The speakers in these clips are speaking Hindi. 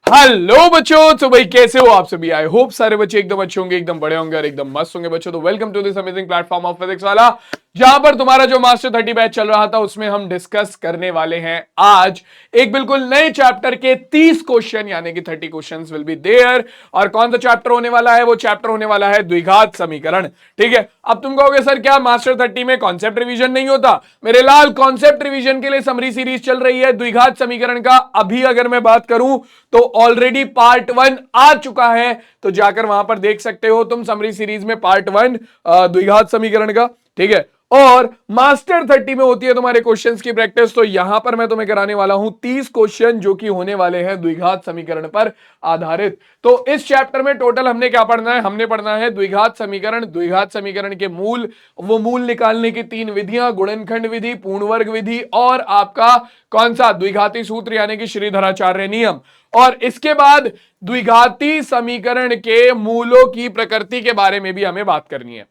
हेलो बच्चों, तो भाई कैसे हो आप सभी। आई होप सारे बच्चे एकदम अच्छे होंगे, एकदम बड़े होंगे और एकदम मस्त होंगे बच्चों। तो welcome to this amazing platform of physics वाला, जहां पर तुम्हारा जो मास्टर 30 बैच चल रहा था उसमें हम डिस्कस करने वाले हैं आज एक बिल्कुल नए चैप्टर के 30 क्वेश्चन, यानी कि 30 क्वेश्चंस विल बी देयर। और कौन सा चैप्टर होने वाला है? वो चैप्टर होने वाला है द्विघात समीकरण। ठीक है, अब तुम कहोगे सर क्या मास्टर 30 में कॉन्सेप्ट रिवीजन नहीं होता? मेरे लाल, कॉन्सेप्ट रिवीजन के लिए समरी सीरीज चल रही है द्विघात समीकरण का। अभी अगर मैं बात करूं तो ऑलरेडी पार्ट 1 आ चुका है, तो जाकर वहां पर देख सकते हो तुम समरी सीरीज में पार्ट 1 द्विघात समीकरण का। ठीक है, और मास्टर 30 में होती है तुम्हारे क्वेश्चंस की प्रैक्टिस। तो यहां पर मैं तुम्हें कराने वाला हूं 30 क्वेश्चन जो कि होने वाले हैं द्विघात समीकरण पर आधारित। तो इस चैप्टर में टोटल हमने क्या पढ़ना है? हमने पढ़ना है द्विघात समीकरण, द्विघात समीकरण के मूल, वो मूल निकालने की 3 विधियां, गुणनखंड विधि, पूर्ण वर्ग विधि और आपका कौन सा द्विघाती सूत्र यानी कि श्रीधराचार्य नियम। और इसके बाद द्विघाती समीकरण के मूलों की प्रकृति के बारे में भी हमें बात करनी है।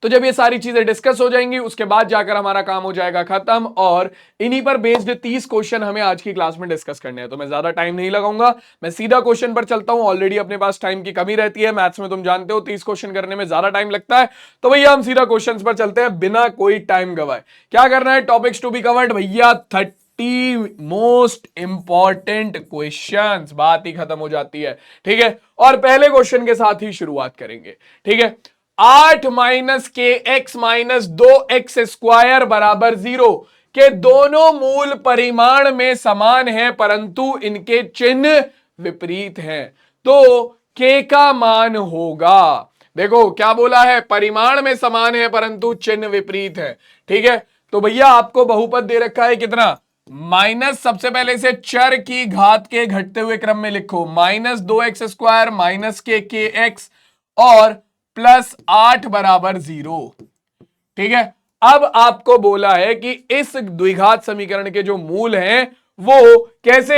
तो जब ये सारी चीजें डिस्कस हो जाएंगी उसके बाद जाकर हमारा काम हो जाएगा खत्म, और इन्हीं पर बेस्ड 30 क्वेश्चन हमें आज की क्लास में डिस्कस करने हैं। तो मैं ज्यादा टाइम नहीं लगाऊंगा, मैं सीधा क्वेश्चन पर चलता हूं। ऑलरेडी अपने पास टाइम की कमी रहती है, मैथ्स में तुम जानते हो 30 क्वेश्चन करने में ज्यादा टाइम लगता है। तो भैया हम सीधा क्वेश्चन पर चलते हैं बिना कोई टाइम गवाए। क्या करना है? टॉपिक्स टू बी कवर्ड भैया 30 मोस्ट इंपॉर्टेंट क्वेश्चंस, बात ही खत्म हो जाती है। ठीक है, और पहले क्वेश्चन के साथ ही शुरुआत करेंगे। ठीक है, 8 माइनस के एक्स माइनस 2x स्क्वायर बराबर 0 के दोनों मूल परिमाण में समान हैं परंतु इनके चिन्ह विपरीत हैं, तो k का मान होगा। देखो क्या बोला है, परिमाण में समान है परंतु चिन्ह विपरीत है। ठीक है, तो भैया आपको बहुपद दे रखा है कितना? माइनस, सबसे पहले से चर की घात के घटते हुए क्रम में लिखो, माइनस 2x स्क्वायर माइनस के एक्स और प्लस 8 बराबर 0। ठीक है, अब आपको बोला है कि इस द्विघात समीकरण के जो मूल हैं वो कैसे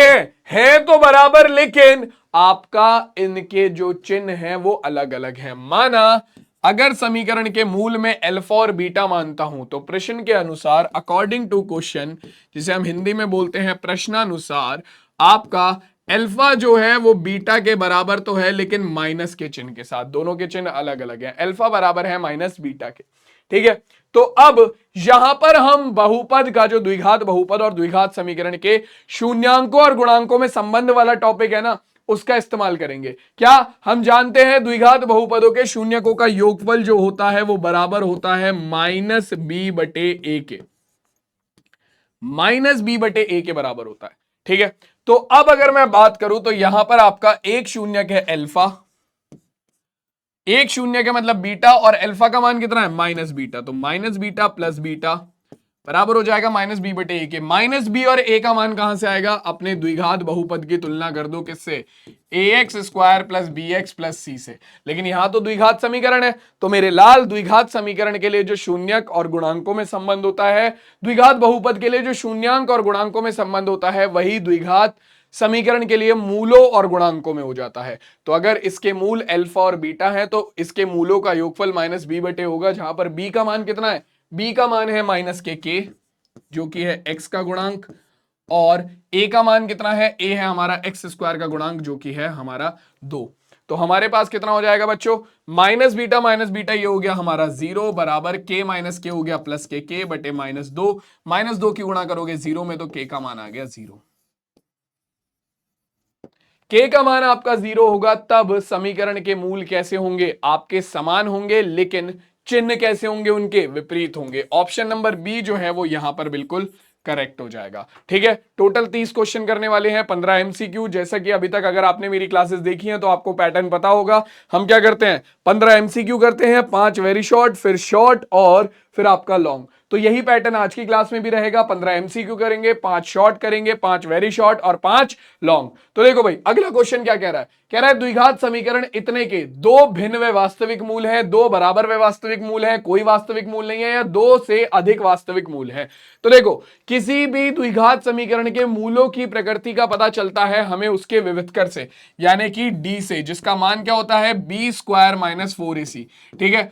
हैं तो बराबर, लेकिन आपका इनके जो चिन्ह हैं वो अलग अलग हैं। माना अगर समीकरण के मूल में अल्फा और बीटा मानता हूं तो प्रश्न के अनुसार, अकॉर्डिंग टू क्वेश्चन, जिसे हम हिंदी में बोलते हैं प्रश्नानुसार, आपका अल्फा जो है वो बीटा के बराबर तो है लेकिन माइनस के चिन्ह के साथ, दोनों के चिन्ह अलग अलग हैं। अल्फा बराबर है माइनस बीटा के। ठीक है, तो अब यहां पर हम बहुपद का, जो द्विघात बहुपद और द्विघात समीकरण के शून्यांकों और गुणांकों में संबंध वाला टॉपिक है ना, उसका इस्तेमाल करेंगे। क्या हम जानते हैं द्विघात बहुपदों के शून्यकों का योगफल जो होता है वो बराबर होता है माइनस बी बटे ए के, माइनस बी बटे ए के बराबर होता है। ठीक है, तो अब अगर मैं बात करूं तो यहां पर आपका एक शून्यक है अल्फा, एक शून्य का मतलब बीटा, और अल्फा का मान कितना है? Minus beta. तो माइनस बीटा प्लस बीटा बराबर हो जाएगा माइनस बी बटे ए के। माइनस बी और ए का मान कहां से आएगा? अपने द्विघात बहुपद की तुलना कर दो, किससे? A x square plus b x plus c से। लेकिन यहां तो द्विघात समीकरण है, तो मेरे लाल द्विघात समीकरण के लिए जो शून्यक और गुणांकों में संबंध होता है, द्विघात बहुपद के लिए जो शून्यांक और गुणांकों में संबंध होता है, वही द्विघात समीकरण के लिए मूलों और गुणांकों में हो जाता है। तो अगर इसके मूल अल्फा और बीटा है तो इसके मूलों का योगफल माइनस बी बटे होगा, जहां पर बी का मान कितना है? बी का मान है माइनस के जो कि है एक्स का गुणांक, और ए का मान कितना है? ए है हमारा एक्स स्क्वायर का गुणांक जो कि है हमारा 2। तो हमारे पास कितना हो जाएगा बच्चों? माइनस बीटा ये हो गया हमारा 0 बराबर के माइनस के हो गया प्लस के बटे माइनस दो की गुणा करोगे 0 में तो के का मान आ गया 0। के का मान आपका 0 होगा, तब समीकरण के मूल कैसे होंगे? आपके समान होंगे, लेकिन चिन्ह कैसे होंगे? उनके विपरीत होंगे। ऑप्शन नंबर बी जो है वो यहां पर बिल्कुल करेक्ट हो जाएगा। ठीक है, टोटल 30 क्वेश्चन करने वाले हैं, 15 एमसीक्यू। जैसा कि अभी तक अगर आपने मेरी क्लासेस देखी हैं तो आपको पैटर्न पता होगा। हम क्या करते हैं? 15 एमसीक्यू करते हैं, 5 वेरी शॉर्ट, फिर शॉर्ट और फिर आपका लॉन्ग। तो यही पैटर्न आज की क्लास में भी रहेगा। 15 एमसीक्यू करेंगे, 5 शॉर्ट करेंगे, 5 वेरी शॉर्ट और 5 लॉन्ग। तो देखो भाई अगला क्वेश्चन क्या कह रहा है? कह रहा है द्विघात समीकरण इतने के दो भिन्न व वास्तविक मूल है, दो बराबर व वास्तविक मूल है, कोई वास्तविक मूल नहीं है, या दो से अधिक वास्तविक मूल है। तो देखो किसी भी द्विघात समीकरण के मूलों की प्रकृति का पता चलता है हमें उसके विविधकर से, यानी कि डी से, जिसका मान क्या होता है? B square minus 4ac। ठीक है,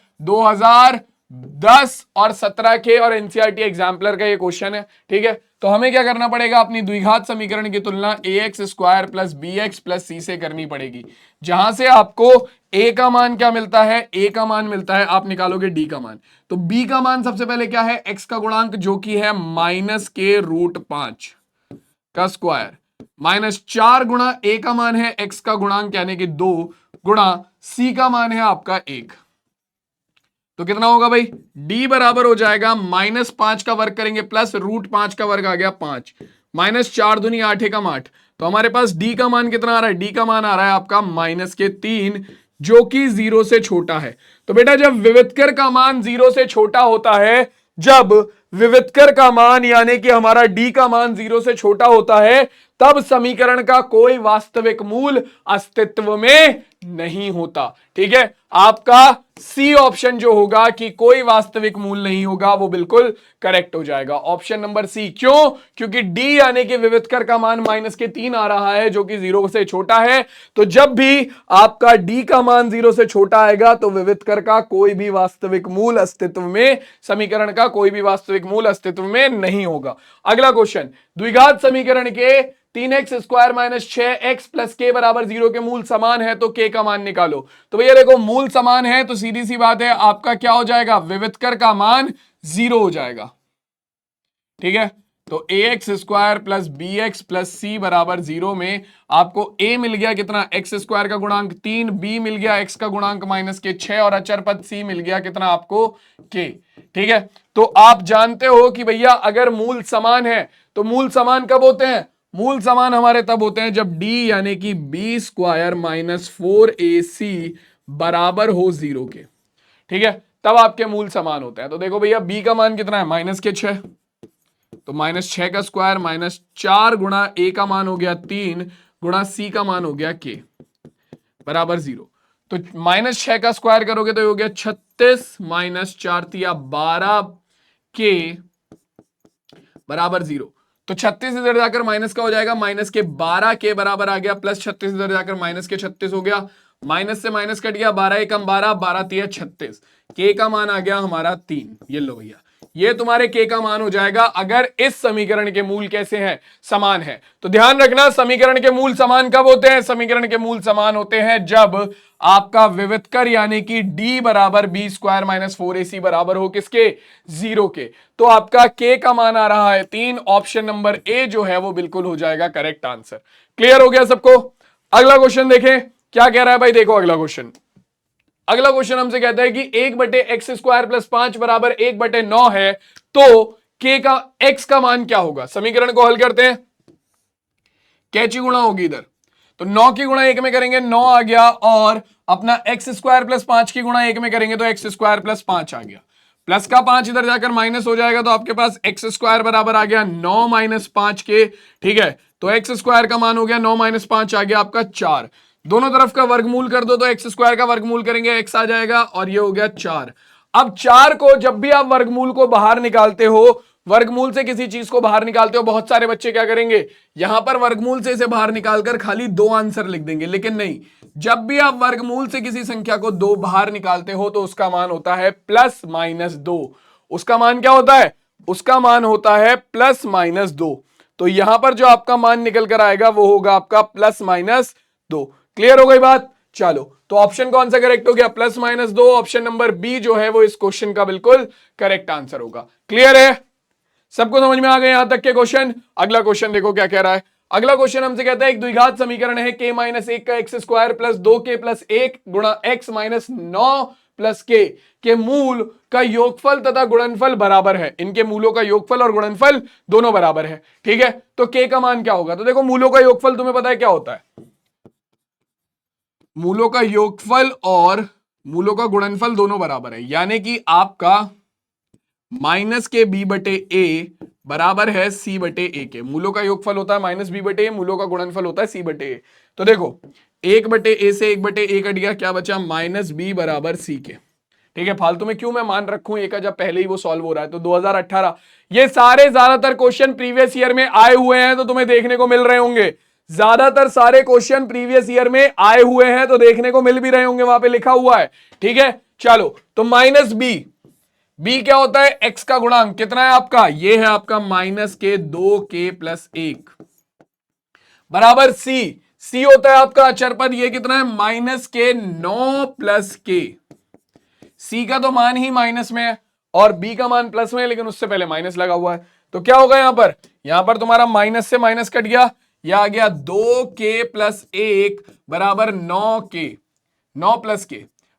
10 और 17 के और एनसीईआरटी एग्जाम्पलर का ये क्वेश्चन है, ठीक है। तो हमें क्या करना पड़ेगा, अपनी द्विघात समीकरण की तुलना ax square plus b x plus c से करनी पड़ेगी, जहां से आपको a का मान क्या मिलता है, a का मान मिलता है, आप निकालोगे d का मान। तो b का मान सबसे पहले क्या है, x का गुणांक जो कि है -k√5 का स्क्वायर माइनस 4 गुणा a का मान है x का गुणांक यानी कि 2 गुणा c का मान है आपका 1। तो कितना होगा भाई, d बराबर हो जाएगा -5 का वर्ग करेंगे प्लस √5 का वर्ग आ गया 5 -4 दूनी 8 एकम 8। तो हमारे पास d का मान कितना आ रहा है, d का मान आ रहा है आपका -3 जो कि 0 से छोटा है। तो बेटा जब विवितकर का मान 0 से छोटा होता है, जब विवितकर का मान यानी कि हमारा d का मान 0 से छोटा होता है, तब समीकरण का कोई वास्तविक मूल अस्तित्व में नहीं होता, ठीक है। आपका सी ऑप्शन जो होगा कि कोई वास्तविक मूल नहीं होगा, वो बिल्कुल करेक्ट हो जाएगा, ऑप्शन नंबर सी। क्यों, क्योंकि डी यानी कि विवितकर का मान -3 आ रहा है जो कि 0 से छोटा है। तो जब भी आपका डी का मान 0 से छोटा आएगा तो विवितकर का कोई भी वास्तविक मूल अस्तित्व में, समीकरण का कोई भी वास्तविक मूल अस्तित्व में नहीं होगा। अगला क्वेश्चन, द्विघात समीकरण के 3x square minus 6x plus के बराबर 0 के मूल समान है तो k का मान निकालो। तो भैया देखो मूल समान है तो सीधी सी बात है आपका क्या हो जाएगा, विवितकर का मान 0 हो जाएगा, ठीक है। तो ax square plus b x plus c बराबर 0 में आपको a मिल गया कितना, x स्क्वायर का गुणांक 3, b मिल गया x का गुणांक -6 और अचर पद c मिल गया कितना आपको k, ठीक है। तो आप जानते हो कि भैया अगर मूल समान है तो मूल समान कब होते हैं, मूल समान हमारे तब होते हैं जब d यानी कि b स्क्वायर -4ac बराबर हो 0 के, ठीक है, तब आपके मूल समान होते हैं। तो देखो भैया b का मान कितना है, -6, तो -6 का स्क्वायर -4 गुणा a का मान हो गया 3 गुणा c का मान हो गया k बराबर 0। तो -6 का स्क्वायर करोगे तो ये हो गया 36 -4 तिया 12 k बराबर 0। तो 36 इधर जाकर माइनस का हो जाएगा, माइनस के 12 के बराबर आ गया, प्लस 36 इधर जाकर माइनस के 36 हो गया, माइनस से माइनस कट गया, 12 एकम 12 12 तिया 36, के का मान आ गया हमारा 3। ये लो भैया, ये तुम्हारे के का मान हो जाएगा अगर इस समीकरण के मूल कैसे हैं, समान है। तो ध्यान रखना समीकरण के मूल समान कब होते हैं, समीकरण के मूल समान होते हैं जब आपका विवितकर यानी कि d बराबर बी स्क्वायर -4ac बराबर हो किसके, 0 के। तो आपका k का मान आ रहा है 3, ऑप्शन नंबर ए जो है वो बिल्कुल हो जाएगा करेक्ट आंसर। क्लियर हो गया सबको। अगला क्वेश्चन देखें क्या कह रहा है भाई, देखो अगला क्वेश्चन, अगला क्वेश्चन हमसे कहता है कि 1/x स्क्वायर प्लस 5 बराबर 1/9 है, तो k का x का मान क्या होगा। समीकरण को हल करते हैं, कैची गुणा होगी इधर, तो 9 की गुणा 1 में करेंगे 9 आ गया, और अपना x स्क्वायर प्लस 5 की गुणा 1 में करेंगे तो x स्क्वायर प्लस 5 आ गया, प्लस का 5 इधर जाकर माइनस हो जाएगा, तो आपके पास x स्क्वायर बराबर आ गया 9 माइनस 5 के, ठीक है। तो x स्क्वायर का मान हो गया 9 माइनस 5 आ गया आपका 4, दोनों तरफ का वर्गमूल कर दो तो x स्क्वायर का वर्गमूल करेंगे x आ जाएगा, और ये हो गया 4। अब 4 को जब भी आप वर्गमूल को बाहर निकालते हो, वर्गमूल से किसी चीज को बाहर निकालते हो, बहुत सारे बच्चे क्या करेंगे, यहां पर वर्गमूल से इसे बाहर निकालकर खाली 2 आंसर लिख देंगे, लेकिन नहीं, जब भी आप वर्गमूल से किसी संख्या को 2 बाहर निकालते हो तो उसका मान होता है +-2। उसका मान क्या होता है, उसका मान होता है +-2। तो यहां पर जो आपका मान निकल कर आएगा वो होगा आपका +-2। क्लियर हो गई बात। चलो तो ऑप्शन कौन सा करेक्ट हो गया, +-2, ऑप्शन नंबर बी जो है वो इस क्वेश्चन का बिल्कुल करेक्ट आंसर होगा। क्लियर है, सबको समझ में आ गए यहां तक के क्वेश्चन। अगला क्वेश्चन देखो क्या कह रहा है, अगला क्वेश्चन हमसे कहता है एक द्विघात समीकरण है k -1 का x square plus 2k plus 1 गुणा x माइनस 9 प्लस k के मूल का योगफल तथा गुणनफल बराबर है। इनके मूलों का योगफल और गुणनफल दोनों बराबर है, ठीक है। तो k का मान क्या होगा, तो देखो मूलों का योगफल तुम्हें पता है क्या होता है, मूलों का योगफल और मूलों का गुणनफल दोनों बराबर है, यानी कि आपका -kb/a बराबर है c/a के। मूलों का योगफल होता है -b/a, मूलों का गुणनफल होता है c/a। तो देखो 1/a से 1/a कट गया, क्या बचा -b बराबर c के, ठीक है। फालतू में क्यों मैं मान रखूं एक, जब पहले ही वो सॉल्व हो रहा है। तो 2018 ये सारे ज्यादातर क्वेश्चन प्रीवियस ईयर में आए हुए हैं तो तुम्हें देखने को मिल रहे होंगे, ज्यादातर सारे क्वेश्चन प्रीवियस ईयर में आए हुए हैं तो देखने को मिल भी रहे होंगे, वहां पे लिखा हुआ है, ठीक है। चलो तो -b बी क्या होता है, एक्स का गुणांक कितना है आपका, ये है आपका -2k+1 बराबर सी। सी होता है आपका अचर पद, ये कितना है -9 + k। सी का तो मान ही माइनस में है और बी का मान प्लस में है, लेकिन उससे पहले माइनस लगा हुआ है। तो क्या होगा यहां पर तुम्हारा माइनस से माइनस कट गया, यह आ गया 2k+1 बराबर 9k। 9 + k,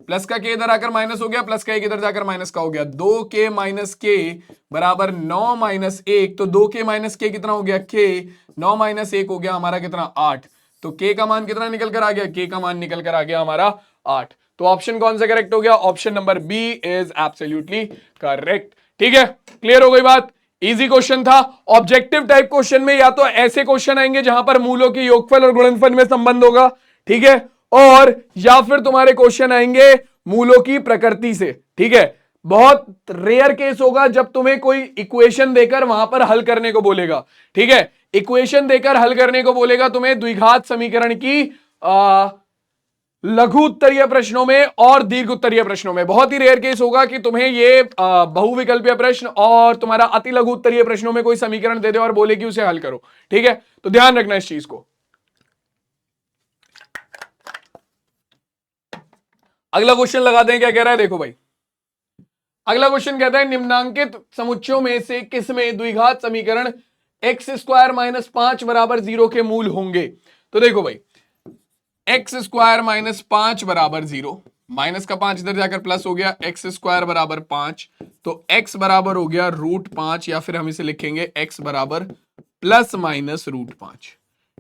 प्लस का के इधर आकर माइनस हो गया, प्लस का एक इधर जाकर माइनस का हो गया, 2k - k बराबर 9 - 1। तो 2k - k कितना हो गया k, 9 - 1 हो गया हमारा कितना 8। तो k का मान कितना निकल कर आ गया, k का मान निकल कर आ गया हमारा 8। तो ऑप्शन कौन सा करेक्ट हो गया, option number B is absolutely correct. ठीक है, क्लियर हो गई बात। इजी क्वेश्चन था। ऑब्जेक्टिव टाइप क्वेश्चन में या तो ऐसे क्वेश्चन आएंगे जहां पर मूलों के योगफल और गुणनफल में संबंध होगा, ठीक है, और या फिर तुम्हारे क्वेश्चन आएंगे मूलों की प्रकृति से। ठीक है, बहुत रेयर केस होगा जब तुम्हें कोई इक्वेशन देकर वहां पर हल करने को बोलेगा। ठीक है, इक्वेशन देकर हल करने को बोलेगा तुम्हें द्विघात समीकरण की लघु उत्तरीय प्रश्नों में और दीर्घ उत्तरीय प्रश्नों में। बहुत ही रेयर केस होगा कि तुम्हें ये बहुविकल्पीय प्रश्न और तुम्हारा अति लघु उत्तरीय प्रश्नों में कोई समीकरण दे दे और बोले कि उसे हल करो। ठीक है, तो ध्यान रखना इस चीज को। अगला क्वेश्चन लगाते हैं, क्या कह रहा है देखो भाई। अगला क्वेश्चन कहता है निम्नांकित समुच्चयों में से किसमें द्विघात समीकरण x² - 5 बराबर 0 के मूल होंगे। तो देखो भाई, x² - 5 बराबर 0, माइनस का 5 इधर जाकर प्लस हो गया, x² बराबर 5, तो x बराबर हो गया √5, या फिर हम इसे लिखेंगे x बराबर ±√5।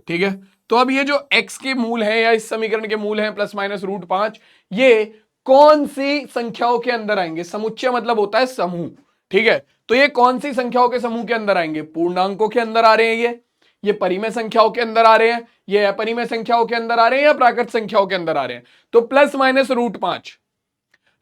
ठीक है, तो अब ये जो x के मूल हैं या इस समीकरण के मूल हैं ±√5, ये कौन सी संख्याओं के अंदर आएंगे। समुच्चय मतलब होता है समूह। ठीक है, तो ये कौन सी संख्याओं के समूह के अंदर आएंगे, पूर्णांकों के अंदर आ रहे हैं, ये परिमेय संख्याओं के अंदर आ रहे हैं, ये अपरिमेय संख्याओं के अंदर आ रहे हैं, या प्राकृत संख्याओं के अंदर आ रहे हैं। तो ±√5,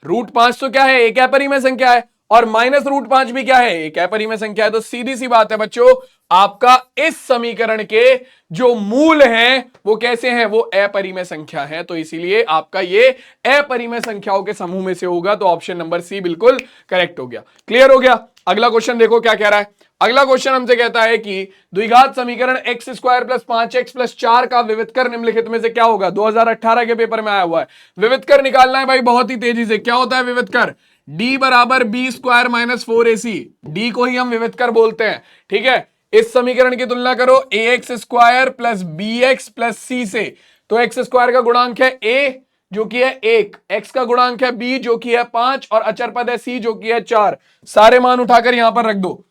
√5 तो क्या है, एक अपरिमेय संख्या है, और -√5 भी क्या है, एक अपरिमेय संख्या है। तो सीधी सी बात है बच्चों, आपका इस समीकरण के जो मूल हैं वो कैसे हैं, वो अपरिमेय संख्या है। तो इसीलिए आपका ये अपरिमेय संख्याओं के समूह में से होगा। तो ऑप्शन नंबर सी बिल्कुल करेक्ट हो गया। क्लियर हो गया। अगला क्वेश्चन देखो क्या कह रहा है। अगला क्वेश्चन हमसे कहता है कि द्विघात समीकरण x² + 5x + 4 का विविधकर निम्नलिखित में से क्या होगा। 2018 के पेपर में आया हुआ है। विविधकर निकालना है भाई बहुत ही तेजी से। क्या होता है विविधकर, d बराबर b² - 4ac, डी को ही हम विविधकर बोलते हैं। ठीक है, इस समीकरण की तुलना करो ax² + bx + c से। तो x² का गुणांक है a जो कि है 1, x का गुणांक है b जो कि है 5, और अचर पद है c जो कि है 4। सारे मान उठाकर यहां पर रख दो।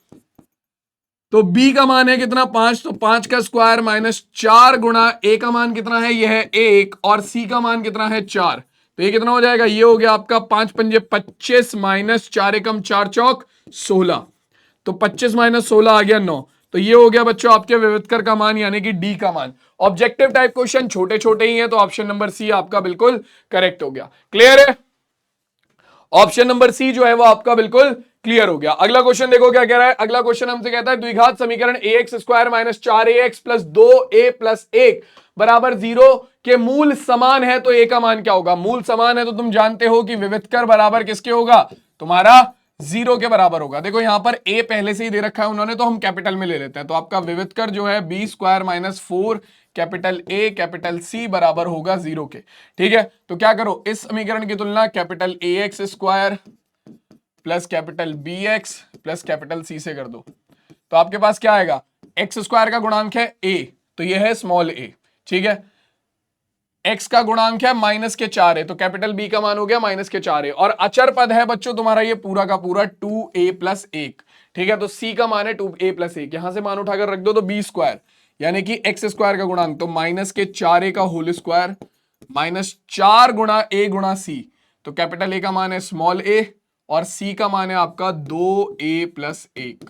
तो b का मान है कितना 5, तो 5 का स्क्वायर -4 गुणा a का मान कितना है, ये है 1, और c का मान कितना है 4। तो ये कितना हो जाएगा, ये हो गया आपका 5 पंजे 25 -4 एकम 4 चौक 16। तो 25 - 16 आ गया 9। तो ये हो गया बच्चों आपके विविधकर का मान, यानी कि डी का मान। ऑब्जेक्टिव टाइप क्वेश्चन छोटे छोटे ही हैं, तो ऑप्शन नंबर सी आपका बिल्कुल करेक्ट हो गया। क्लियर है, ऑप्शन नंबर सी जो है वो आपका बिल्कुल क्लियर हो गया। अगला क्वेश्चन देखो क्या कह रहा है। अगला क्वेश्चन हमसे कहता है द्विघात समीकरण ax² - 4ax + 2a + 1 बराबर 0 के मूल समान है। तो a का मान क्या होगा, मूल समान है तो तुम जानते हो कि विविधकर बराबर किसके होगा, तुम्हारा 0 के बराबर होगा। देखो यहां पर a पहले से ही दे रखा है उन्होंने, तो हम कैपिटल में ले लेते हैं। तो आपका विविधकर जो है b² - 4 capital A capital C बराबर होगा 0 के। ठीक है, तो क्या करो, इस समीकरण की तुलना capital ax² plus capital bx plus capital c से कर दो। तो आपके पास क्या आएगा, x² का गुणांक है a, तो ये है स्मॉल a। ठीक है, x का गुणांक है -4 है, तो कैपिटल B का मान हो गया -4 है, और अचर पद है बच्चों तुम्हारा ये पूरा का पूरा 2a + 1। ठीक है, तो c का मान है 2a + 1, यहां से मान उठाकर रख दो तो b², यानी कि x² का गुणांक, तो -4a का होल स्क्वायर -4 गुणा a गुणा c। तो कैपिटल A का मान है स्मॉल a, और c का मान है आपका 2a + 1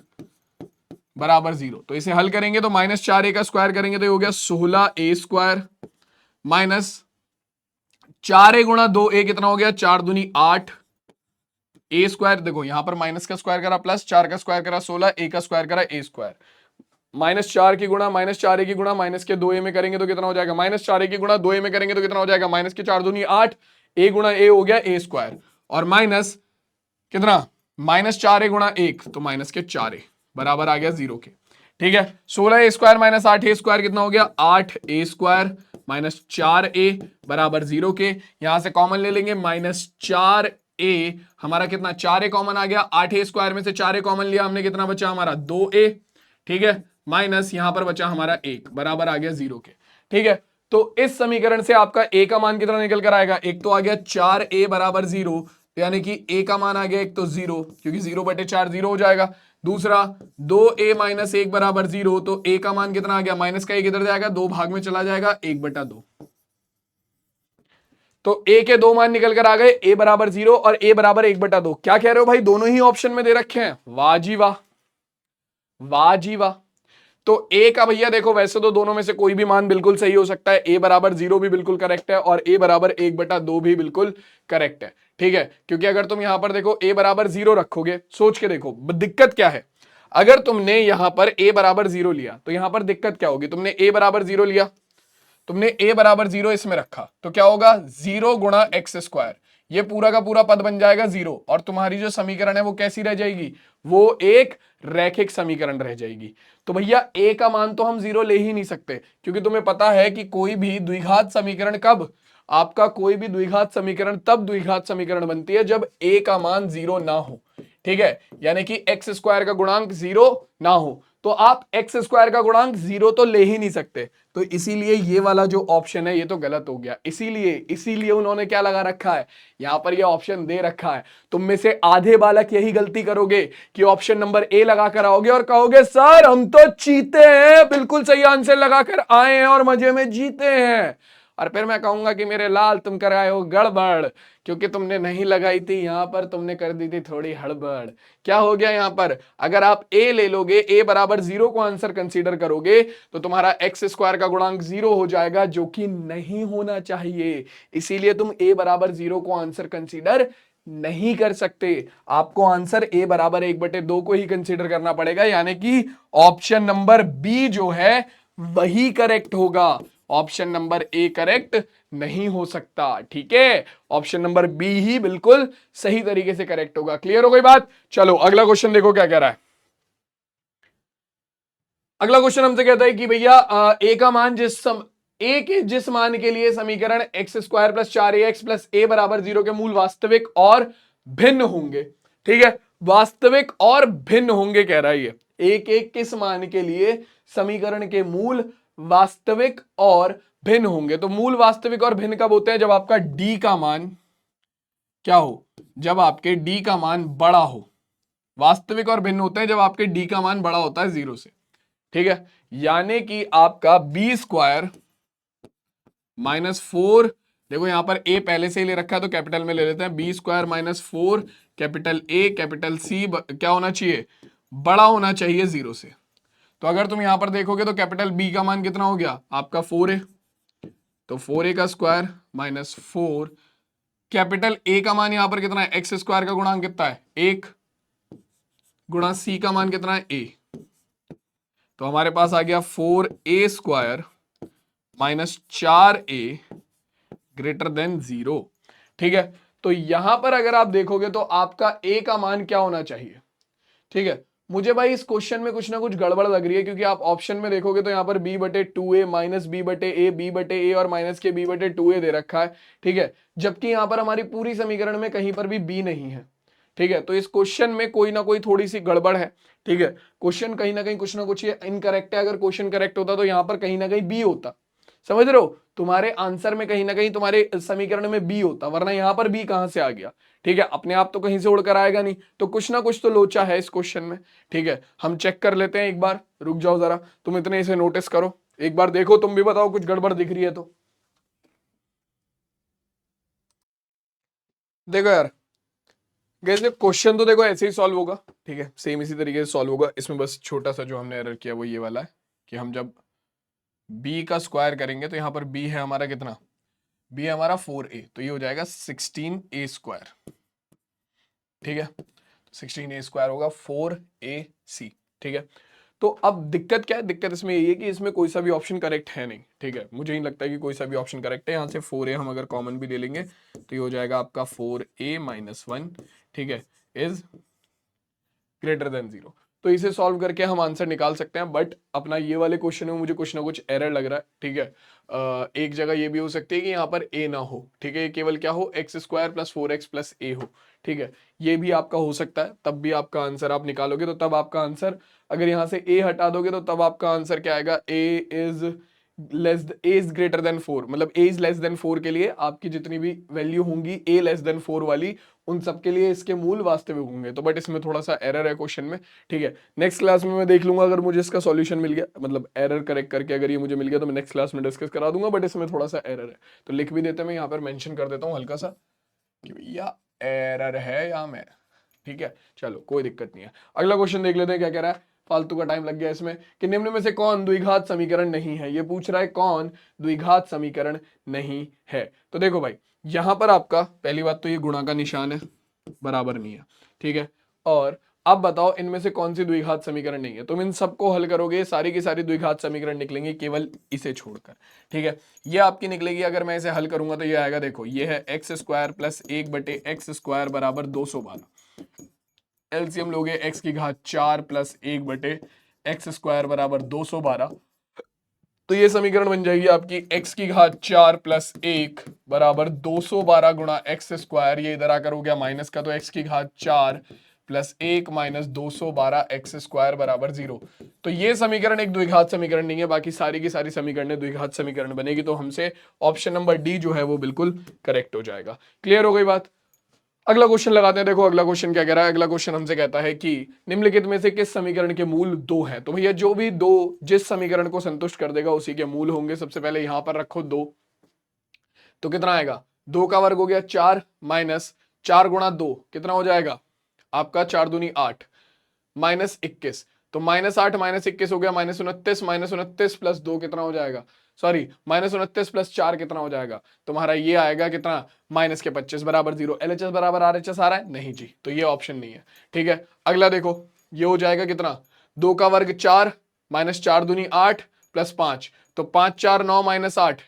बराबर 0। तो इसे हल करेंगे तो -4a का स्क्वायर करेंगे तो ये हो गया 16a² -4a गुणा 2a कितना हो गया, 4 दूनी 8 a²। देखो यहां पर माइनस का स्क्वायर करा प्लस 4 का स्क्वायर करा 16, a का स्क्वायर करा a²। -4 की गुणा -4a की गुणा माइनस के 2a में करेंगे तो कितना हो जाएगा, -4a की गुणा 2a में करेंगे तो कितना हो जाएगा, -4 दूनी 8, a गुणा a हो गया a², और माइनस कितना -4a गुणा 1 तो -4a बराबर आ गया 0 के। ठीक है, 16a² माइनस 8a² कितना हो गया 8a² माइनस 4a बराबर 0 के। यहां से कॉमन ले लेंगे -4a, हमारा कितना 4a कॉमन आ गया, 8a² में से 4a कॉमन लिया हमने, कितना बचा हमारा 2a। ठीक है, माइनस यहां पर बचा हमारा 1 बराबर आ गया 0 के। ठीक है, तो इस समीकरण से आपका a का मान कितना निकल कर आएगा, एक तो आ गया 4a बराबर 0, यानी कि a का मान आ गया एक तो 0, क्योंकि 0/4 0 हो जाएगा। दूसरा 2a माइनस 1 बराबर 0, तो a का मान कितना आ गया, माइनस का 1 इधर जाएगा, 2 भाग में चला जाएगा, 1/2। तो a के दो मान निकल कर आ गए, a बराबर 0 और a बराबर 1/2। क्या कह रहे हो भाई, दोनों ही ऑप्शन में दे रखे हैं, वाह जी वाह, वाह जी वाह। तो a का भैया देखो, वैसे तो दोनों में से कोई भी मान बिल्कुल सही हो सकता है, a बराबर 0 भी बिल्कुल करेक्ट है और a बराबर 1/2 भी बिल्कुल करेक्ट है। ठीक है, क्योंकि अगर तुम यहां पर देखो a बराबर 0 रखोगे, सोच के देखो दिक्कत क्या है। अगर तुमने यहां पर a बराबर 0 लिया तो यहां पर दिक्कत क्या होगी, तुमने a बराबर 0 लिया, तुमने a बराबर 0 इसमें रखा, तो क्या होगा 0 गुणा x², ये पूरा का पूरा पद बन जाएगा 0, और तुम्हारी जो समीकरण है वो कैसी रह जाएगी, वो एक रैखिक समीकरण रह जाएगी। तो भैया a का मान तो हम 0 ले ही नहीं सकते, क्योंकि तुम्हें पता है कि कोई भी द्विघात समीकरण कब, आपका कोई भी द्विघात समीकरण तब द्विघात समीकरण बनती है जब a का मान 0 ना हो। ठीक है, यानी कि x² का गुणांक 0 ना हो, तो आप x² का गुणांक 0 तो ले ही नहीं सकते। तो इसीलिए ये वाला जो ऑप्शन है ये तो गलत हो गया, इसीलिए इसीलिए उन्होंने क्या लगा रखा है, यहां पर ये ऑप्शन दे रखा है। तुम में से आधे बालक यही गलती करोगे कि ऑप्शन नंबर ए लगा कर आओगे और कहोगे सर हम तो चीते हैं, बिल्कुल सही आंसर लगाकर आए हैं और मजे में जीते हैं। और फिर मैं कहूंगा कि मेरे लाल तुम कर आए हो गड़बड़, क्योंकि तुमने नहीं लगाई थी यहां पर, तुमने कर दी थी थोड़ी हड़बड़। क्या हो गया यहां पर, अगर आप a ले लोगे, a बराबर 0 को आंसर कंसीडर करोगे, तो तुम्हारा x² का गुणांक 0 हो जाएगा, जो कि नहीं होना चाहिए। इसीलिए तुम a बराबर 0 को आंसर कंसीडर नहीं कर सकते, आपको आंसर a बराबर 1/2 को ही कंसीडर करना पड़ेगा, यानी कि ऑप्शन नंबर बी जो है वही करेक्ट होगा, ऑप्शन नंबर ए करेक्ट नहीं हो सकता। ठीक है, ऑप्शन नंबर बी ही बिल्कुल सही तरीके से करेक्ट होगा। क्लियर हो गई बात, चलो अगला क्वेश्चन देखो क्या कह रहा है। अगला क्वेश्चन हमसे कहता है कि भैया ए का मान ए के जिस मान के लिए समीकरण x² + 4ax + a बराबर 0 के मूल वास्तविक और भिन्न होंगे। ठीक है, वास्तविक और भिन्न होंगे कह रहा है ये, ए के किस मान के लिए समीकरण के मूल वास्तविक और भिन्न होंगे। तो मूल वास्तविक और भिन्न कब होते हैं, जब आपका d का मान क्या हो, जब आपके d का मान बड़ा हो। वास्तविक और भिन्न होते हैं जब आपके d का मान बड़ा होता है 0 से। ठीक है, यानी कि आपका b² -4, देखो यहां पर a पहले से ही ले रखा है तो कैपिटल में ले लेते हैं, b² -4 capital A capital C क्या होना चाहिए, बड़ा होना चाहिए 0 से। तो अगर तुम यहां पर देखोगे तो कैपिटल B का मान कितना हो गया आपका 4a, तो 4a का स्क्वायर -4, कैपिटल A का मान यहां पर कितना है, x² का गुणांक कितना है 1, गुणा C का मान कितना है a, तो हमारे पास आ गया 4a² -4a ग्रेटर देन 0। ठीक है, तो यहां पर अगर आप देखोगे तो आपका a का मान क्या होना चाहिए। ठीक है, मुझे भाई इस क्वेश्चन में कुछ ना कुछ गड़बड़ लग रही है, क्योंकि आप ऑप्शन में देखोगे तो यहाँ पर b/2a माइनस b/a b/a और माइनस के b/2a दे रखा है। ठीक है, जबकि यहाँ पर हमारी पूरी समीकरण में कहीं पर भी b नहीं है। ठीक है, तो इस क्वेश्चन में कोई ना कोई थोड़ी सी गड़बड़ है। ठीक है, क्वेश्चन कहीं ना कहीं कुछ ना कुछ ये इनकरेक्ट है, अगर क्वेश्चन करेक्ट होता तो यहाँ पर कहीं ना कहीं बी होता, समझ रहे हो, तुम्हारे आंसर में कहीं ना कहीं तुम्हारे समीकरण में बी होता, वरना यहां पर बी कहां से आ गया। ठीक है, अपने आप तो कहीं से उड़कर आएगा नहीं, तो कुछ ना कुछ तो लोचा है इस क्वेश्चन में। ठीक है, हम चेक कर लेते हैं एक बार, रुक जाओ जरा, तुम इतने इसे नोटिस करो, एक बार देखो, तुम भी बताओ कुछ गड़बड़ दिख रही है तो। देखो यार गैस, क्वेश्चन तो देखो ऐसे ही सॉल्व होगा। ठीक है, सेम इसी तरीके से सॉल्व होगा, इसमें बस छोटा सा जो हमने एरर किया वो ये वाला है कि हम जब b का स्क्वायर करेंगे तो यहाँ पर b है हमारा कितना, b है हमारा 4a, तो ये हो जाएगा 16a²। ठीक है, 16a² होगा 4ac। ठीक है, तो अब दिक्कत क्या है, दिक्कत इसमें यही है कि इसमें कोई सा भी ऑप्शन करेक्ट है नहीं। ठीक है, मुझे नहीं लगता कि कोई सा भी ऑप्शन करेक्ट है। यहाँ से 4a हम अगर कॉमन भी ले लेंगे तो ये हो जाएगा आपका 4a - 1, ठीक है, इज ग्रेटर देन 0। तो इसे सॉल्व करके हम आंसर निकाल सकते हैं, बट अपना ये वाले क्वेश्चन में मुझे कुछ ना कुछ एरर लग रहा है, ठीक है। एक जगह ये भी हो सकती है कि यहाँ पर a ना हो, ठीक है, केवल क्या हो, x² + 4x + a हो, ठीक है, ये भी आपका हो सकता है, तब भी आपका आंसर आप निकालोगे तो तब आपका आंसर, अगर यहाँ से a हटा दोगे तो तब आपका आंसर क्या आएगा, a इज ग्रेटर देन 4, मतलब a इज लेस देन 4 के लिए आपकी जितनी भी वैल्यू होंगी a लेस देन 4 वाली, उन सब के लिए इसके मूल वास्तविक होंगे। तो बट इसमें थोड़ा सा एरर है क्वेश्चन में, ठीक है। नेक्स्ट क्लास में मैं देख लूंगा, अगर मुझे इसका सॉल्यूशन मिल गया, मतलब एरर करेक्ट करके अगर ये मुझे मिल गया तो मैं नेक्स्ट क्लास में डिस्कस करा दूंगा, बट इसमें थोड़ा सा एरर है तो लिख भी देते हैं, मैं यहाँ पर मेंशन कर देता हूँ हल्का सा कि भैया एरर है यहाँ में, ठीक है। चलो कोई दिक्कत नहीं है, अगला क्वेश्चन देख लेते हैं क्या कह रहा है। फालतू का टाइम लग गया इसमें, कि निम्न में से कौन द्विघात समीकरण नहीं है, ये पूछ रहा है कौन द्विघात समीकरण नहीं है। तो देखो भाई, यहां पर आपका पहली बात तो ये गुणा का निशान है, बराबर नहीं है, ठीक है। और अब बताओ इनमें से कौन सी द्विघात समीकरण नहीं है। तुम इन सबको हल करोगे, सारी की सारी द्विघात समीकरण निकलेंगे केवल इसे छोड़कर, ठीक है। ये आपकी निकलेगी, अगर मैं इसे हल करूंगा तो ये आएगा, देखो ये है x² + 1/x² बराबर 212। एलसीएम लोगे x की घात 4 + 1/x² बराबर 212। तो ये समीकरण बन जाएगी आपकी x की घात 4 + 1 बराबर 212 गुणा x², ये इधर आकर हो गया माइनस का, तो x की घात 4 + 1 - 212 x² बराबर 0। तो ये समीकरण एक द्विघात समीकरण नहीं है, बाकी सारी की सारी समीकरण द्विघात समीकरण बनेगी, तो हमसे ऑप्शन नंबर डी जो है वो बिल्कुल करेक्ट हो जाएगा। क्लियर हो गई बात। अगला क्वेश्चन लगाते हैं, देखो अगला क्वेश्चन क्या कह रहा है। अगला क्वेश्चन हमसे कहता है कि निम्नलिखित में से किस समीकरण के मूल 2 हैं। तो भैया जो भी दो जिस समीकरण को संतुष्ट कर देगा उसी के मूल होंगे। सबसे पहले यहां पर रखो 2, तो कितना आएगा, 2 का वर्ग हो गया 4 माइनस 4 गुणा 2 कितना हो जाएगा आपका, 4 दूनी 8 माइनस 21, तो -8 - 21 हो गया -29, -29 + 2 कितना हो जाएगा, सॉरी -29 + 4 कितना हो जाएगा तुम्हारा, ये आएगा कितना, -25 बराबर 0। LHS बराबर RHS आ रहा है, नहीं जी, तो ये ऑप्शन नहीं है, ठीक है। अगला देखो, ये हो जाएगा कितना, 2 का वर्ग 4 माइनस 4 दूनी 8 + 5, तो 5 4 9 -8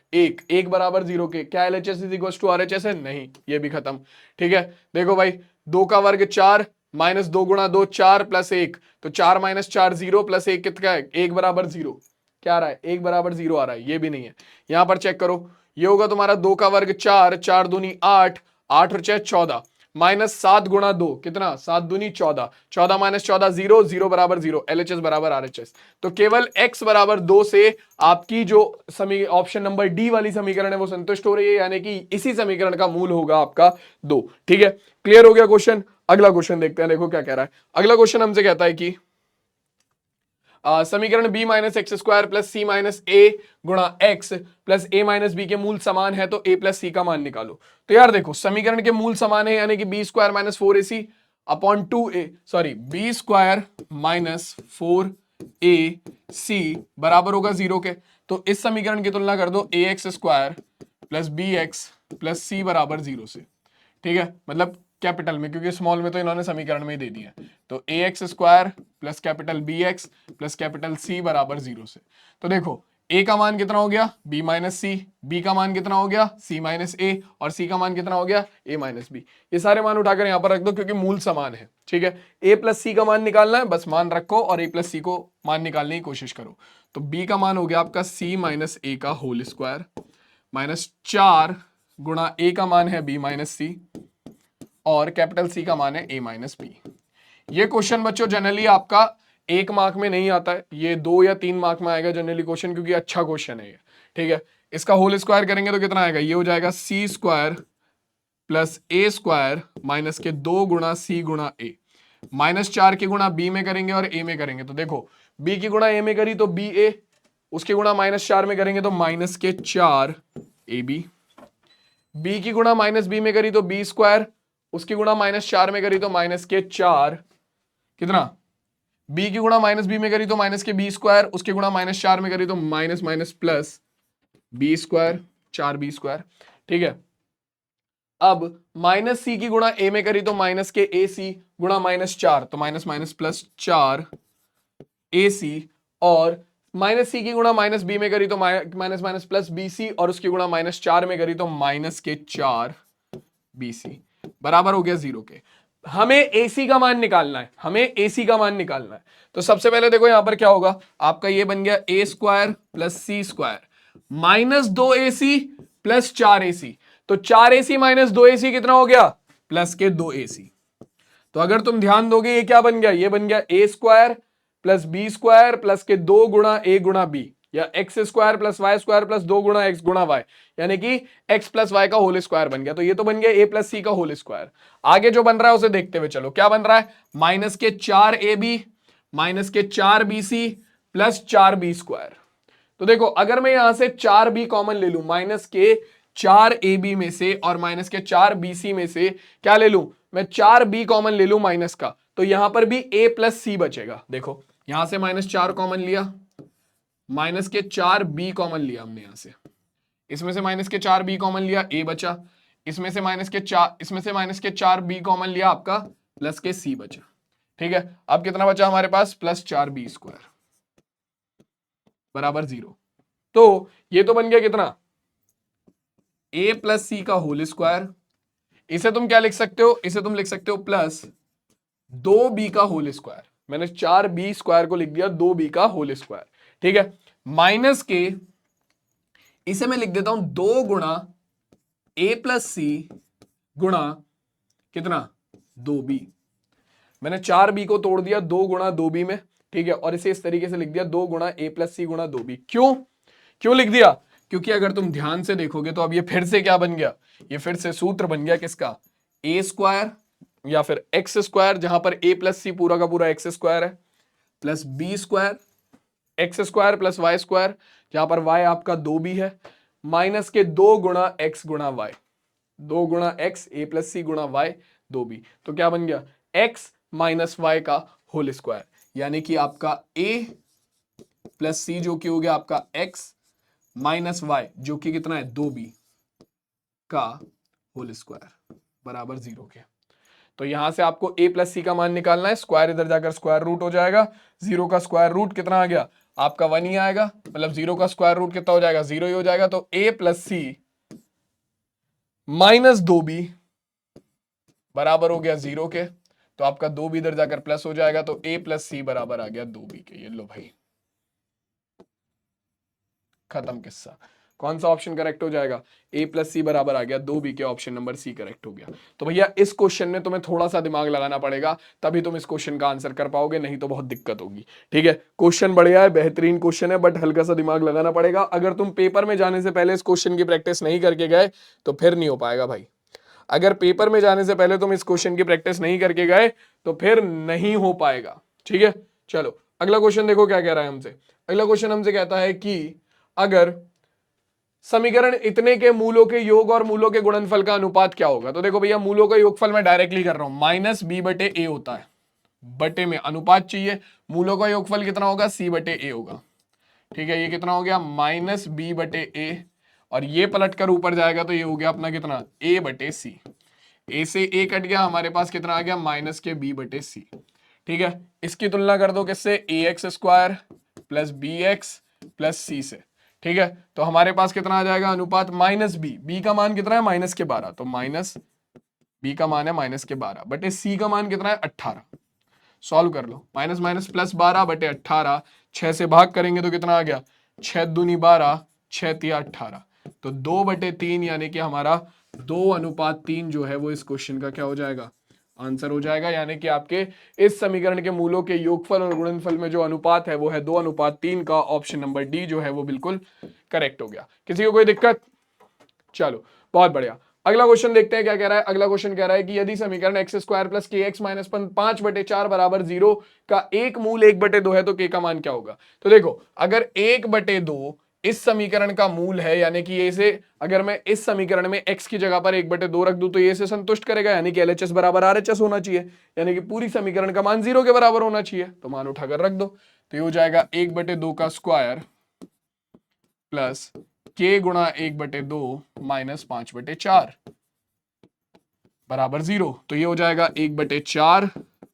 1 बराबर 0 के, क्या LHS = RHS है, नहीं, ये भी खत्म, ठीक है। देखो भाई, 2 का वर्ग 4 -2 गुणा 2 4 + 1, तो 4 - 4 0 + 1 कितना है, 1 बराबर 0, क्या आ रहा है, 1 बराबर 0 आ रहा है, ये भी नहीं है। यहां पर चेक करो, ये होगा तुम्हारा 2 का वर्ग 4 4 दूनी 8 8 और 6 14 -7 गुणा 2 कितना, 7 दूनी 14 14 - 14 0 0 बराबर 0, LHS बराबर RHS। तो केवल x बराबर 2 से आपकी जो ऑप्शन नंबर डी वाली समीकरण है वो संतुष्ट हो रही है, यानी कि इसी समीकरण का मूल होगा आपका 2, ठीक है। क्लियर हो गया क्वेश्चन। अगला क्वेश्चन देखते हैं, देखो क्या कह रहा है। अगला क्वेश्चन हमसे कहता है कि समीकरण b - x² + c - a गुणा x + a - b के मूल समान है, तो a + c का मान निकालो। तो यार देखो, समीकरण के मूल समान है, यानी कि b² - 4ac upon 2a, sorry b² - 4ac बराबर होगा 0 के। तो इस समीकरण की तुलना कर दो ax² + bx + c बराबर 0 से, ठीक है, मतलब कैपिटल में, क्योंकि स्मॉल में तो इन्होंने समीकरण में ही दे दिया है। तो ax² + capital bx + capital c बराबर 0 से। तो देखो, a का मान कितना हो गया, b - c, b का मान कितना हो गया, c - a, और c का मान कितना हो गया, a - b। ये सारे मान उठाकर यहां पर रख दो, क्योंकि मूल समान है, ठीक है। a + c का मान निकालना है, बस मान रखो और a + c को मान निकालने की कोशिश करो। तो b का मान हो गया आपका c - a का होल स्क्वायर -4 गुणा a का मान है b - c और कैपिटल C का मान है a - b। ये क्वेश्चन बच्चों जनरली आपका 1 मार्क में नहीं आता है, ये 2 या 3 मार्क में आएगा जनरली क्वेश्चन, क्योंकि अच्छा क्वेश्चन है ये, ठीक है। इसका होल स्क्वायर करेंगे तो कितना आएगा, ये हो जाएगा c² + a² माइनस के 2 गुणा c गुणा a, -4 की गुणा b में करेंगे और a में करेंगे, तो देखो b की गुणा a में करी तो ba, उसकी गुणा -4 में करेंगे तो -4 ab, b की गुणा -b में करी तो b², उसकी गुणा -4 में करी तो -4 कितना, b की गुणा -b में करी तो -b², उसकी गुणा -4 में करी तो प्लस b², 4b², ठीक है। अब -c की गुणा a में करी तो -ac गुणा -4, तो प्लस 4 ac, और -c की गुणा -b में करी तो प्लस bc, और उसकी गुणा -4 में करी तो -4 bc बराबर हो गया 0 के। हमें एसी का मान निकालना है, हमें एसी का मान निकालना है। तो सबसे पहले देखो यहां पर क्या होगा, आपका ये बन गया a square plus c square minus 2ac plus 4ac। तो 4ac माइनस 2ac कितना हो गया, प्लस के 2ac। तो अगर तुम ध्यान दोगे ये क्या बन गया, ये बन गया a square plus B square plus के 2 गुणा ए गुणा बी, या x square plus Y square plus 2 गुणा एक्स गुणा वाई, यानी कि एक्स प्लस वाई का होल स्क्वायर बन गया। तो ये तो बन गया ए प्लस सी का होल स्क्वायर। आगे जो बन रहा है उसे देखते हुए चलो, क्या बन रहा है, माइनस के 4ab माइनस के 4bc प्लस 4b स्क्वायर। तो देखो अगर मैं यहां से 4b कॉमन ले लूं, माइनस के 4ab में से और माइनस के 4bc में से क्या ले लूं, मैं 4b कॉमन ले लूं माइनस का, तो यहां पर भी a प्लस सी बचेगा। देखो यहां से -4 कॉमन लिया, माइनस के 4b कॉमन लिया हमने यहां से, इसमें से माइनस के 4b कॉमन लिया, a बचा, इसमें से माइनस के 4b कॉमन लिया आपका, प्लस के c बचा। ठीक है, अब कितना बचा हमारे पास, प्लस 4b स्क्वायर बराबर 0। तो ये तो बन गया कितना, a प्लस सी का होल स्क्वायर। इसे तुम क्या लिख सकते हो, इसे तुम लिख सकते हो प्लस 2b का होल स्क्वायर। मैंने 4b स्क्वायर को लिख दिया 2b का होल स्क्वायर। ठीक है, माइनस के, इसे मैं लिख देता हूं 2 गुणा a प्लस सी गुणा कितना, 2b। मैंने 4b को तोड़ दिया 2 गुणा 2b में। ठीक है, और इसे इस तरीके से लिख दिया 2 गुणा a प्लस सी गुणा 2b। क्यों लिख दिया, क्योंकि अगर तुम ध्यान से देखोगे तो अब ये फिर से क्या बन गया, ये फिर से सूत्र बन गया किसका, ए स्क्वायर या फिर एक्स स्क्वायर, जहां पर a प्लस सी पूरा का पूरा एक्स स्क्वायर है, plus B square X square plus Y square, जहां पर y आपका 2b है, माइनस के 2 गुणा एक्स गुणा वाई, 2 गुणा एक्स ए प्लस सी गुणा वाई 2b। तो क्या बन गया, x माइनस वाई का होल स्क्वायर, यानी कि आपका a प्लस सी जो कि हो गया आपका x माइनस वाई जो कि कितना है 2b का होल स्क्वायर बराबर 0 के। तो यहां से आपको a प्लस सी का मान निकालना है, स्क्वायर इधर जाकर स्क्वायर रूट हो जाएगा, 0 का स्क्वायर रूट कितना आ गया आपका 1 ही आएगा, मतलब 0 का स्क्वायर रूट कितना हो जाएगा, 0 ही हो जाएगा। तो a plus C minus 2b बराबर हो गया 0 के। तो आपका 2b इधर जाकर प्लस हो जाएगा, तो a प्लस सी बराबर आ गया 2b के। ये लो भाई, खत्म किस्सा। कौन सा ऑप्शन करेक्ट हो जाएगा, a प्लस सी बराबर आ गया 2b के, ऑप्शन नंबर सी करेक्ट हो गया। तो भैया इस क्वेश्चन में तुम्हें थोड़ा सा दिमाग लगाना पड़ेगा, तभी तुम इस क्वेश्चन का आंसर कर पाओगे, नहीं तो बहुत दिक्कत होगी। ठीक है, क्वेश्चन बढ़िया है, बेहतरीन क्वेश्चन है, बट हल्का सा दिमाग लगाना पड़ेगा। अगर तुम पेपर में जाने से पहले इस क्वेश्चन की प्रैक्टिस नहीं करके गए तो फिर नहीं हो पाएगा भाई। अगर पेपर में जाने से पहले तुम इस क्वेश्चन की प्रैक्टिस नहीं करके गए तो फिर नहीं हो पाएगा। ठीक है, चलो अगला क्वेश्चन देखो क्या कह रहा है हमसे। अगला क्वेश्चन हमसे कहता है कि अगर समीकरण इतने के मूलों के योग और मूलों के गुणनफल का अनुपात क्या होगा। तो देखो भैया, मूलों का योगफल मैं डायरेक्टली कर रहा हूं, माइनस बी बटे ए होता है, बटे में अनुपात चाहिए, मूलों का योगफल कितना होगा, सी बटे ए होगा। ठीक है, ये कितना हो गया, माइनस बी बटे ए, और ये पलट कर ऊपर जाएगा तो ये हो गया अपना कितना, ए बटे सी। ए से ए कट गया, हमारे पास कितना आ गया, माइनस के बी बटे सी। ठीक है, इसकी तुलना कर दो किससे, a x square plus b x plus c से। ठीक है, तो हमारे पास कितना आ जाएगा, अनुपात माइनस बी, बी का मान कितना है, माइनस के 12, तो माइनस बी का मान है माइनस के 12 बटे सी का मान कितना है 18। सॉल्व कर लो, माइनस माइनस प्लस 12 बटे 18, 6 से भाग करेंगे तो कितना आ गया, 6 दूनी 12, 6 तिया 18, तो 2 बटे 3, यानी कि हमारा 2:3 जो है वो इस क्वेश्चन का क्या हो जाएगा, आंसर हो जाएगा। यानी कि आपके इस समीकरण के मूलों के योगफल और गुणनफल में जो अनुपात है वो है 2:3 का, ऑप्शन नंबर डी जो है वो बिल्कुल करेक्ट हो गया। किसी को कोई दिक्कत, चलो बहुत बढ़िया। अगला क्वेश्चन देखते हैं क्या कह रहा है। अगला क्वेश्चन कह रहा है कि यदि समीकरण एक्स स्क्वायर प्लस के एक्स माइनस 5/4 बराबर 0 का एक मूल 1/2 है तो के का मान क्या होगा। तो देखो, अगर 1/2 इस समीकरण का मूल है, यानी कि ये से अगर मैं इस समीकरण में x की जगह पर 1/2 रख दूं तो ये से संतुष्ट करेगा, यानी कि LHS बराबर RHS होना चाहिए, यानी कि पूरी समीकरण का मान 0 के बराबर होना चाहिए। तो मान उठाकर रख दो, तो ये हो जाएगा 1/2 का स्क्वायर प्लस k गुणा 1/2 माइनस 5/4 बराबर 0। तो ये हो जाएगा 1/4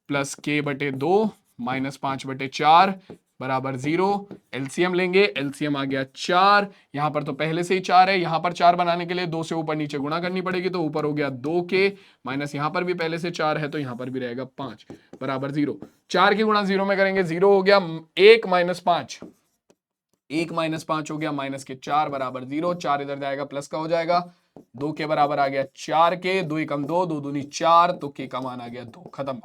प्लस k/2 माइनस 5/4 बराबर 0। एलसीएम लेंगे, एलसीएम आ गया 4, यहां पर तो पहले से ही 4 है, यहां पर 4 बनाने के लिए 2 से ऊपर नीचे गुणा करनी पड़ेगी, तो ऊपर हो गया 2k माइनस यहां पर भी पहले से 4 है, तो यहां पर भी रहेगा 5 बराबर 0। 4 की गुणा 0 में करेंगे 0 हो गया, 1 माइनस 5, 1 माइनस 5 हो गया माइनस के 4 बराबर 0। 4 इधर जाएगा प्लस का हो जाएगा, 2 के बराबर आ गया 4 के, 2 एकम 2, 2 दूनी 4, तो के का मान आ गया 2। खत्म।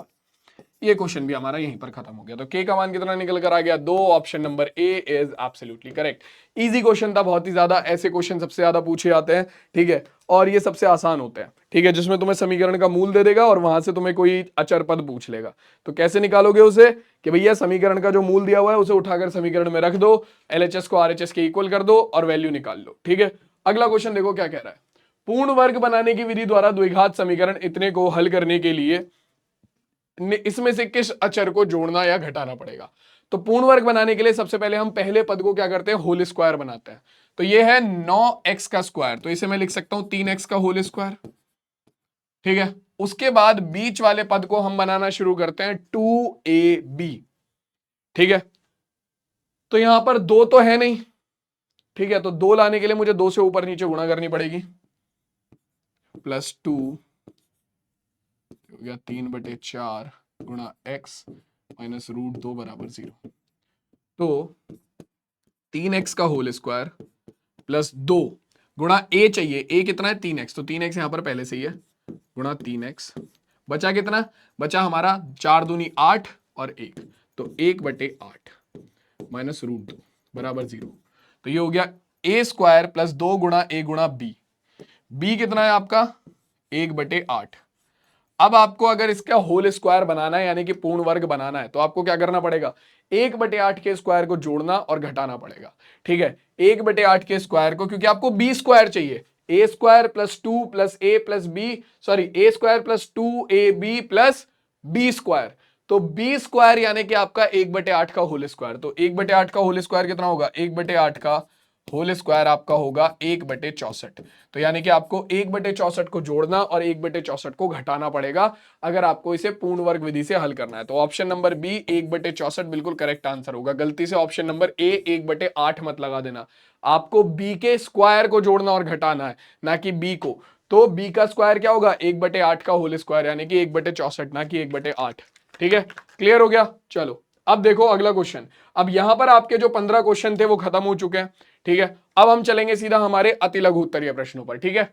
ये क्वेश्चन भी हमारा यहीं पर खत्म हो गया। तो के का मान कितना निकल कर आ गया 2। Option number A is absolutely correct. Easy question था बहुत ही ज्यादा, ऐसे क्वेश्चन सबसे ज्यादा पूछे जाते हैं, ठीक है, और ये सबसे आसान होते हैं, ठीक है, जिसमें तुम्हें समीकरण का मूल दे देगा और वहां से तुम्हें कोई अचर पद पूछ लेगा। तो कैसे निकालोगे उसे कि भैया समीकरण का जो मूल दिया हुआ है उसे उठाकर समीकरण में रख दो, एलएचएस को आरएचएस के इक्वल कर दो और वैल्यू निकाल लो, ठीक है। अगला क्वेश्चन देखो क्या कह रहा है। पूर्ण वर्ग बनाने की विधि द्वारा द्विघात समीकरण इतने को हल करने के लिए इसमें से किस अचर को जोड़ना या घटाना पड़ेगा। तो पूर्ण वर्ग बनाने के लिए सबसे पहले हम पहले पद को क्या करते हैं, होल स्क्वायर बनाते हैं। तो ये है 9x का स्क्वायर, तो इसे मैं लिख सकता हूं 3x का होल स्क्वायर, ठीक है। उसके बाद बीच वाले पद को हम बनाना शुरू करते हैं 2ab, ठीक है। तो यहां पर 2 तो है नहीं, ठीक है, तो 2 लाने के लिए मुझे 2 से ऊपर नीचे गुणा करनी पड़ेगी, प्लस 2 हो गया 3/4 गुणा x माइनस √2 बराबर 0। तो 3x का होल स्क्वायर प्लस 2 गुणा a चाहिए, a कितना है 3x, तो 3x यहां पर पहले से ही है, गुणा 3x, बचा कितना, बचा हमारा 4 दूनी 8 और 1, तो 1/8 माइनस √2 बराबर 0। तो ये हो गया a स्क्वायर प्लस 2 गुणा a गुणा b कितना है आपका 1/8। अब आपको अगर इसका होल स्क्वायर बनाना है यानी कि पूर्ण वर्ग बनाना है तो आपको क्या करना पड़ेगा, 1/8 के स्क्वायर को जोड़ना और घटाना पड़ेगा, ठीक है। 1/8 के स्क्वायर को, क्योंकि आपको b स्क्वायर चाहिए, a square plus 2 plus a plus b, sorry a square plus 2ab plus b square, तो b स्क्वायर यानी कि आपका 1/8 का होल स्क्वायर। तो 1/8 का होल स्क्वायर कितना होगा, 1/8 का होल स्क्वायर आपका होगा 1/64। तो यानी कि आपको 1/64 को जोड़ना और 1/64 को घटाना पड़ेगा अगर आपको इसे पूर्ण वर्ग विधि से हल करना है। तो ऑप्शन नंबर बी 1/64 बिल्कुल करेक्ट आंसर होगा। गलती से ऑप्शन नंबर ए 1/8 मत लगा देना, आपको बी के स्क्वायर को जोड़ना और घटाना है, ना कि बी को। तो बी का स्क्वायर क्या होगा 1/8 का होल स्क्वायर यानी कि 1/64, ना कि 1/8, ठीक है। क्लियर हो गया। चलो अब देखो अगला क्वेश्चन। अब यहां पर आपके जो 15 क्वेश्चन थे वो खत्म हो चुके हैं, ठीक है। अब हम चलेंगे सीधा हमारे अति लघु उत्तरीय प्रश्नों पर, ठीक है।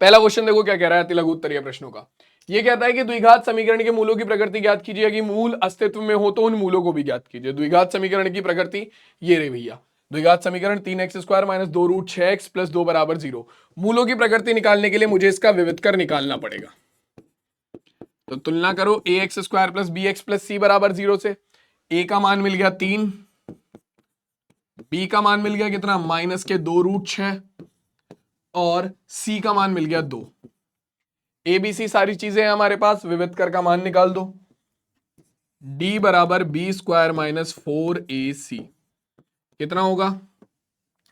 पहला क्वेश्चन देखो क्या कह रहा है अति लघु उत्तरीय प्रश्नों का। ये कहता है कि द्विघात समीकरण के मूलों की प्रकृति ज्ञात कीजिए, कि मूल अस्तित्व में हो तो उन मूलों को भी ज्ञात कीजिए। द्विघात समीकरण की प्रकृति ये रे भैया, द्विघात समीकरण 3x square minus 2√6x plus 2 बराबर 0। मूलों की प्रकृति निकालने के लिए मुझे इसका विविधकर निकालना पड़ेगा। तो तुलना करो ax square plus bx plus c बराबर 0 से। a का मान मिल गया 3, b का मान मिल गया कितना माइनस के 2√6 और c का मान मिल गया 2। ए बी सी सारी चीजें हैं हमारे पास, विविधकर का मान निकाल दो। d बराबर बी स्क्वायर माइनस 4ac कितना होगा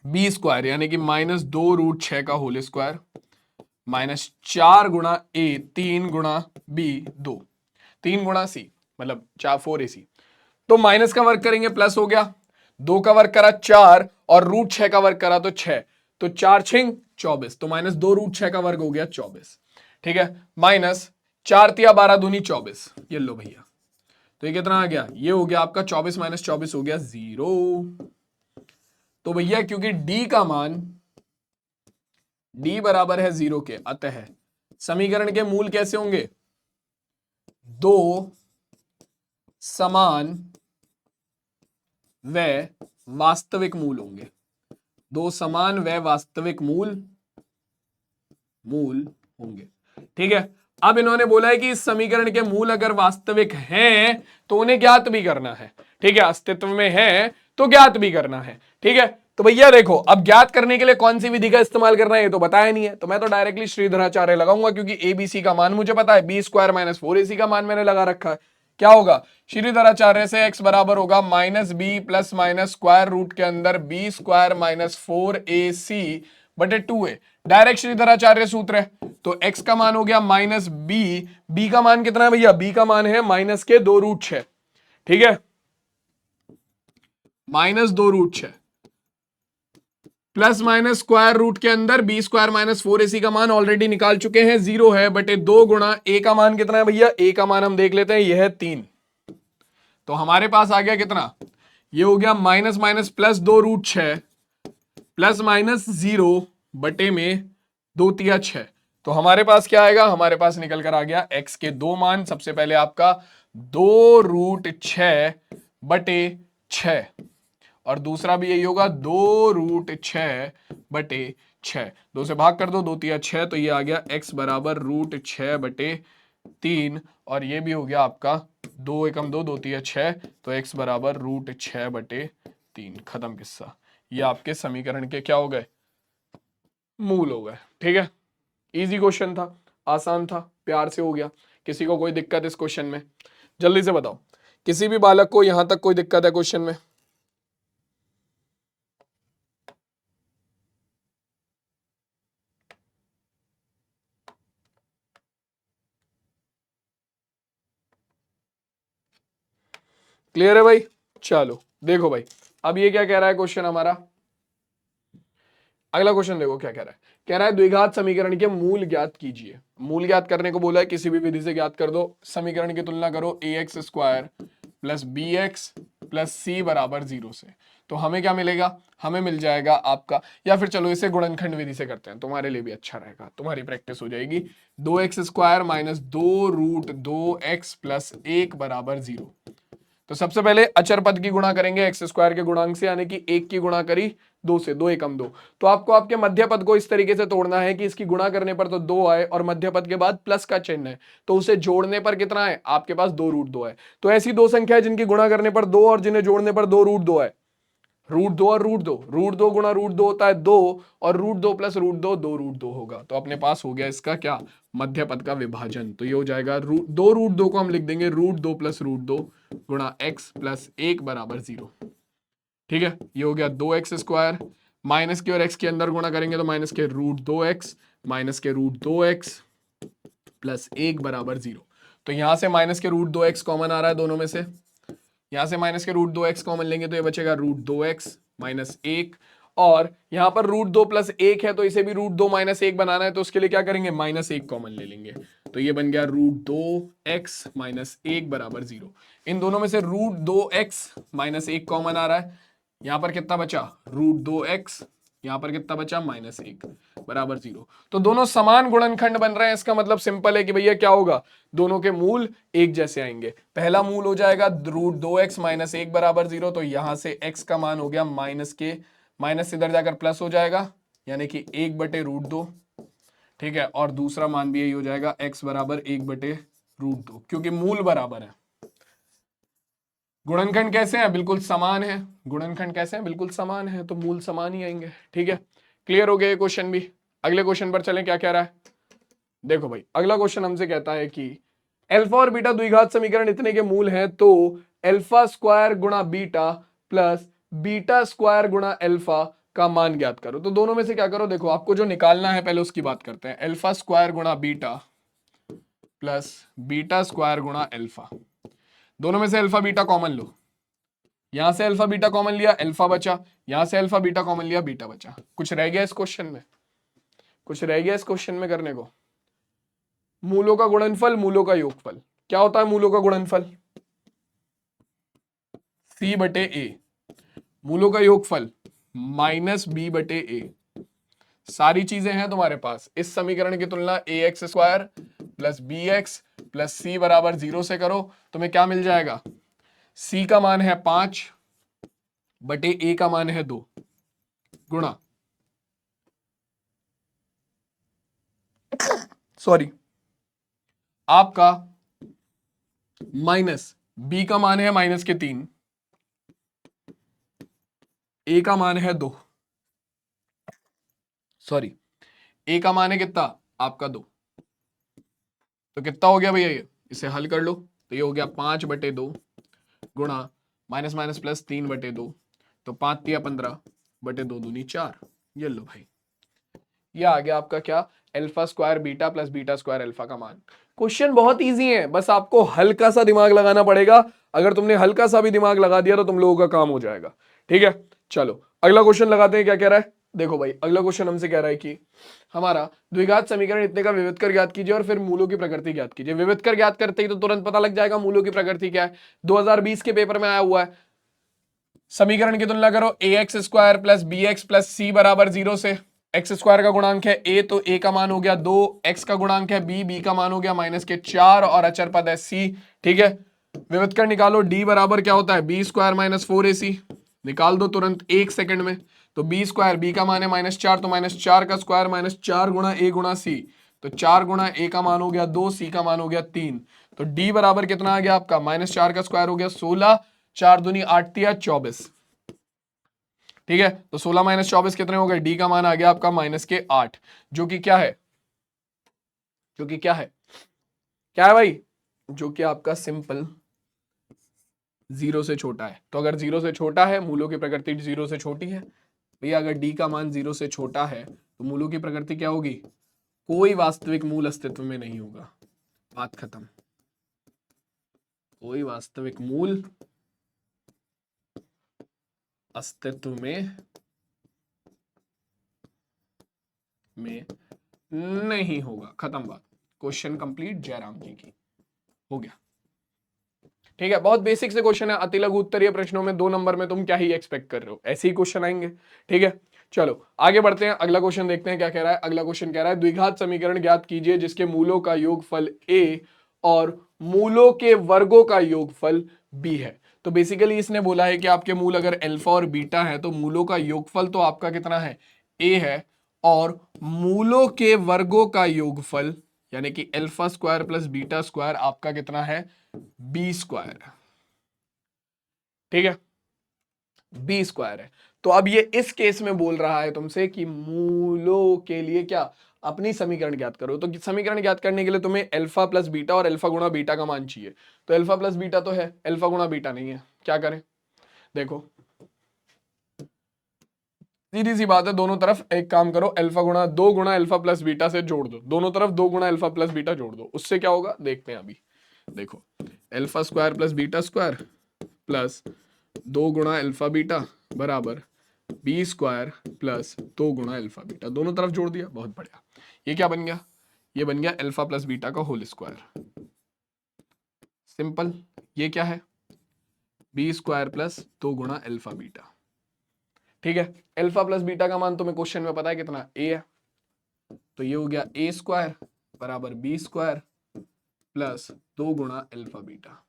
बी स्क्वायर यानी कि माइनस 2√6 का होल स्क्वायर माइनस 4 गुणा a 3 गुणा b 2, 3 गुणा c मतलब 4ac। तो माइनस का वर्ग करेंगे प्लस हो गया, 2 का वर्ग करा 4 और √6 का वर्ग करा तो 6, तो 4 छिंग 24, तो माइनस 2√6 का वर्ग हो गया 24, ठीक है। माइनस 4 तिया 12 दूनी 24, ये लो भैया। तो ये कितना आ गया, ये हो गया आपका 24 माइनस 24 हो गया 0। तो भैया क्योंकि d का मान d बराबर है 0 के, अतः समीकरण के मूल कैसे होंगे, दो समान व वास्तविक मूल होंगे, दो समान व वास्तविक मूल होंगे, ठीक है। अब इन्होंने बोला है कि इस समीकरण के मूल अगर वास्तविक हैं तो उन्हें ज्ञात भी करना है, ठीक है, अस्तित्व में है तो ज्ञात भी करना है, ठीक है। तो भैया देखो अब ज्ञात करने के लिए कौन सी विधि का इस्तेमाल करना है ये तो बताया नहीं है, तो मैं तो डायरेक्टली श्रीधराचार्य लगाऊंगा, क्योंकि एबीसी का मान मुझे पता है, बी स्क्वायर माइनस 4ac का मान मैंने लगा रखा है। क्या होगा श्रीधराचार्य से x बराबर होगा minus B plus minus square root के अंदर बी स्क्वायर माइनस 4ac बटे 2a डायरेक्ट श्रीधराचार्य सूत्र है, तो x का मान हो गया माइनस बी का मान कितना है भैया, b का मान है माइनस के 2√6, ठीक है, minus 2√6 plus minus square root के अंदर बी स्क्वायर माइनस 4ac का मान ऑलरेडी निकाल चुके हैं, 0 है, बटे 2 गुणा a का मान कितना है भैया, a का मान हम देख लेते हैं, यह है 3, तो हमारे पास आ गया कितना, ये हो गया minus minus plus 2√6 plus minus 0 बटे में 2 तिया 6, तो हमारे पास क्या आएगा, हमारे पास निकल कर आ गया x के दो मान, सबसे पहले आपका 2√6 बटे 6 और दूसरा भी यही होगा 2√6 बटे 6, 2 से भाग कर दो, 2 तिया 6, तो ये आ गया x बराबर √6 बटे 3 और ये भी हो गया आपका 2 एकम 2, 2 तिया 6, तो x बराबर √6 बटे 3, खत्म किस्सा। ये आपके समीकरण के क्या हो गए, मूल हो गए, ठीक है, इजी क्वेश्चन था, आसान था, प्यार से हो गया। किसी को कोई दिक्कत इस क्वेश्चन में, जल्दी से बताओ, किसी भी बालक को यहां तक कोई दिक्कत है क्वेश्चन में? क्लियर है भाई? चलो देखो भाई, अब ये क्या कह रहा है क्वेश्चन हमारा, अगला क्वेश्चन देखो क्या कह रहा है, कह रहा है द्विघात समीकरण के मूल ज्ञात कीजिए। मूल ज्ञात करने को बोला है, किसी भी विधि से ज्ञात कर दो। समीकरण की तुलना करो ax square plus b x plus c बराबर 0 से, तो हमें क्या मिलेगा, हमें मिल जाएगा आपका, या फिर चलो इसे गुणनखंड विधि से करते हैं, तुम्हारे लिए भी अच्छा रहेगा, तुम्हारी प्रैक्टिस हो जाएगी। 2x square minus 2√2x plus 1 बराबर 0, तो सबसे पहले अचर पद की गुणा करेंगे एक्स स्क्वायर के गुणांक से, यानी कि 1 की गुणा करी 2 से, 2 एकम 2, तो आपको आपके मध्य पद को इस तरीके से तोड़ना है कि इसकी गुणा करने पर तो 2 आए और मध्य पद के बाद प्लस का चिन्ह है, तो उसे जोड़ने पर कितना है, आपके पास 2√2 है। तो ऐसी दो संख्या है जिनकी गुणा करने पर 2 और जिन्हें जोड़ने पर 2√2 है, √2 और √2 गुणा √2 होता है 2 और √2 प्लस √2 2√2 होगा, तो अपने पास हो गया इसका क्या, मध्य पद का विभाजन, तो ये हो जाएगा 2√2 को हम लिख देंगे √2 प्लस √2 गुणा x प्लस 1 बराबर 0, ठीक है, ये हो गया 2x स्क्वायर, माइनस के और x के अंदर गुणा करेंगे तो माइनस के √2x माइनस के √2x प्लस 1 बराबर 0, तो यहां से माइनस के √2x कॉमन आ रहा है दोनों में से, यहां से माइनस के √2x कॉमन लेंगे तो ये बचेगा √2x माइनस 1, और यहां पर √2 प्लस 1 है तो इसे भी √2 माइनस 1 बनाना है, तो उसके लिए क्या करेंगे, माइनस 1 कॉमन ले लेंगे, तो ये बन गया √2x माइनस 1 बराबर 0। इन दोनों में से √2x माइनस 1 कॉमन आ रहा है, यहां पर कितना बचा, √2x, यहां पर कितना बचा, माइनस 1 बराबर 0, तो दोनों समान गुणनखंड बन रहे हैं। इसका मतलब सिंपल है कि भैया क्या होगा, दोनों के मूल एक जैसे आएंगे। पहला मूल हो जाएगा √2x माइनस 1 बराबर 0, तो यहां से x का मान हो गया माइनस के, माइनस इधर जाकर प्लस हो जाएगा, यानी कि 1 बटे √2, ठीक है, और दूसरा मान भी यही हो जाएगा x बराबर 1 बटे √2, क्योंकि मूल बराबर है। गुणनखंड कैसे हैं, बिल्कुल समान है, गुणनखंड कैसे हैं, बिल्कुल समान है, तो मूल समान ही आएंगे, ठीक है। क्लियर हो गया ये क्वेश्चन भी। अगले क्वेश्चन पर चलें, क्या कह रहा है, देखो भाई अगला क्वेश्चन हमसे कहता है कि अल्फा और बीटा द्विघात समीकरण इतने के मूल हैं, तो अल्फा स्क्वायर गुणा बीटा प्लस बीटा स्क्वायर गुणा अल्फा का मान ज्ञात करो। तो दोनों में से क्या करो, देखो आपको जो निकालना है पहले उसकी बात करते हैं। अल्फा स्क्वायर गुणा बीटा प्लस बीटा स्क्वायर गुणा अल्फा, दोनों में से अल्फा बीटा कॉमन लो, यहां से अल्फा बीटा कॉमन लिया, अल्फा बचा, यहां से अल्फा बीटा कॉमन लिया, बीटा बचा। कुछ रह गया इस क्वेश्चन में, कुछ रह गया इस क्वेश्चन में करने को? मूलों का गुणनफल, मूलों का योगफल। क्या होता है मूलों का गुणनफल, c बटे a, मूलों का योगफल माइनस b बटे a। सारी चीजें हैं तुम्हारे पास। इस समीकरण की तुलना ax square plus b x plus c बराबर 0 से करो, तुम्हें क्या मिल जाएगा, c का मान है 5 बटे a का मान है 2 गुणा, सॉरी, आपका माइनस b का मान है माइनस के 3, a का मान है 2, सॉरी a का मान है कितना, आपका 2, तो कितना हो गया भैया ये, इसे हल कर लो, तो ये हो गया 5 बटे 2 गुणा माइनस माइनस प्लस 3 बटे 2, तो 5 तिया 15 बटे 2 दूनी 4। ये लो भाई, ये आ गया आपका क्या, alpha square beta plus beta square alpha का मान। क्वेश्चन बहुत इजी है, बस आपको हल्का सा दिमाग लगाना पड़ेगा। अगर तुमने हल्का सा भी दिमाग लगा दिया तो तुम लोगों का काम हो जाएगा। ठीक है, चलो अगला क्वेश्चन लगाते हैं। क्या कह रहा है, देखो भाई अगला क्वेश्चन हमसे कह रहा है कि हमारा द्विघात समीकरण इतने का विविधकर ज्ञात कीजिए और फिर मूलों की प्रकृति ज्ञात कीजिए। विविधकर ज्ञात करते ही तो तुरंत पता लग जाएगा मूलों की प्रकृति क्या है। 2020 के पेपर में आया हुआ है। समीकरण की तुलना करो, a x square plus b x plus c बराबर 0 से। एक्स स्क्वायर का गुणांक है ए, तो ए का मान हो गया 2, एक्स का गुणांक है बी, बी का मान हो गया -4 और अचर पद है सी। ठीक है, विविधकर निकालो, डी बराबर क्या होता है बी स्क्वायर -4ac। निकाल दो तुरंत 1 सेकंड में। तो बी स्क्वायर, बी का मान है -4, तो -4 का स्क्वायर -4 गुणा ए गुणा सी, तो 4 गुणा ए का मान हो गया 2, सी का मान हो गया 3। तो डी बराबर कितना आ गया आपका, -4 का स्क्वायर हो गया 16, 4 दूनी 8 तिया 24। ठीक है, तो 16 - 24 कितने हो गए, डी का मान आ गया आपका -8, जो कि क्या है, जो कि क्या है, क्या है भाई, जो कि आपका सिंपल 0 से छोटा है। तो अगर 0 से छोटा है, मूलों की प्रकृति 0 से छोटी है भैया। अगर डी का मान 0 से छोटा है तो मूलों की प्रकृति क्या होगी, कोई वास्तविक मूल अस्तित्व में नहीं होगा। बात खत्म। कोई वास्तविक मूल अस्तित्व में नहीं होगा। खत्म बात, क्वेश्चन कंप्लीट जयराम जी की, हो गया। ठीक है, बहुत बेसिक से क्वेश्चन है। अति लघु उत्तरीय प्रश्नों में 2 नंबर में तुम क्या ही एक्सपेक्ट कर रहे हो, ऐसे ही क्वेश्चन आएंगे। ठीक है, चलो आगे बढ़ते हैं, अगला क्वेश्चन देखते हैं क्या कह रहा है। अगला क्वेश्चन कह रहा है द्विघात समीकरण ज्ञात कीजिए जिसके मूलों का योगफल a और मूलों के वर्गों का योगफल b है। तो बेसिकली इसने बोला है कि आपके मूल अगर अल्फा और बीटा है तो मूलों का योगफल तो आपका कितना है, a है, और मूलों के वर्गों का योगफल यानी कि alpha square plus beta square आपका कितना है, बी स्क्वायर। ठीक है, बी स्क्वायर है। तो अब ये इस केस में बोल रहा है तुमसे कि मूलों के लिए क्या, अपनी समीकरण ज्ञात करो। तो समीकरण ज्ञात करने के लिए तुम्हें अल्फा प्लस बीटा और अल्फा गुणा बीटा का मान चाहिए। तो अल्फा प्लस बीटा तो है, अल्फा गुणा बीटा नहीं है, क्या करें। देखो सीधी सी बात है, दोनों तरफ एक काम करो, अल्फा गुणा 2 गुणा अल्फा प्लस बीटा से जोड़ दो, दोनों तरफ 2 गुणा अल्फा प्लस बीटा जोड़ दो, उससे क्या होगा देखते हैं अभी। देखो alpha square plus beta square plus 2 गुणा अल्फा बीटा बराबर बी स्क्वायर प्लस 2 गुणा अल्फा बीटा, दोनों तरफ जोड़ दिया, बहुत बढ़िया। ये क्या बन गया, ये बन गया अल्फा प्लस बीटा का होल स्क्वायर। सिंपल, ये क्या है, बी स्क्वायर प्लस 2 गुणा अल्फा बीटा। ठीक है, अल्फा प्लस बीटा का मान तुम्हें क्वेश्चन में पता है कितना, ए है। तो ये हो गया ए स्क्वायर बराबर बी स्क्वायर प्लस 2 गुणा अल्फा बीटा।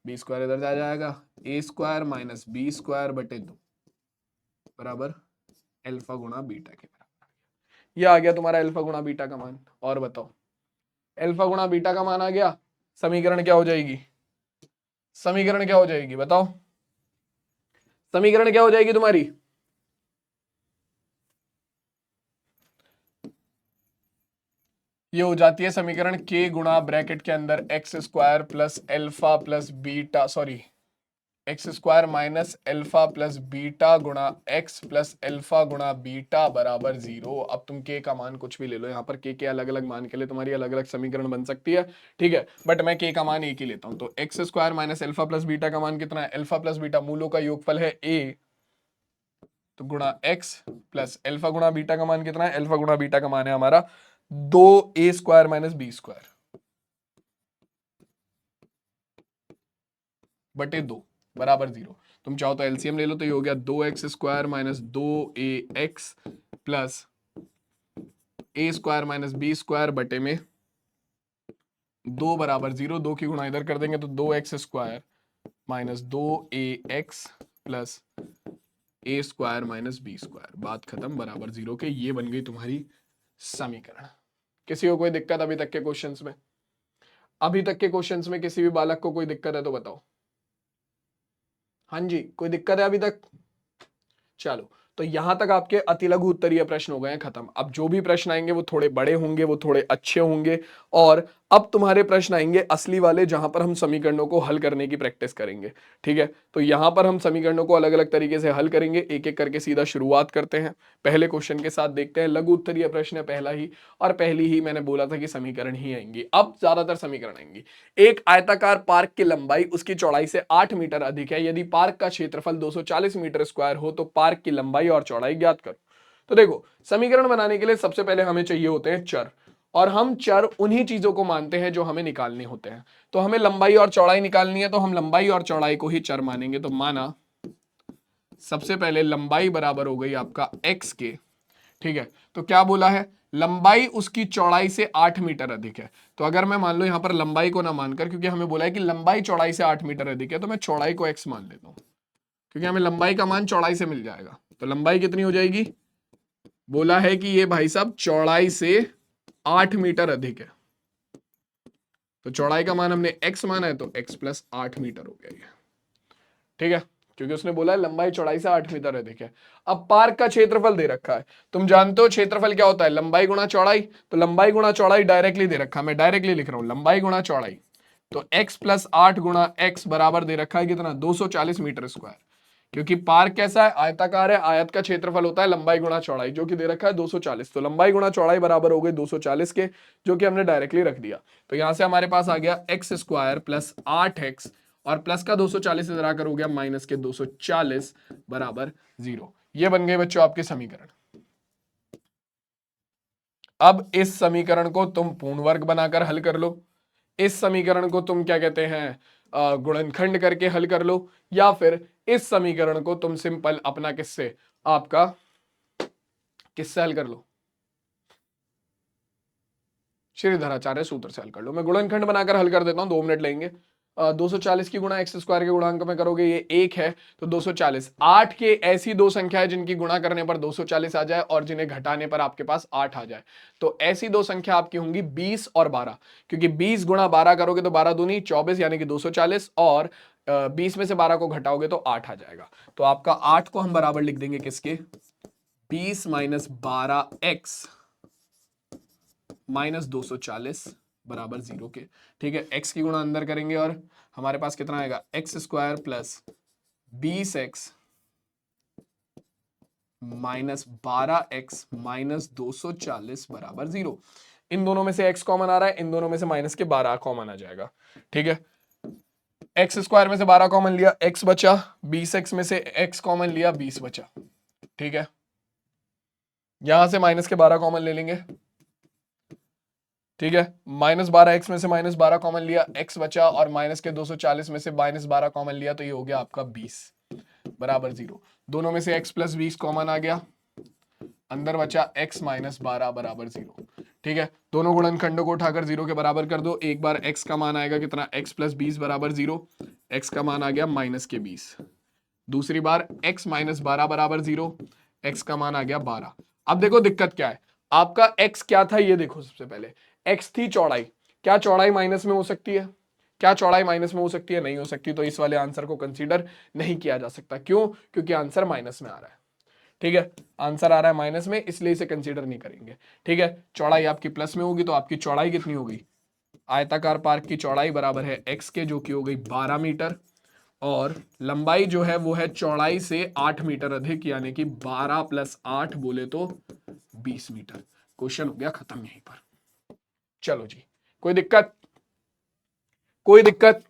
बी स्क्वायर इधर जा जाएगा, ए स्क्वायर माइनस बी स्क्वायर बटे 2 बराबर अल्फा गुणा बीटा के बराबर। ये आ गया तुम्हारा अल्फा गुणा बीटा का मान। और बताओ, अल्फा गुणा बीटा का मान आ गया, समीकरण क्या हो जाएगी, समीकरण क्या हो जाएगी बताओ, समीकरण क्या हो जाएगी तुम्हारी, ये हो जाती है समीकरण k गुणा ब्रैकेट के अंदर x square plus alpha plus beta, sorry x square minus alpha plus beta गुणा एक्स प्लस अल्फा गुणा बीटा बराबर 0। अब तुम k का मान कुछ भी ले लो, यहाँ पर k के अलग अलग मान के लिए तुम्हारी अलग अलग समीकरण बन सकती है। ठीक है, बट मैं k का मान एक ही लेता हूं। तो x square minus alpha plus beta का मान कितना है, अल्फा प्लस बीटा मूलों का योगफल है a, तो गुणा x प्लस अल्फा गुणा बीटा का मान कितना है, अल्फा गुणा बीटा का मान है हमारा 2a square minus B square बटे 2 बराबर 0। तुम चाहो तो एलसीएम ले लो, तो ये हो गया 2x square minus 2ax plus a square minus B square बटे में 2 बराबर 0। 2 की गुणा इधर कर देंगे तो 2x square minus 2ax plus a square minus B square, बात खत्म, बराबर 0 के। ये बन गई तुम्हारी समीकरण। किसी को कोई दिक्कत अभी तक के क्वेश्चंस में, अभी तक के क्वेश्चंस में किसी भी बालक को कोई दिक्कत है तो बताओ। हाँ जी, कोई दिक्कत है अभी तक, चलो तो यहां तक आपके अति लघु उत्तरीय प्रश्न हो गए हैं खत्म। अब जो भी प्रश्न आएंगे वो थोड़े बड़े होंगे, वो थोड़े अच्छे होंगे, और अब तुम्हारे प्रश्न आएंगे असली वाले, जहां पर हम समीकरणों को हल करने की प्रैक्टिस करेंगे। ठीक है, तो यहां पर हम समीकरणों को अलग अलग तरीके से हल करेंगे, एक एक करके सीधा शुरुआत करते हैं। पहले क्वेश्चन के साथ देखते हैं, लघु उत्तरीय प्रश्न है पहला ही, और पहली ही मैंने बोला था कि समीकरण ही आएंगी, अब ज्यादातर समीकरण आएंगी। एक आयताकार पार्क की लंबाई उसकी चौड़ाई से 8 मीटर अधिक है, यदि पार्क का क्षेत्रफल 240 मीटर स्क्वायर हो तो पार्क की लंबाई और चौड़ाई ज्ञात करो। तो देखो, समीकरण बनाने के लिए सबसे पहले हमें चाहिए होते हैं चर, और हम चर उन्हीं चीजों को मानते हैं जो हमें निकालने होते हैं। तो हमें लंबाई और चौड़ाई निकालनी है, तो हम लंबाई और चौड़ाई को ही चर मानेंगे। तो माना सबसे पहले लंबाई बराबर हो गई आपका x के। ठीक है, तो क्या बोला है, लंबाई उसकी चौड़ाई से 8 मीटर अधिक है। तो अगर मैं मान लो यहां पर लंबाई को ना मानकर, क्योंकि हमें बोला है कि लंबाई चौड़ाई से 8 मीटर अधिक है, तो मैं चौड़ाई को x मान लेता हूं, क्योंकि हमें लंबाई का मान चौड़ाई से मिल जाएगा। तो लंबाई कितनी हो जाएगी, बोला है कि ये भाई साहब चौड़ाई से 8 मीटर अधिक है, तो चौड़ाई का मान हमने x माना है, तो x प्लस 8 मीटर हो गया ये। ठीक है, क्योंकि उसने बोला है लंबाई चौड़ाई से 8 मीटर अधिक है। अब पार्क का क्षेत्रफल दे रखा है, तुम जानते हो क्षेत्रफल क्या होता है, लंबाई गुणा चौड़ाई। तो लंबाई गुणा चौड़ाई डायरेक्टली दे रखा है, मैं डायरेक्टली लिख रहा हूं लंबाई गुणा चौड़ाई। तो x प्लस 8 गुणा x बराबर दे रखा है कितना, 240 मीटर स्क्वायर। क्योंकि पार्क कैसा है, आयताकार है, आयत का क्षेत्रफल होता है लंबाई गुणा चौड़ाई, जो कि दे रखा है 240। तो लंबाई गुणा चौड़ाई बराबर हो गई 240 के, जो कि हमने डायरेक्टली रख दिया। तो यहां से हमारे पास आ गया एक्स स्क्वायर प्लस 8x, और प्लस का 240 इधर आकर हो गया माइनस के 240 बराबर 0। ये बन गए बच्चों आपके समीकरण। अब इस समीकरण को तुम पूर्ण वर्ग बनाकर हल कर लो, इस समीकरण को तुम क्या कहते हैं, गुणनखंड करके हल कर लो, या फिर इस समीकरण को तुम सिंपल अपना किससे, आपका किससे हल कर लो, श्रीधराचार्य सूत्र से हल कर लो। मैं गुणनखंड बनाकर हल कर देता हूं, 2 मिनट लेंगे। 240 की गुणा एक्स स्क्वायर के गुणांक में करोगे, ये 1 है, तो 240। 8 के ऐसी दो संख्या है जिनकी गुणा करने पर 240 आ जाए और जिन्हें घटाने पर आपके पास 8 आ जाए। तो ऐसी दो संख्या आपकी होंगी 20 और 12, क्योंकि 20 गुणा 12 करोगे तो 12 दूनी 24 यानी कि 240, और 20 में से 12 को घटाओगे तो 8 आ जाएगा। तो आपका 8 को हम बराबर लिख देंगे किसके, 20 माइनस 12x माइनस 240 बराबर 0 के। ठीक है, x की गुणा अंदर करेंगे और हमारे पास कितना आएगा, x square plus 20x minus 12x minus 240 बराबर 0। इन दोनों में से x कॉमन आ रहा है, इन दोनों में से माइनस के 12 कॉमन आ जाएगा। ठीक है, एक्स स्क्वायर में से 12 कॉमन लिया, x बचा, 20x में से x कॉमन लिया, 20 बचा। ठीक है, यहां से माइनस के 12 कॉमन ले लेंगे। ठीक है, माइनस 12x में से माइनस 12 कॉमन लिया, x बचा, और माइनस के 240 में से माइनस 12 कॉमन लिया, तो ये हो गया आपका 20 बराबर 0। दोनों में से x प्लस 20 कॉमन आ गया, अंदर बचा x माइनस 12 बराबर 0। ठीक है, दोनों गुणनखंडों को उठाकर 0 के बराबर कर दो। एक बार x का मान आएगा कितना, x प्लस 20 बराबर 0, x का मान आ गया माइनस के 20। दूसरी बार x माइनस 12 बराबर 0, x का मान आ गया 12। अब देखो दिक्कत क्या है, आपका x क्या था ये देखो। सबसे पहले x थी चौड़ाई, क्या चौड़ाई माइनस में हो सकती है, क्या चौड़ाई माइनस में हो सकती है, नहीं हो सकती। तो इस वाले आंसर को कंसीडर नहीं किया जा सकता, क्यों, क्योंकि आंसर माइनस में आ रहा है। ठीक है, आंसर आ रहा है माइनस में, इसलिए इसे कंसीडर नहीं करेंगे। ठीक है, चौड़ाई आपकी प्लस में होगी, तो आपकी चौड़ाई कितनी होगी, आयताकार पार्क की चौड़ाई बराबर है x के, जो कि हो गई 12 मीटर, और लंबाई जो है वो है चौड़ाई से 8 मीटर अधिक, यानी कि 12 प्लस 8 बोले तो 20 मीटर। क्वेश्चन हो गया खत्म यहीं पर। चलो जी, कोई दिक्कत, कोई दिक्कत।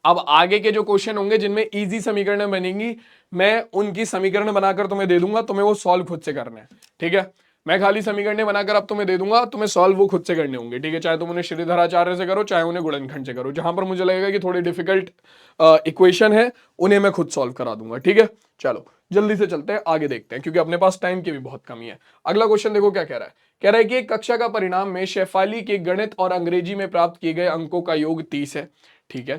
अब आगे के जो क्वेश्चन होंगे जिनमें इजी समीकरण बनेंगी, मैं उनकी समीकरण बनाकर तुम्हें दे दूंगा, तुम्हें वो सॉल्व खुद से करना है। ठीक है, मैं खाली समीकरण बनाकर अब तुम्हें दे दूंगा, तुम्हें सॉल्व वो खुद से करने होंगे। ठीक है, चाहे तुम उन्हें श्रीधराचार्य से करो, चाहे उन्हें गुणनखंड से करो। जहां पर मुझे लगेगा कि थोड़ी डिफिकल्ट इक्वेशन है, उन्हें मैं खुद सॉल्व करा दूंगा। ठीक है, चलो जल्दी से चलते हैं, आगे देखते हैं, क्योंकि अपने पास टाइम की भी बहुत कमी है। अगला क्वेश्चन देखो क्या कह रहा है, कह रहा है कि एक कक्षा का परिणाम में शेफाली के गणित और अंग्रेजी में प्राप्त किए गए अंकों का योग 30 है। ठीक है,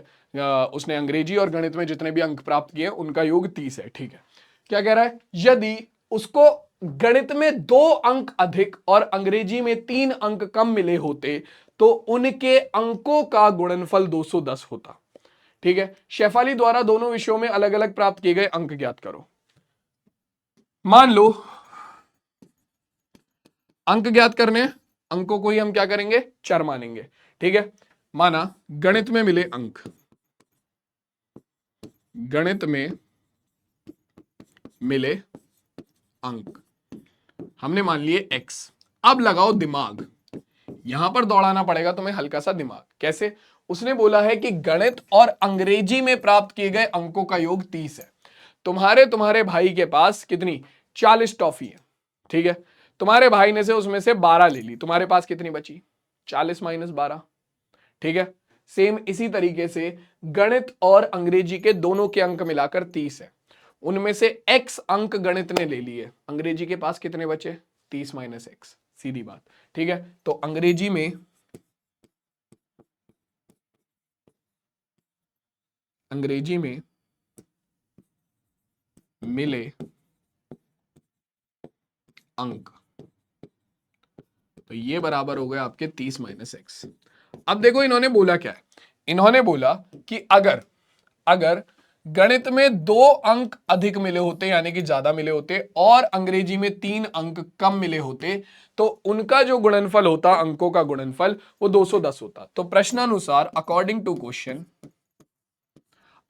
उसने अंग्रेजी और गणित में जितने भी अंक प्राप्त किए उनका योग 30 है। ठीक है, क्या कह रहा है, यदि उसको गणित में 2 अंक अधिक और अंग्रेजी में 3 अंक कम मिले होते तो उनके अंकों का गुणनफल 210 होता। ठीक है, शेफाली द्वारा दोनों विषयों में अलग अलग प्राप्त किए गए अंक ज्ञात करो। मान लो अंक ज्ञात करने, अंकों को ही हम क्या करेंगे, चर मानेंगे। ठीक है, माना गणित में मिले अंक, गणित में मिले अंक हमने मान लिए x। अब लगाओ दिमाग, यहां पर दौड़ाना पड़ेगा तुम्हें हल्का सा दिमाग। कैसे? उसने बोला है कि गणित और अंग्रेजी में प्राप्त किए गए अंकों का योग 30 है। तुम्हारे भाई के पास कितनी 40 टॉफी है, ठीक है, तुम्हारे भाई ने से उसमें से 12 ले ली, तुम्हारे पास कितनी बची 40 माइनस 12, ठीक है। सेम इसी तरीके से गणित और अंग्रेजी के दोनों के अंक मिलाकर 30 है, उनमें से x अंक गणित ने ले लिए, अंग्रेजी के पास कितने बचे 30 माइनस x, सीधी बात, ठीक है। तो अंग्रेजी में मिले अंक, तो ये बराबर हो गया आपके 30 माइनस एक्स। अब देखो इन्होंने बोला क्या है, इन्होंने बोला कि अगर गणित में 2 अंक अधिक मिले होते यानी कि ज्यादा मिले होते और अंग्रेजी में 3 अंक कम मिले होते तो उनका जो गुणनफल होता, अंकों का गुणनफल, वो 210 होता। तो प्रश्नानुसार अकॉर्डिंग टू क्वेश्चन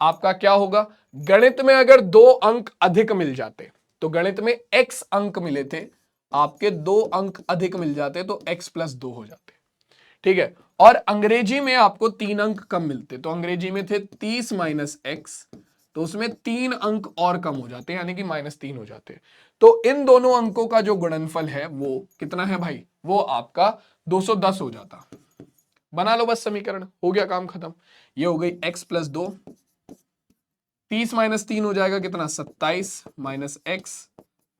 आपका क्या होगा, गणित में अगर 2 अंक अधिक मिल जाते, तो गणित में x अंक मिले थे, आपके 2 अंक अधिक मिल जाते तो x प्लस 2 हो जाते, ठीक है। और अंग्रेजी में आपको 3 अंक कम मिलते, तो अंग्रेजी में थे 30 माइनस एक्स, तो उसमें 3 अंक और कम हो जाते यानी कि -3 हो जाते। तो इन दोनों अंकों का जो गुणनफल है वो कितना है भाई, वो आपका 210 हो जाता। बना लो बस समीकरण, हो गया काम खत्म। ये हो गई x प्लस 2, 30 माइनस 3 हो जाएगा कितना 27 माइनस एक्स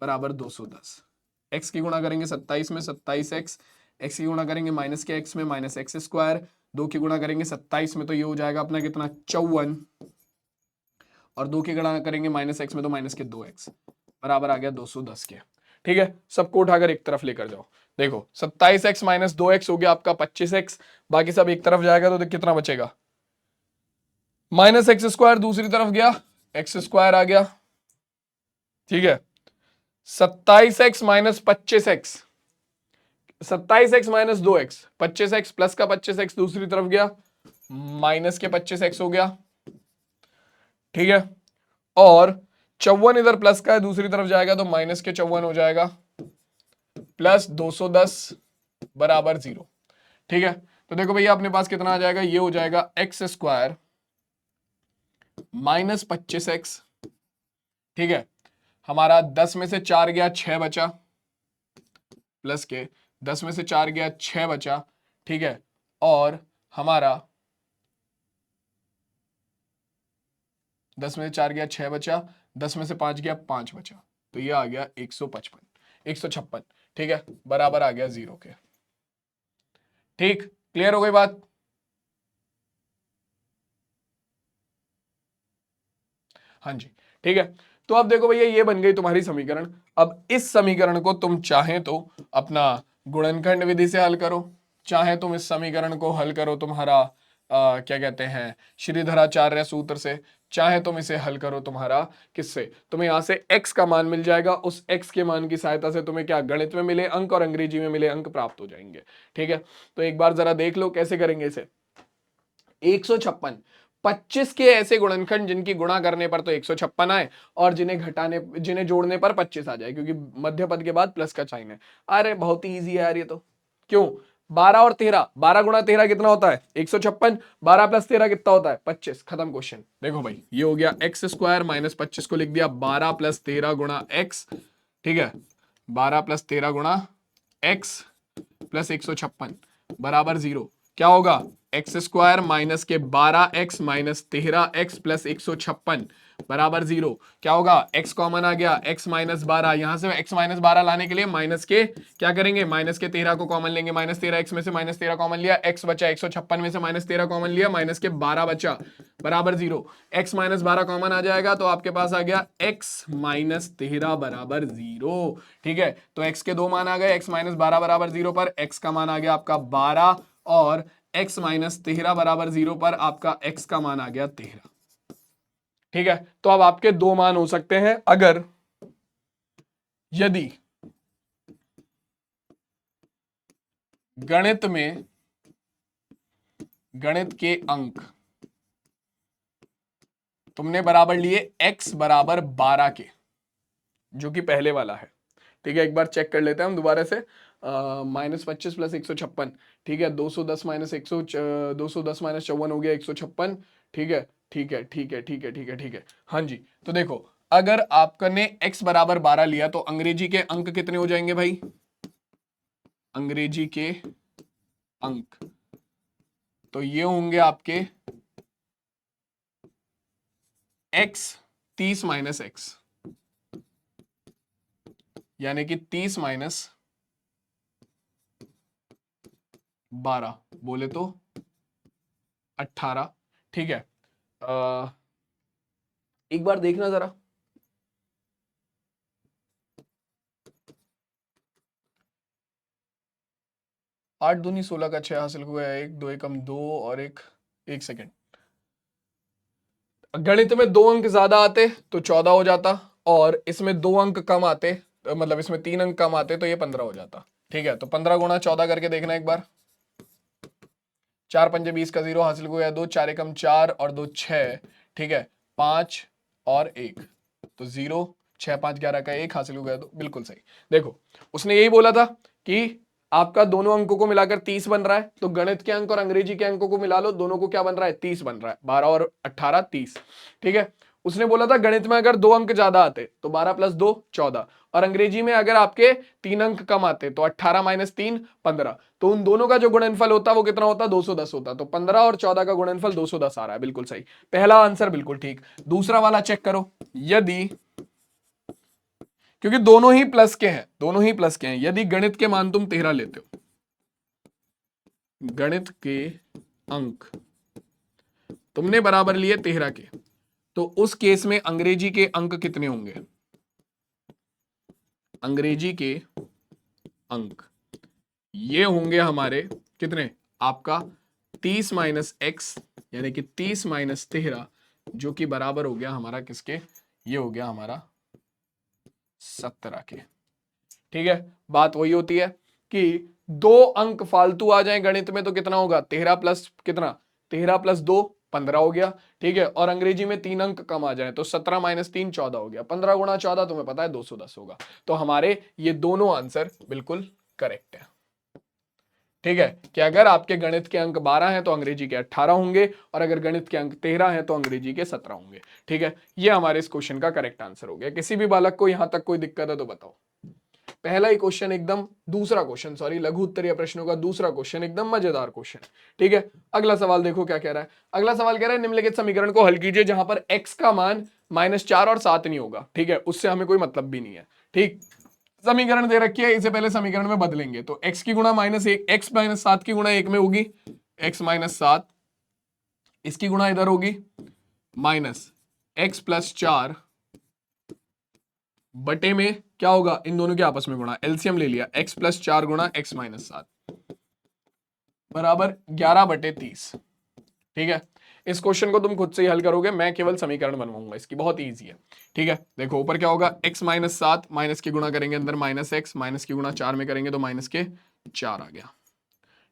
बराबर 210। x की गुणा करेंगे 27 में 27x, x की गुणा करेंगे माइनस के x में माइनस एक्स स्क्वायर, 2 की गुणा करेंगे 27 में तो ये हो जाएगा अपना कितना 54, और 2 की गुणा करेंगे माइनस एक्स में तो माइनस के 2x बराबर आ गया 210 के, ठीक है। सबको उठाकर एक तरफ लेकर जाओ, देखो 27x माइनस 2x हो गया आपका 25x, बाकी सब एक तरफ जाएगा तो कितना बचेगा माइनस एक्स स्क्वायर, दूसरी तरफ गया एक्स स्क्वायर आ गया, ठीक है। 27x minus 25x, 27x minus 2x, 25x plus का 25x दूसरी तरफ गया माइनस के 25x हो गया, ठीक है। और 54 इधर प्लस का है दूसरी तरफ जाएगा तो माइनस के 54 हो जाएगा, प्लस 210 बराबर 0, ठीक है। तो देखो भैया अपने पास कितना आ जाएगा, ये हो जाएगा एक्स स्क्वायर माइनस 25x, ठीक है। हमारा 10 में से 4 गया 6 बचा, प्लस के 10 में से 4 गया 6 बचा, ठीक है। और हमारा 10 में से 4 गया 6 बचा, 10 में से 5 गया 5 बचा, तो ये आ गया 156, ठीक है, बराबर आ गया 0 के। ठीक, क्लियर हो गई बात। हाँ जी, ठीक है। तो अब देखो भैया ये बन गई तुम्हारी समीकरण। अब इस समीकरण को तुम चाहे तो अपना गुणनखंड विधि से हल करो, चाहे तुम इस समीकरण को हल करो तुम्हारा क्या कहते हैं श्रीधराचार्य सूत्र से, चाहे तुम इसे हल करो तुम्हारा किससे, तुम्हें यहां से x का मान मिल जाएगा, उस x के मान की सहायता से तुम्हें क्या गणित में मिले अंक और अंग्रेजी में मिले अंक प्राप्त हो जाएंगे, ठीक है। तो एक बार जरा देख लो कैसे करेंगे इसे। 156, 25 के ऐसे गुणनखंड जिनकी गुणा करने पर तो 156 आए और जिन्हें जोड़ने पर 25 आ जाए, क्योंकि मध्य पद के बाद प्लस का साइन है। अरे बहुत ही इजी है यार ये तो, क्यों 12 और 13, 12 गुणा 13 कितना होता है 156, 12 प्लस 13 कितना होता है 25, खत्म क्वेश्चन। देखो भाई ये हो गया एक्स स्क्वायर माइनस 25 को लिख दिया 12 प्लस 13 गुणा एक्स, ठीक है, 12 प्लस 13 गुणा एक्स प्लस 156 बराबर 0। क्या होगा एक्स स्क्वायर माइनस के 12x माइनस 13x प्लस 156 बराबर 0। क्या होगा x कॉमन आ गया, x माइनस 12, यहां से x माइनस 12 लाने के लिए माइनस के क्या करेंगे, माइनस के 13 को कॉमन लेंगे, माइनस 13x में से माइनस 13 कॉमन लिया, x बचा 156 में से माइनस 13 कॉमन लिया, माइनस के 12 बचा बराबर 0। x माइनस 12 कॉमन आ जाएगा तो आपके पास आ गया x माइनस 13 बराबर 0, ठीक है। तो x के दो मान आ गए, x माइनस 12 बराबर 0 पर x का मान आ गया आपका 12 और x माइनस 13 बराबर 0 पर आपका x का मान आ गया 13, ठीक है। तो अब आपके दो मान हो सकते हैं, अगर यदि गणित में गणित के अंक तुमने बराबर लिए x बराबर 12 के, जो कि पहले वाला है। ठीक है, एक बार चेक कर लेते हैं हम दोबारा से। -25 + 156, ठीक है, 210 माइनस 210 माइनस 54 हो गया 156। ठीक है, ठीक है, ठीक है, ठीक है, ठीक है, ठीक है। हाँ जी, तो देखो, अगर आपने x बराबर 12 लिया तो अंग्रेजी के अंक कितने हो जाएंगे भाई? अंग्रेजी के अंक तो ये होंगे आपके x 30 माइनस x, यानी कि 30 माइनस 12 बोले तो 18। ठीक है, एक बार देखना जरा। 8 दूनी 16 का 6 हासिल हुआ है, 1 2 एकम 2 और 1 सेकेंड। गणित में 2 अंक ज्यादा आते तो 14 हो जाता, और इसमें 2 अंक कम आते, मतलब इसमें 3 अंक कम आते तो ये 15 हो जाता। ठीक है, तो 15 गुणा 14 करके देखना एक बार। 4 पंजे 20 का 0 हासिल हुआ है 2, 4 एकम 4 और 2 6। ठीक है, 5 और 1 तो 0, 6 5 11 का 1 हासिल हो गया, तो बिल्कुल सही। देखो, उसने यही बोला था कि आपका दोनों अंकों को मिलाकर 30 बन रहा है, तो गणित के अंक और अंग्रेजी के अंकों को मिला लो, दोनों को क्या बन रहा है? 30 बन रहा है। 12 और 18 30। ठीक है, उसने बोला था गणित में अगर 2 अंक ज्यादा आते तो 12 + 2 14, और अंग्रेजी में अगर आपके 3 अंक कम आते तो 18 - 3 15। तो उन दोनों का जो गुणनफल होता वो कितना होता? 210 होता। तो 15 और 14 का गुणनफल 210 आ रहा है, बिल्कुल सही। पहला आंसर बिल्कुल ठीक। दूसरा वाला चेक करो, यदि, क्योंकि दोनों ही प्लस के हैं, दोनों ही प्लस के हैं, यदि गणित के मान तुम 13 लेते हो, गणित के अंक तुमने बराबर लिए 13 के, तो उस केस में अंग्रेजी के अंक कितने होंगे? अंग्रेजी के अंक ये होंगे हमारे कितने? आपका 30 - x, यानी कि 30 - 13, जो कि बराबर हो गया हमारा किसके? ये हो गया हमारा 17 के। ठीक है, बात वही होती है कि 2 अंक फालतू आ जाएं गणित में तो कितना होगा? 13 प्लस कितना? 13 + 2 15 हो गया। ठीक है, और अंग्रेजी में 3 अंक कम आ जाए तो 17 - 3 14 हो गया। 15 गुणा 14 तुम्हें पता है 210 होगा। तो हमारे ये दोनों आंसर बिल्कुल करेक्ट है। ठीक है, कि अगर आपके गणित के अंक 12 हैं तो अंग्रेजी के 18 होंगे, और अगर गणित के अंक 13 हैं तो अंग्रेजी के 17 होंगे। ठीक है, ये हमारे इस क्वेश्चन का करेक्ट आंसर हो गया। किसी भी बालक को यहां तक कोई दिक्कत है तो बताओ। पहला ही क्वेश्चन एकदम, दूसरा क्वेश्चन सॉरी, लघु उत्तरीय प्रश्नों का दूसरा क्वेश्चन एकदम मजेदार क्वेश्चन। ठीक है, अगला सवाल देखो क्या कह रहा है। अगला सवाल कह रहा है निम्नलिखित समीकरण को हल कीजिए जहां पर x का मान -4 और 7 नहीं होगा। ठीक है, उससे हमें कोई मतलब भी नहीं है। ठीक, समीकरण दे रखी है, इसे पहले समीकरण में बदलेंगे तो x की गुणा -1, x - 7 की गुणा 1 में होगी x - 7, इसकी गुणा इधर होगी -x + 4 बटे में क्या होगा? इन दोनों के आपस में गुणा, एलसीएम ले लिया, x + 4 गुणा x - 7 बराबर 11/30। ठीक है, इस क्वेश्चन को तुम खुद से ही हल करोगे, मैं केवल समीकरण बनवाऊंगा इसकी, बहुत इजी है। ठीक है, देखो ऊपर क्या होगा? x - 7 माइनस की गुणा करेंगे अंदर -x, माइनस की गुणा 4 में करेंगे तो -4 आ गया।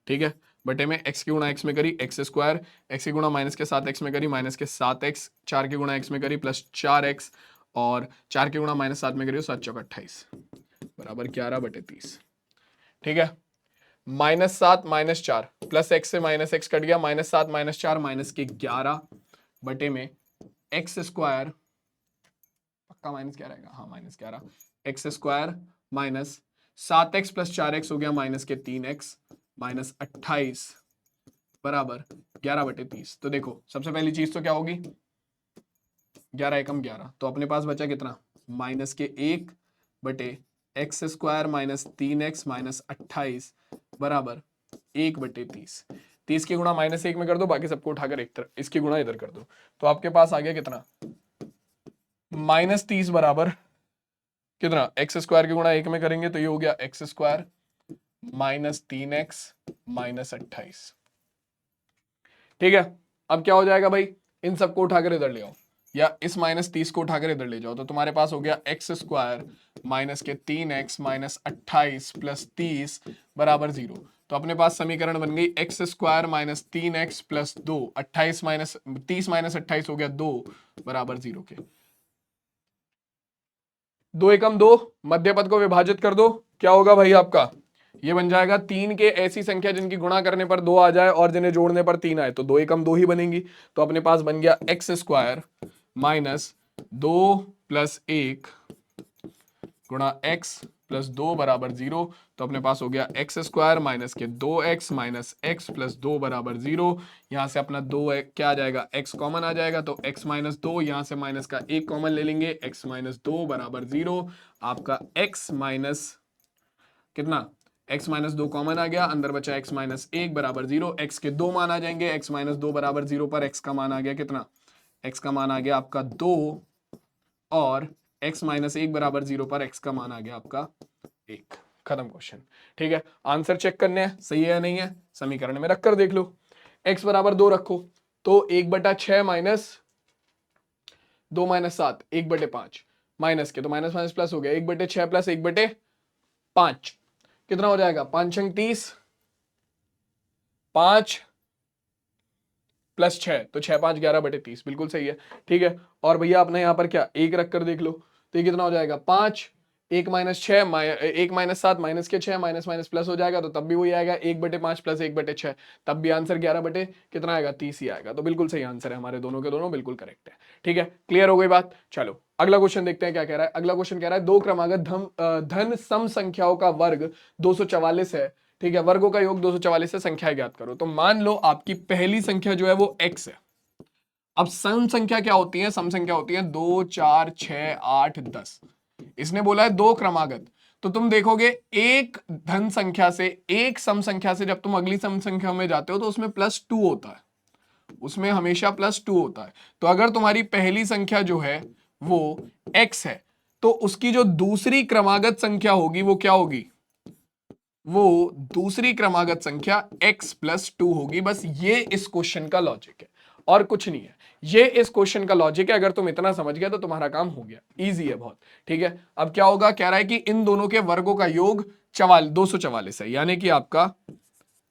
ठीक है, बटे में x की गुणा x में करी x², x की गुणा -7x में करी -7x, 4 की गुणा x में करी +4x, और 4 की गुणा -7 में करी 7 × 4 = 28 बराबर 11/30। ठीक है, -7 - 4 प्लस x से -x कट गया, -7 - 4 -11 बटे में x², पक्का माइनस क्या रहेगा? हाँ -11, x² माइनस 7x + 4x हो गया -3x -28 बराबर 11/30। तो देखो सबसे पहली चीज तो क्या होगी? 11 एकम 11, तो अपने पास बचा कितना? -1 बटे x² -3x -28 बराबर 1/30। 30 की गुणा -1 में कर दो, बाकी सबको उठाकर एक तरफ, इसकी गुणा इधर कर दो, तो आपके पास आ गया कितना? -30 बराबर कितना? x² की गुणा 1 में करेंगे तो ये हो गया x² -3x -28। ठीक है, अब क्या हो जाएगा भाई? इन सबको उठाकर इधर ले आओ, या इस -30 को उठाकर इधर ले जाओ, तो तुम्हारे पास हो गया x² -3x -28 + 30 बराबर 0। तो अपने पास समीकरण बन गई x square minus 3x plus 2, 28 minus 30 minus 28 हो गया 2 बराबर 0 के। 2 एकम 2, मध्य पद को विभाजित कर दो, क्या होगा भाई आपका, ये बन जाएगा 3 के ऐसी संख्या जिनकी गुणा करने पर 2 आ जाए और जिन्हें जोड़ने पर 3 आए, तो 2 एकम 2 ही बनेंगी। तो अपने पास बन गया एक्स स्क्वायर माइनस 2 प्लस 1 गुणा एक्स प्लस 2 बराबर 0। तो अपने पास हो गया एक्स स्क्वायर माइनस के 2x माइनस एक्स प्लस 2 बराबर 0। यहां से अपना 2 क्या आ जाएगा, x कॉमन आ जाएगा, तो x माइनस 2, यहां से माइनस का 1 कॉमन ले लेंगे, x माइनस 2 बराबर 0। आपका x माइनस कितना, x माइनस 2 कॉमन आ गया, अंदर बचा x माइनस 1 बराबर 0। x के 2 मान आ जाएंगे, x माइनस 2 बराबर 0 पर x का मान आ गया कितना, x का मान आ गया आपका 2, और x माइनस 1 बराबर 0 पर x का मान आ गया आपका 1। खत्म क्वेश्चन। ठीक है, आंसर चेक करने हैं सही है या नहीं है, समीकरण में रखकर देख लो। x बराबर 2 रखो, तो 1/6 माइनस 2 माइनस 7 1/5 माइनस के, तो माइनस माइनस प्लस हो गया, 1/6 प्लस 1/5 कितना हो जाएगा, 5 छंग 30, 5 प्लस 6, तो 6 5 11/30 बिल्कुल सही है। ठीक है, और भैया अपने यहां पर क्या 1 रखकर देख लो, तो ये कितना हो जाएगा 5, 1 माइनस 6 1 माइनस 7 माइनस के 6 माइनस माइनस प्लस हो जाएगा, तो तब भी वही आएगा 1/5 प्लस 1/6, तब भी आंसर 11 कितना आएगा 30 ही आएगा। तो बिल्कुल सही आंसर है, हमारे दोनों के दोनों बिल्कुल करेक्ट है। ठीक है, क्लियर हो गई बात। चलो अगला क्वेश्चन देखते हैं क्या कह रहा है। अगला क्वेश्चन कह रहा है दो क्रमागत धन सम संख्याओं का वर्ग 244 है। ठीक है, वर्गों का योग 244 से संख्या ज्ञात करो। तो मान लो आपकी पहली संख्या जो है वो x है। अब सम संख्या क्या होती है, सम संख्या होती है 2 4 6 8 10। इसने बोला है दो क्रमागत, तो तुम देखोगे एक धन संख्या से, एक सम संख्या से जब तुम अगली सम संख्या में जाते हो तो उसमें +2 होता है, उसमें हमेशा +2 होता है। तो अगर तुम्हारी पहली संख्या जो है वो x है, तो उसकी जो दूसरी क्रमागत संख्या होगी वो क्या होगी, वो दूसरी क्रमागत संख्या x + 2 होगी। बस ये इस क्वेश्चन का लॉजिक है और कुछ नहीं है, ये इस क्वेश्चन का लॉजिक है। अगर तुम इतना समझ गए तो तुम्हारा काम हो गया, इजी है बहुत। ठीक है, अब क्या होगा, कह रहा है कि इन दोनों के वर्गों का योग 244 है, यानी कि आपका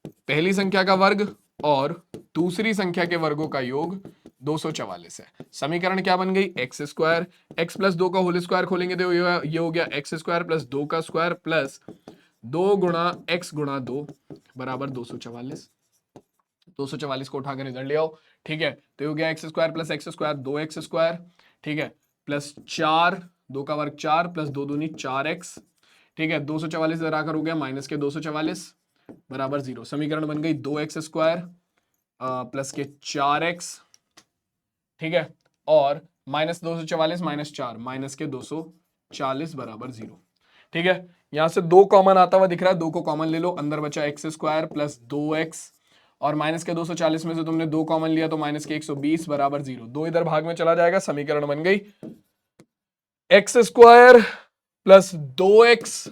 पहली संख्या का वर्ग और दूसरी संख्या के वर्गों का योग 244 है। समीकरण क्या बन गई, एक्स स्क्वायर, एक्स प्लस 2 का होल स्क्वायर खोलेंगे तो ये हो गया एक्स स्क्वायर प्लस 2 का स्क्वायर प्लस 2 गुणा एक्स गुणा 2 बराबर 244। 244 को उठाकर इधर ले आओ। ठीक है, तो हो गया x square plus x square 2x square, ठीक है, प्लस 4 2 का वर्ग 4 प्लस 2 दूनी 4x। ठीक है, 244 इधर आकर हो गया माइनस के 244 बराबर 0। समीकरण बन गई 2x स्क्वायर प्लस के 4x। ठीक है, और माइनस 244 माइनस 4 माइनस के 240 बराबर 0। ठीक है, यहां से 2 कॉमन आता हुआ दिख रहा है, 2 को कॉमन ले लो, अंदर बचा एक्स स्क्वायर प्लस 2x, और माइनस के 240 में से तुमने 2 कॉमन लिया तो माइनस के 120 बराबर 0। 2 इधर भाग में चला जाएगा, समीकरण बन गई x square plus 2x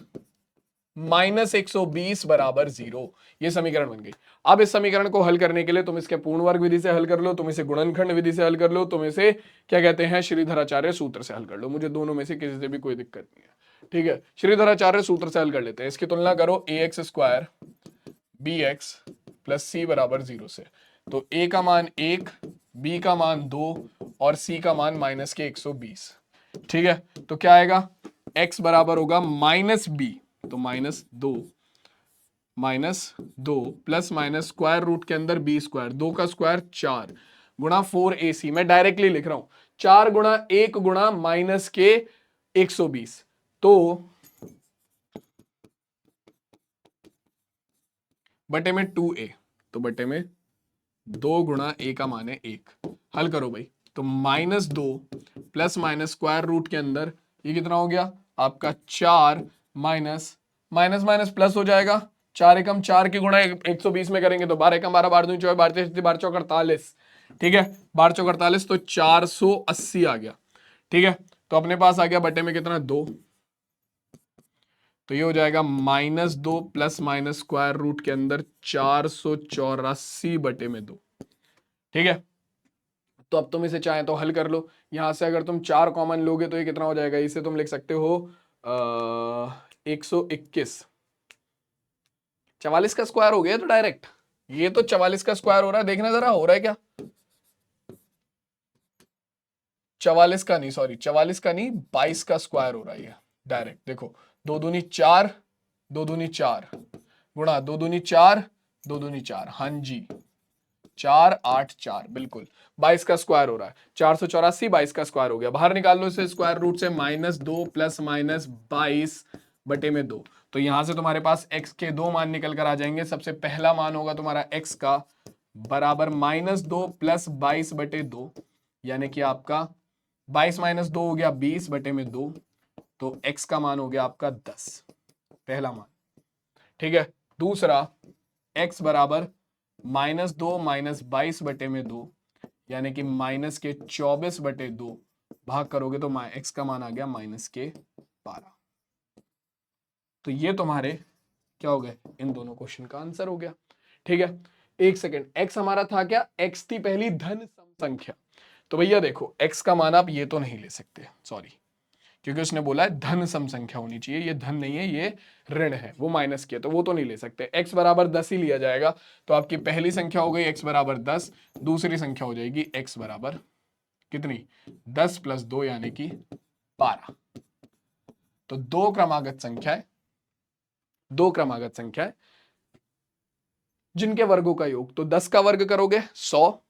minus 120 बराबर 0। ये समीकरण बन गई। अब इस समीकरण को हल करने के लिए तुम इसके पूर्ण वर्ग विधि से हल कर लो, तुम इसे गुणनखंड विधि से हल कर लो, तुम इसे क्या कहते हैं श्रीधराचार्य सूत्र से हल कर लो। मुझे दोनों में से किसी से भी कोई दिक्कत नहीं है। ठीक है, श्रीधराचार्य सूत्र से हल कर लेते हैं। इसकी तुलना करो ax square bx plus c बराबर 0 से। तो a का मान 1, b का मान 2 और c का मान माइनस के 120। ठीक है, तो क्या आएगा, x बराबर होगा माइनस b, तो -2 प्लस माइनस स्क्वायर रूट के अंदर b स्क्वायर, 2 का स्क्वायर 4 गुणा 4ac। मैं डायरेक्टली लिख रहा हूं 4 गुणा 1 गुणा माइनस के 120, तो बटे में 2a, तो बटे में 2 गुणा a का मान है 1। हल करो भाई, तो -2 प्लस माइनस स्क्वायर रूट के अंदर ये कितना हो गया आपका 4 माइनस माइनस माइनस प्लस हो जाएगा, 4 एकम 4 की गुणा 120 में करेंगे तो 12 एकम 12 12 दूनी 24 12 चौक 48। ठीक है, 12 चौक 48 तो 480 आ गया। ठीक है, तो अपने पास आ गया बटे में कितना 2, तो ये हो जाएगा -2 प्लस माइनस स्क्वायर रूट के अंदर 484 बटे में 2। ठीक है, तो अब तुम इसे चाहें तो हल कर लो। यहां से अगर तुम 4 कॉमन लोगे तो ये कितना हो जाएगा, इसे तुम लिख सकते हो 121 44 का स्क्वायर हो गया तो डायरेक्ट, ये तो 44 का स्क्वायर हो रहा है, देखना जरा हो रहा है क्या। 44 का नहीं, सॉरी 44 का नहीं, 22 का स्क्वायर हो रहा है ये डायरेक्ट। देखो 2 दूनी 4, 2 दूनी 4 गुणा 2 दूनी 4, 2 दूनी 4, हाँ जी 4 8 4, बिल्कुल 22 का स्क्वायर हो रहा है। 484 22 का स्क्वायर हो गया, बाहर निकाल लो इसे स्क्वायर रूट से, -2 प्लस माइनस 22 बटे में 2। तो यहां से तुम्हारे पास x के दो मान निकल कर आ जाएंगे। सबसे पहला मान होगा तुम्हारा x का बराबर -2 प्लस 22 बटे 2, यानी कि आपका 22 माइनस 2 हो गया 20 बटे में 2, तो x का मान हो गया आपका 10, पहला मान। ठीक है, दूसरा x बराबर -2 माइनस 22 बटे में 2, यानी कि माइनस के 24 बटे 2, भाग करोगे तो x का मान आ गया -12। तो ये तुम्हारे क्या हो गए, इन दोनों क्वेश्चन का आंसर हो गया। ठीक है, एक सेकेंड, x हमारा था क्या, x थी पहली धन सम संख्या। तो भैया देखो x का मान आप ये तो नहीं ले सकते, सॉरी, क्योंकि उसने बोला है धन सम संख्या होनी चाहिए, ये धन नहीं है ये ऋण है, वो माइनस किया, तो वो तो नहीं ले सकते। x बराबर 10 ही लिया जाएगा। तो आपकी पहली संख्या हो गई x बराबर 10, दूसरी संख्या हो जाएगी x बराबर कितनी, 10 प्लस 2 यानी कि 12। तो दो क्रमागत संख्या है जिनके वर्गों का योग, तो 10 का वर्ग करोगे 100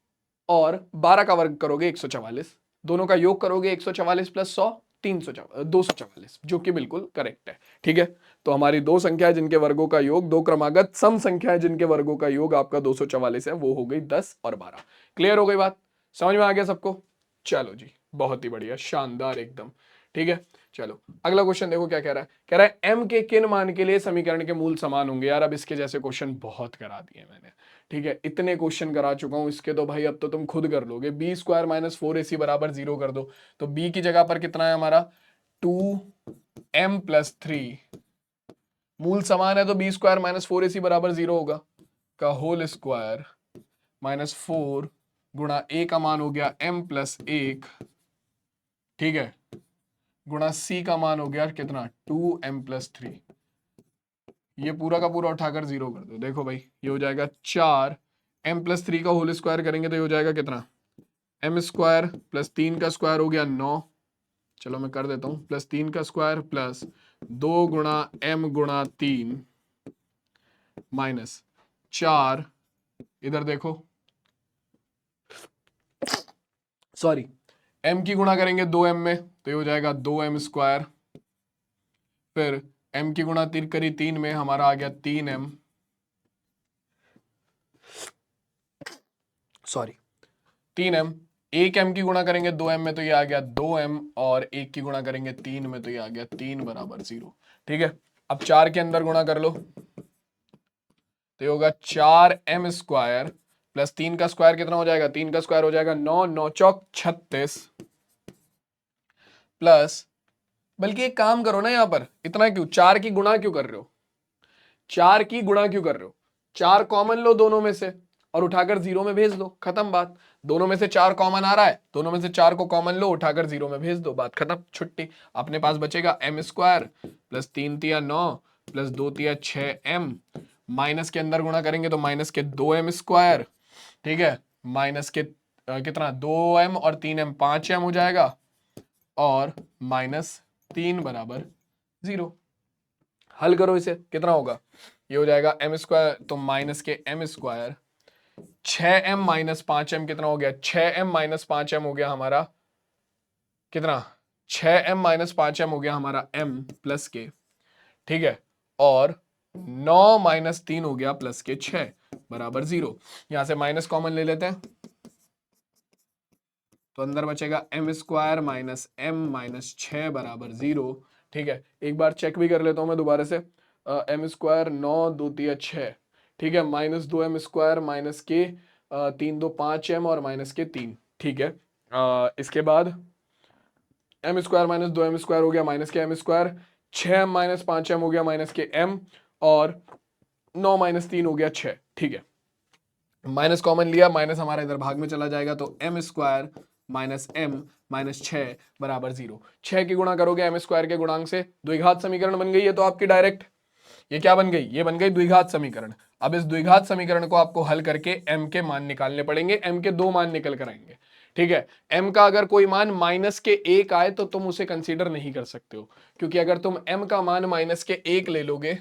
और 12 का वर्ग करोगे 144, दोनों का योग करोगे 144 प्लस 100 244, जो कि बिल्कुल करेक्ट है। ठीक है, तो हमारी दो संख्या है जिनके वर्गों का योग, दो क्रमागत सम संख्या है जिनके वर्गों का योग आपका 244 है, वो हो गई 10 और 12। क्लियर हो गई बात, समझ में आ गया सबको। चलो जी, बहुत ही बढ़िया, शानदार एकदम। ठीक है, चलो अगला क्वेश्चन देखो क्या कह रहा है। कह रहा है m के किन मान के लिए समीकरण के मूल समान होंगे। यार अब इसके जैसे क्वेश्चन बहुत करा दिए मैंने, ठीक है, इतने क्वेश्चन करा चुका हूं इसके, तो भाई अब तो तुम खुद कर लोगे। बी स्क्वायर माइनस 4ac बराबर 0 कर दो, तो b की जगह पर कितना है हमारा 2m प्लस 3, मूल समान है तो बी स्क्वायर माइनस 4ac बराबर 0 होगा, का होल स्क्वायर माइनस 4 गुणा a का मान हो गया m प्लस 1, ठीक है, गुणा c का मान हो गया कितना 2m प्लस 3, ये पूरा का पूरा उठाकर 0 कर दो। देखो भाई ये हो जाएगा 4, m प्लस 3 का होल स्क्वायर करेंगे तो ये हो जाएगा कितना, m स्क्वायर प्लस 3 का स्क्वायर हो गया 9, चलो मैं कर देता हूं, प्लस 3 का स्क्वायर प्लस 2 गुणा m गुणा 3 माइनस 4, इधर देखो सॉरी, m की गुणा करेंगे 2m में तो ये हो जाएगा 2m स्क्वायर, फिर m की गुणा 3 करी 3 में, हमारा आ गया 3m, सॉरी 3m, एक m की गुणा करेंगे 2m में तो ये आ गया 2m, और एक की गुणा करेंगे 3 में तो ये आ गया 3 बराबर 0। ठीक है, अब 4 के अंदर गुणा कर लो तो ये होगा 4m स्क्वायर प्लस 3 का स्क्वायर कितना हो जाएगा, 3 का स्क्वायर हो जाएगा 9, 9 चौक 36, प्लस, बल्कि एक काम करो ना, यहां पर इतना क्यों, 4 की गुणा क्यों कर रहे हो, 4 की गुणा क्यों कर रहे हो, 4 कॉमन लो दोनों में से और उठाकर 0 में भेज दो, खत्म बात। दोनों में से 4 कॉमन आ रहा है, दोनों में से 4 को कॉमन लो, उठाकर 0 में भेज दो, बात खत्म, छुट्टी। अपने पास बचेगा m स्क्वायर प्लस 3 तिया 9 प्लस 2 तिया 6m, माइनस के अंदर गुणा करेंगे तो माइनस के 2m स्क्वायर, ठीक है, माइनस के कितना 2m और 3m 5m हो जाएगा, और -3 बराबर 0। हल करो इसे, कितना होगा, ये हो जाएगा m स्क्वायर, तो माइनस के m square 6m minus 5m कितना हो गया, 6m माइनस 5m हो गया हमारा कितना, 6m माइनस 5m हो गया हमारा m प्लस के, ठीक है, और 9 माइनस 3 हो गया प्लस के 6 बराबर 0। यहां से माइनस कॉमन ले लेते हैं तो अंदर बचेगा m square minus m minus 6 बराबर 0। ठीक है, एक बार चेक भी कर लेता हूं मैं दोबारा से, m स्क्वायर 9 2 तिया 6, ठीक है, माइनस 2m स्क्वायर माइनस के 3 2 5m और माइनस के 3, ठीक है, इसके बाद m square minus 2m square हो गया माइनस के m square, 6m minus 5m हो गया माइनस के m, और 9 माइनस 3 हो गया 6, ठीक है, माइनस कॉमन लिया, माइनस हमारा इधर भाग में चला जाएगा, तो m square minus m minus 6 बराबर 0। 6 की गुणा करोगे m स्क्वायर के गुणांक से, द्विघात समीकरण बन गई है तो आपकी डायरेक्ट, ये क्या बन गई, ये बन गई द्विघात समीकरण। अब इस द्विघात समीकरण को आपको हल करके m के मान निकालने पड़ेंगे, m के 2 मान निकल कर आएंगे, ठीक है। m का अगर कोई मान -1 आए तो तुम उसे कंसीडर नहीं कर सकते हो, क्योंकि अगर तुम m का मान -1 ले लोगे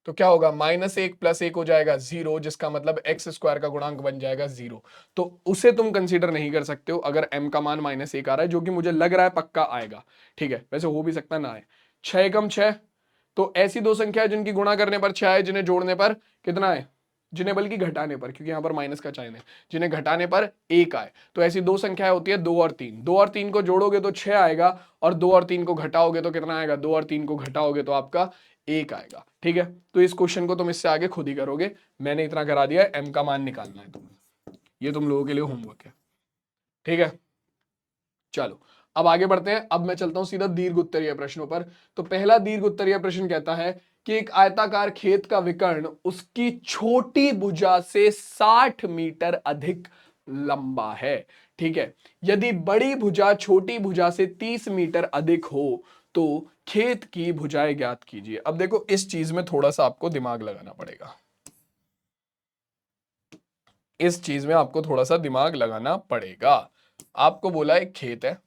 तो क्या होगा, -1 + 1 हो जाएगा 0, जिसका मतलब x² का गुणांक बन जाएगा 0। तो उसे तुम कंसीडर नहीं कर सकते हो अगर m का मान -1 आ रहा है, जो कि मुझे लग रहा है पक्का आएगा, ठीक है। वैसे हो भी सकता ना आए। 6 एकम 6, तो ऐसी दो संख्या है जिनकी गुणा करने पर 6 है, जिन्हें जोड़ने पर कितना है, जिन्हें बल्कि घटाने पर, क्योंकि यहां पर माइनस का चाइन है, जिन्हें घटाने पर 1 आए। तो ऐसी दो संख्याएं होती है 2 और 3। 2 और 3 को जोड़ोगे तो 6 आएगा, और 2 और 3 को घटाओगे तो कितना आएगा, 2 और 3 को घटाओगे तो आपका 1 आएगा, ठीक है। तो इस क्वेश्चन को तुम इससे आगे खुद ही करोगे, मैंने इतना करा दिया है, m का मान निकालना है तुम्हें, ये तुम लोगों के लिए होमवर्क है, ठीक है। चलो अब आगे बढ़ते हैं। अब मैं चलता हूं सीधा दीर्घ उत्तरीय प्रश्नों पर। तो पहला दीर्घ उत्तरीय प्रश्न कहता है कि एक आयताकार खेत का विकर्ण उसकी छोटी भुजा से 60 मीटर अधिक लंबा है, ठीक है। यदि बड़ी भुजा छोटी भुजा से 30 मीटर अधिक हो तो खेत की भुजाएं ज्ञात कीजिए। अब देखो इस चीज में थोड़ा सा आपको दिमाग लगाना पड़ेगा, इस चीज में आपको थोड़ा सा दिमाग लगाना पड़ेगा। आपको बोला एक खेत है,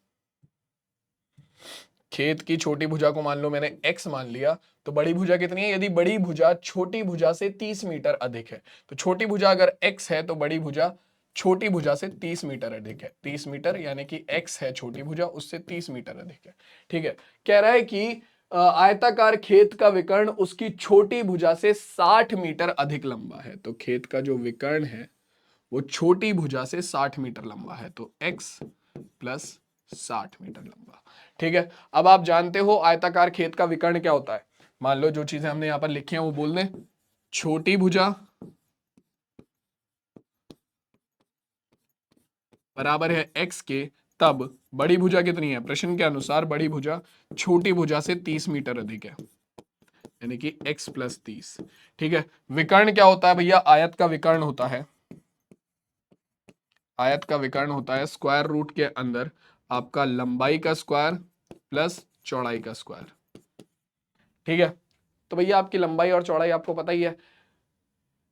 खेत की छोटी भुजा को मान लो मैंने x मान लिया, तो बड़ी भुजा कितनी है, यदि बड़ी भुजा छोटी भुजा से 30 मीटर अधिक है, तो छोटी भुजा अगर x है तो बड़ी भुजा छोटी भुजा से 30 मीटर अधिक है। 30 मीटर यानी कि x है छोटी भुजा, उससे 30 मीटर अधिक है, ठीक है। कह रहा है कि आयताकार खेत का विकर्ण उसकी छोटी भुजा से 60 मीटर अधिक लंबा है। तो खेत का जो विकर्ण है वो छोटी भुजा से 60 मीटर लंबा है, तो x + 60 मीटर लंबा, ठीक है। अब आप जानते हो आयताकार खेत का विकर्ण क्या होता है। मान लो जो चीजें हमने यहां पर लिखी हैं वो बोल दें, छोटी भुजा बराबर है x के, तब बड़ी भुजा कितनी है, प्रश्न के अनुसार बड़ी भुजा छोटी भुजा से 30 मीटर अधिक है, यानी कि x + 30, ठीक है। विकर्ण क्या होता है भैया, आयत का विकर्ण होता है, आयत का विकर्ण होता है स्क्वायर रूट के अंदर आपका लंबाई का स्क्वायर प्लस चौड़ाई का स्क्वायर, ठीक है। तो भैया आपकी लंबाई और चौड़ाई आपको पता ही है,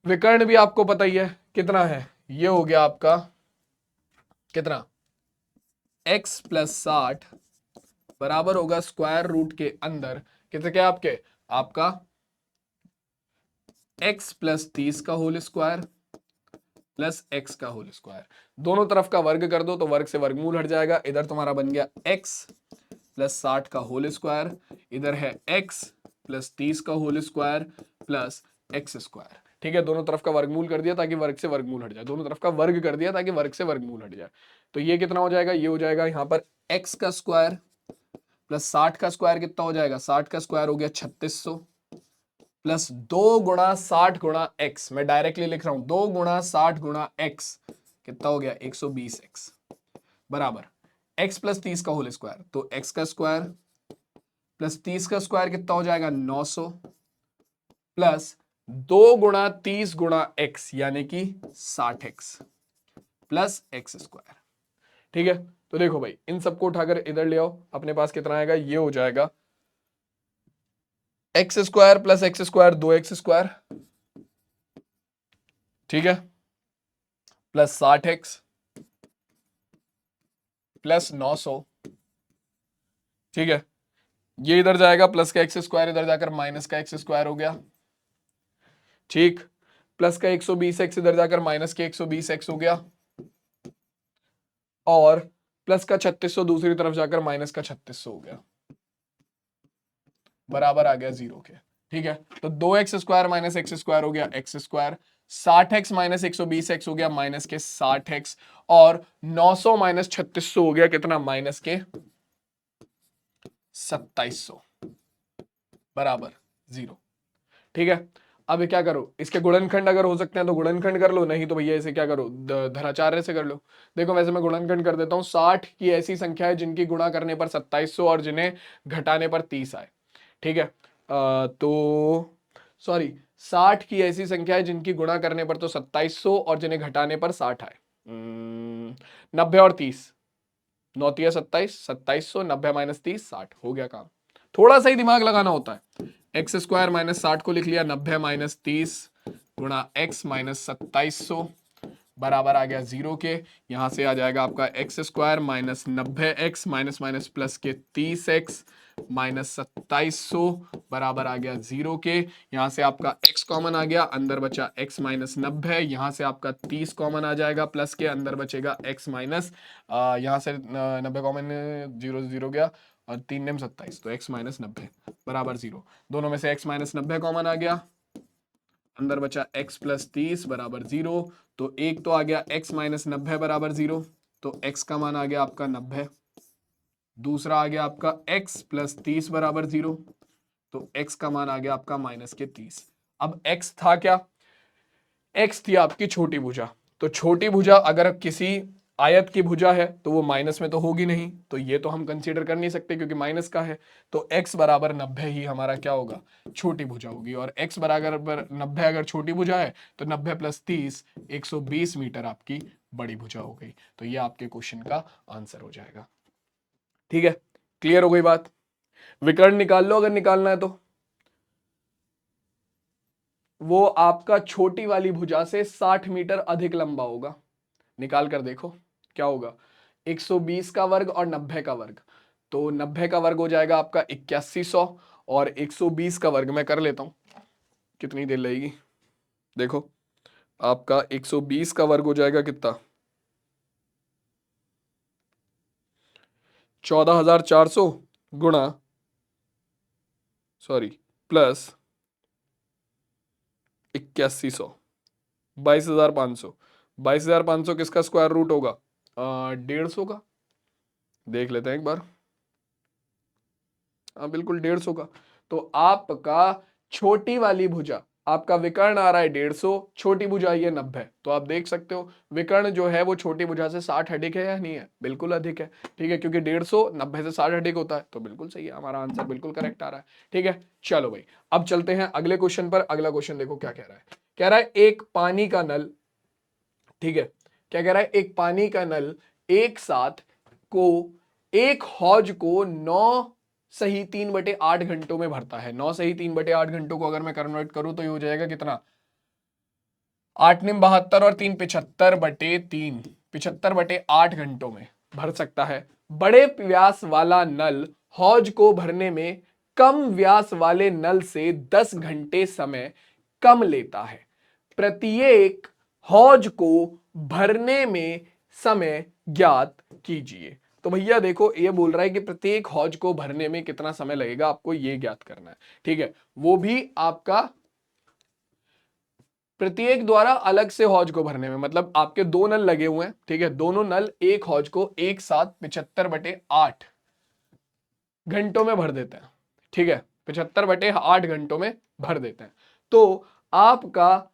विकर्ण भी आपको पता ही है कितना है, ये हो गया आपका कितना, x + 60 बराबर होगा स्क्वायर रूट के अंदर कितने क्या आपके, आपका x + 30 का होल स्क्वायर प्लस x का होल स्क्वायर। दोनों तरफ का वर्ग कर दो तो वर्ग से वर्गमूल हट जाएगा, इधर तुम्हारा बन गया x + 60 का होल स्क्वायर, इधर है x + 30 का whole square plus x square, ठीक है। दोनों तरफ का वर्गमूल कर दिया ताकि वर्ग से वर्गमूल हट जाए, दोनों तरफ का वर्ग कर दिया ताकि वर्ग से वर्गमूल हट जाए। तो ये कितना हो जाएगा, ये हो जाएगा यहाँ पर x का स्क्वायर प्लस 60 का स्क्वायर कितना हो जाएगा, 60 का स्क्वायर हो गया 3600 प्लस 2 गुणा 60 गुणा x, मैं डायरेक्टली लिख रहा हूं 2 गुणा 60 गुणा x कितना हो गया 120x बराबर x + 30 का होल स्क्वायर, तो x का स्क्वायर प्लस 30 का स्क्वायर कितना हो जाएगा 900 प्लस 2 गुणा 30 गुणा x यानी कि 60x प्लस x स्क्वायर, ठीक है। तो देखो भाई इन सबको उठाकर इधर ले आओ, अपने पास कितना आएगा, ये हो जाएगा x² + x² 2x², ठीक है, प्लस 60x प्लस 900, ठीक है। ये इधर जाएगा प्लस का x² इधर जाकर माइनस का x² हो गया, ठीक, प्लस का 120x इधर जाकर माइनस के 120x हो गया, और प्लस का 3600 दूसरी तरफ जाकर माइनस का 3600 हो गया, बराबर आ गया 0 के, ठीक है। तो 2x² - x² हो गया x², 60x - 120x हो गया माइनस के 60x, और 900 - 3600 हो गया कितना, माइनस के 2700 बराबर 0, ठीक है। अब क्या करो, इसके गुणनखंड अगर हो सकते हैं तो गुणनखंड कर लो, नहीं तो भैया इसे क्या करो, धनाचार्य से कर लो। देखो वैसे मैं गुणनखंड कर देता हूं, 60 की ऐसी संख्या है जिनकी गुणा करने पर 2700 और जिन्हें घटाने पर 30 आए, ठीक है। तो सॉरी 60 की ऐसी संख्या है जिनकी गुणा करने पर तो 2700 और जिन्हें घटाने पर 60 आए। 90 और 30, 9 × 27, 2700, 90 - 30 60 हो गया काम। थोड़ा सा ही दिमाग लगाना होता है, एक्स स्क्वायर माइनस 60 को लिख लिया 90 माइनस 30 गुणा एक्स माइनस 2700 बराबर आ गया 0 के। यहां से आ जाएगा आपका x square minus 90x minus minus plus के 30x माइनस 2700 बराबर आ गया 0 के। यहां से आपका x कॉमन आ गया, अंदर बचा x माइनस 90। यहां से आपका 30 कॉमन आ जाएगा, प्लस के अंदर बचेगा x माइनस, यहां से 90 कॉमन, 0 0 गया और 3 नेम 27, तो x माइनस 90 बराबर 0। दोनों में से x माइनस 90 कॉमन आ गया, अंदर बचा x प्लस 30 बराबर 0। तो एक तो आ गया x माइनस 90 बराबर 0, तो x का मान आ गया आपका 90। दूसरा आ गया आपका x प्लस 30 बराबर 0, तो x का मान आ गया आपका माइनस के 30। अब x था क्या? x थी आपकी छोटी भुजा। तो छोटी भुजा अगर किसी आयत की भुजा है तो वो माइनस में तो होगी नहीं, तो ये तो हम कंसीडर कर नहीं सकते क्योंकि माइनस का है। तो x बराबर 90 ही हमारा क्या होगा? छोटी भुजा होगी। और x बराबर 90 अगर छोटी भुजा है तो 90 प्लस 30 120 मीटर आपकी बड़ी भुजा हो गई। तो ये आपके क्वेश्चन का आंसर हो जाएगा। ठीक है, क्लियर हो गई बात? विकर्ण निकाल लो अगर निकालना है तो। वो आपका छोटी वाली भुजा से 60 मीटर अधिक लंबा होगा। निकाल कर देखो क्या होगा। 120 का वर्ग और 90 का वर्ग, तो 90 का वर्ग हो जाएगा आपका 8100 और 120 का वर्ग मैं कर लेता हूं, कितनी देर लगेगी देखो। आपका 120 का वर्ग हो जाएगा कितना? 14400 गुणा, सॉरी, प्लस 8100, 22500। 22500 किसका स्क्वायर रूट होगा? 150 का। देख लेते हैं एक बार। हाँ बिल्कुल 150 का। तो आपका छोटी वाली भुजा, आपका विकर्ण आ रहा है 150, छोटी भुजा आई है 90। तो आप देख सकते हो विकर्ण जो है वो छोटी भुजा से 60 अधिक है या नहीं है? बिल्कुल अधिक है। ठीक है, क्योंकि 150 90 से 60 अधिक होता है, तो बिल्कुल सही है, हमारा आंसर बिल्कुल करेक्ट आ रहा है। ठीक है, चलो भाई अब चलते हैं अगले क्वेश्चन पर। अगला क्वेश्चन देखो क्या कह रहा है। कह रहा है एक पानी का नल, ठीक है, क्या कह रहा है? एक पानी का नल एक साथ को एक हौज को 9 सही 3/8 घंटों में भरता है। 9 सही 3/8 घंटों को अगर मैं कन्वर्ट करूं तो ये हो जाएगा कितना? 8 निम 72 और 3 75/3, 75/8 घंटों में भर सकता है। बड़े व्यास वाला नल हौज को भरने में कम व्यास वाले नल से 10 घंटे समय कम लेता है। प्रत्येक हौज को भरने में समय ज्ञात कीजिए। तो भैया देखो ये बोल रहा है कि प्रत्येक हौज को भरने में कितना समय लगेगा, आपको ये ज्ञात करना है। ठीक है, वो भी आपका प्रत्येक द्वारा अलग से हौज को भरने में, मतलब आपके दो नल लगे हुए हैं, ठीक है, दोनों नल एक हौज को एक साथ 75/8 घंटों में भर देते हैं। ठीक है, 75/8 घंटों में भर देते हैं। तो आपका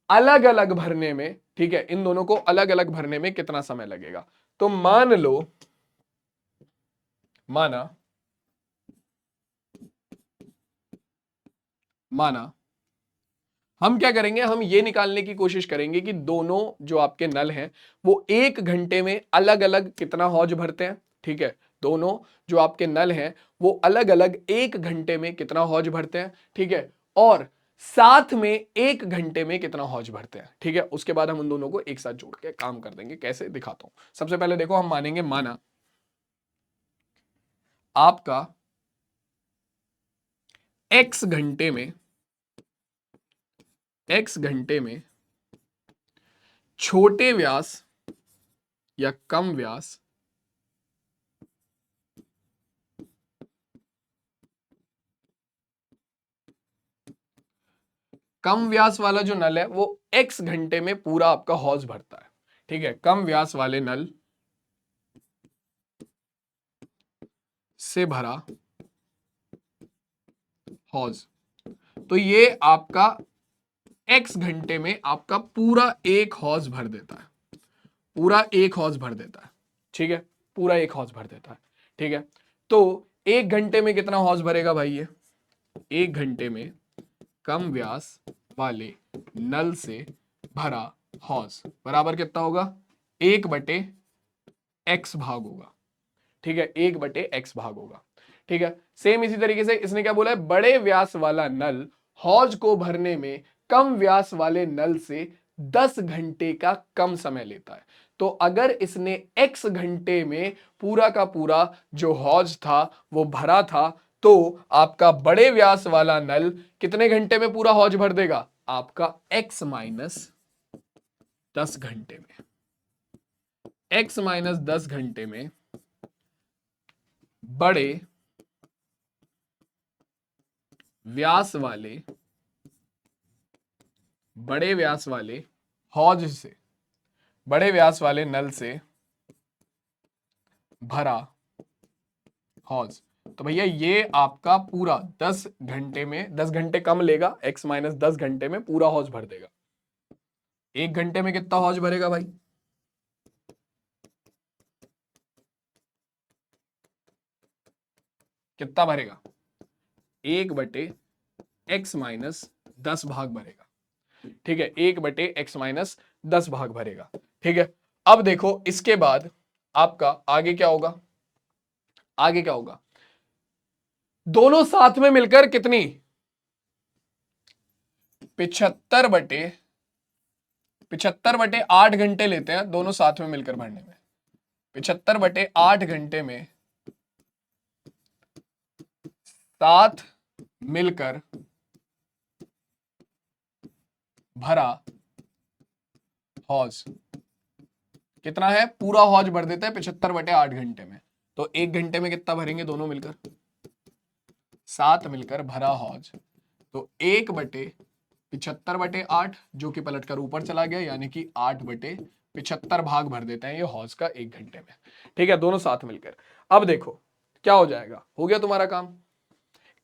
अलग अलग भरने में, ठीक है, इन दोनों को अलग अलग भरने में कितना समय लगेगा? तो मान लो, माना हम क्या करेंगे, हम ये निकालने की कोशिश करेंगे कि दोनों जो आपके नल हैं वो एक घंटे में अलग अलग कितना हौज भरते हैं। ठीक है, दोनों जो आपके नल हैं वो अलग अलग एक घंटे में कितना हौज भरते हैं। ठीक है, और साथ में एक घंटे में कितना हौज भरते हैं। ठीक है, उसके बाद हम उन दोनों को एक साथ जोड़ के काम कर देंगे। कैसे दिखाता हूं। सबसे पहले देखो हम मानेंगे, माना आपका x घंटे में, x घंटे में छोटे व्यास या कम व्यास कम व्यास वाला जो नल है वो x घंटे में पूरा आपका हौज भरता है। ठीक है, कम व्यास वाले नल से भरा हौज, तो ये आपका x घंटे में आपका पूरा एक हौज भर देता है। पूरा एक हौज भर देता है। ठीक है, पूरा एक हौज भर देता है। ठीक है, तो एक घंटे में कितना हौज भरेगा भाई? ये एक घंटे में कम व्यास वाले नल से भरा हौज बराबर कितना होगा? 1/x भाग होगा। ठीक है, 1/x भाग होगा। ठीक है, सेम इसी तरीके से इसने क्या बोला है, बड़े व्यास वाला नल हौज को भरने में कम व्यास वाले नल से 10 घंटे का कम समय लेता है। तो अगर इसने x घंटे में पूरा का पूरा जो हौज था वो भरा था, तो आपका बड़े व्यास वाला नल कितने घंटे में पूरा हौज भर देगा, आपका x माइनस 10 घंटे में। x माइनस 10 घंटे में बड़े व्यास वाले हौज से, बड़े व्यास वाले नल से भरा हौज। तो भैया ये आपका पूरा 10 घंटे में, 10 घंटे कम लेगा, x माइनस 10 घंटे में पूरा हौज भर देगा। 1 घंटे में कितना हौज भरेगा भाई, कितना भरेगा, 1/x माइनस 10 भाग भरेगा। ठीक है, 1/x माइनस 10 भाग भरेगा। ठीक है, अब देखो इसके बाद आपका आगे क्या होगा, आगे क्या होगा, दोनों साथ में मिलकर कितनी, 75/8 घंटे लेते हैं दोनों साथ में मिलकर भरने में। 75/8 घंटे में साथ मिलकर भरा हौज कितना है, पूरा हौज भर देता है 75/8 घंटे में। तो 1 घंटे में कितना भरेंगे दोनों मिलकर, 7 मिलकर भरा हौज। तो 1/75/8 जो कि पलट कर ऊपर चला गया, यानी कि 8/75 भाग भर देते हैं ये हौज का 1 घंटे में। ठीक है, दोनों साथ मिलकर। अब देखो क्या हो जाएगा, हो गया तुम्हारा काम।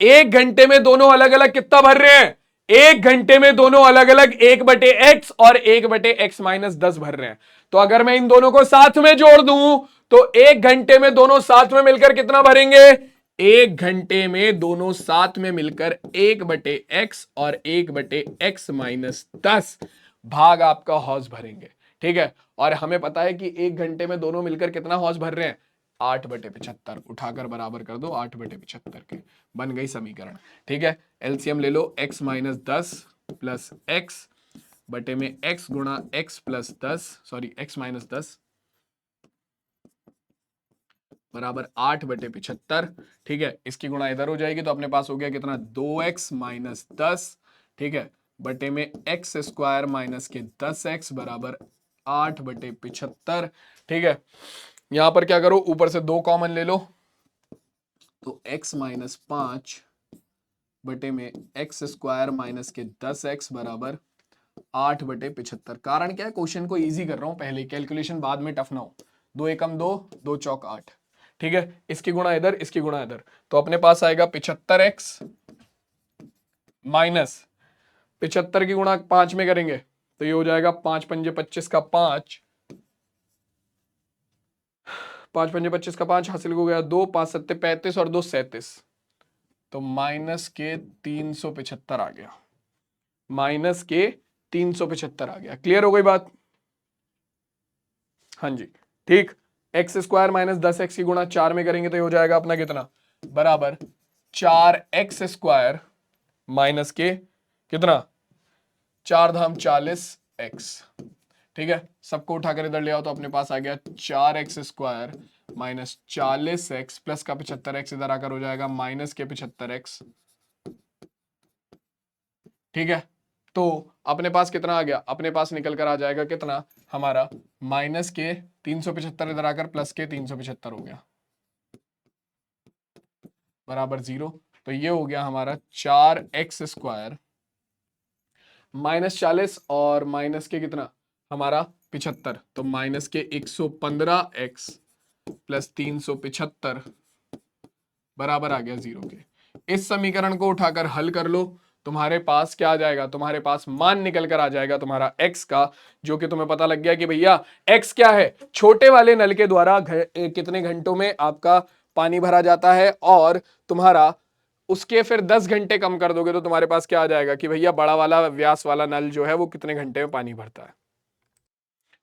1 घंटे में दोनों अलग अलग कितना भर रहे हैं, 1 घंटे में दोनों अलग अलग 1/x और 1/x माइनस 10 भर रहे हैं। तो अगर मैं इन दोनों को साथ में जोड़ दूं तो 1 घंटे में दोनों साथ में मिलकर कितना भरेंगे, 1 घंटे में दोनों साथ में मिलकर 1/x और 1/x माइनस 10 भाग आपका हौज भरेंगे। ठीक है, और हमें पता है कि 1 घंटे में दोनों मिलकर कितना हौज भर रहे हैं, 8/75। उठाकर बराबर कर दो 8/75 के, बन गई समीकरण। ठीक है, एलसीएम ले लो, x माइनस 10 प्लस एक्स बटे में x गुणा x plus 10, sorry x minus 10 बराबर 8/75। ठीक है, इसकी गुणा इधर हो जाएगी तो अपने पास हो गया कितना, 2x माइनस 10। ठीक है, बटे में एक्स स्क्वायर माइनस के 10x बराबर 8/75। ठीक है, यहां पर क्या करो, ऊपर से 2 कॉमन ले लो, तो x माइनस 5 बटे में एक्स स्क्वायर माइनस के 10x बराबर 8/75। कारण क्या है, क्वेश्चन को इजी कर रहा हूं पहले, कैलकुलेशन बाद में टफ ना हो। 2 एकम 2, 2 चौक 8। ठीक है, इसकी गुणा इधर, इसकी गुणा इधर, तो अपने पास आएगा 75x माइनस 75 की गुणा 5 में करेंगे तो ये हो जाएगा 5 पंजे 25 का 5, 5 पंजे 25 का 5 हासिल हो गया 2, 5 सत्ते 35 और 2 37, तो माइनस के 375 आ गया, माइनस के 375 आ गया। क्लियर हो गई बात, हाँ जी। ठीक, एक्स स्क्वायर माइनस 10x की गुणा 4 में करेंगे तो ये हो जाएगा अपना कितना, बराबर 4x स्क्वायर माइनस के कितना, 4 धाम 40x। ठीक है, सबको उठाकर इधर ले आओ तो अपने पास आ गया 4x square minus 40x plus का 75x इधर आकर हो जाएगा माइनस के 75x। ठीक है, तो अपने पास कितना आ गया, अपने पास निकल कर आ जाएगा कितना हमारा, माइनस के 375 इधर आकर प्लस के 375 हो गया बराबर 0। तो ये हो गया हमारा 4x स्क्वायर माइनस 40 और माइनस के कितना हमारा 75, तो माइनस के 115x प्लस 375 बराबर आ गया 0 के। इस समीकरण को उठाकर हल कर लो, तुम्हारे पास क्या आ जाएगा, तुम्हारे पास मान निकल कर आ जाएगा तुम्हारा x का, जो कि तुम्हें पता लग गया कि भैया x क्या है, छोटे वाले नल के द्वारा कितने घंटों में आपका पानी भरा जाता है, और तुम्हारा उसके फिर 10 घंटे कम कर दोगे तो तुम्हारे पास क्या आ जाएगा कि भैया बड़ा वाला व्यास वाला नल जो है वो कितने घंटे में पानी भरता है।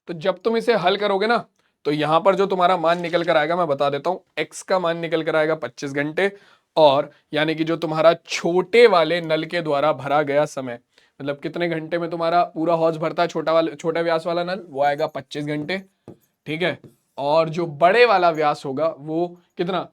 तो जब तुम इसे हल करोगे ना तो यहां पर जो तुम्हारा मान निकल कर आएगा मैं बता देता हूं, x का मान निकल कर आएगा 25 घंटे, और यानी कि जो तुम्हारा छोटे वाले नल के द्वारा भरा गया समय, मतलब कितने घंटे में तुम्हारा पूरा हौज भरता है छोटा व्यास वाला नल, वो आएगा 25 घंटे। ठीक है, और जो बड़े वाला व्यास होगा वो कितना,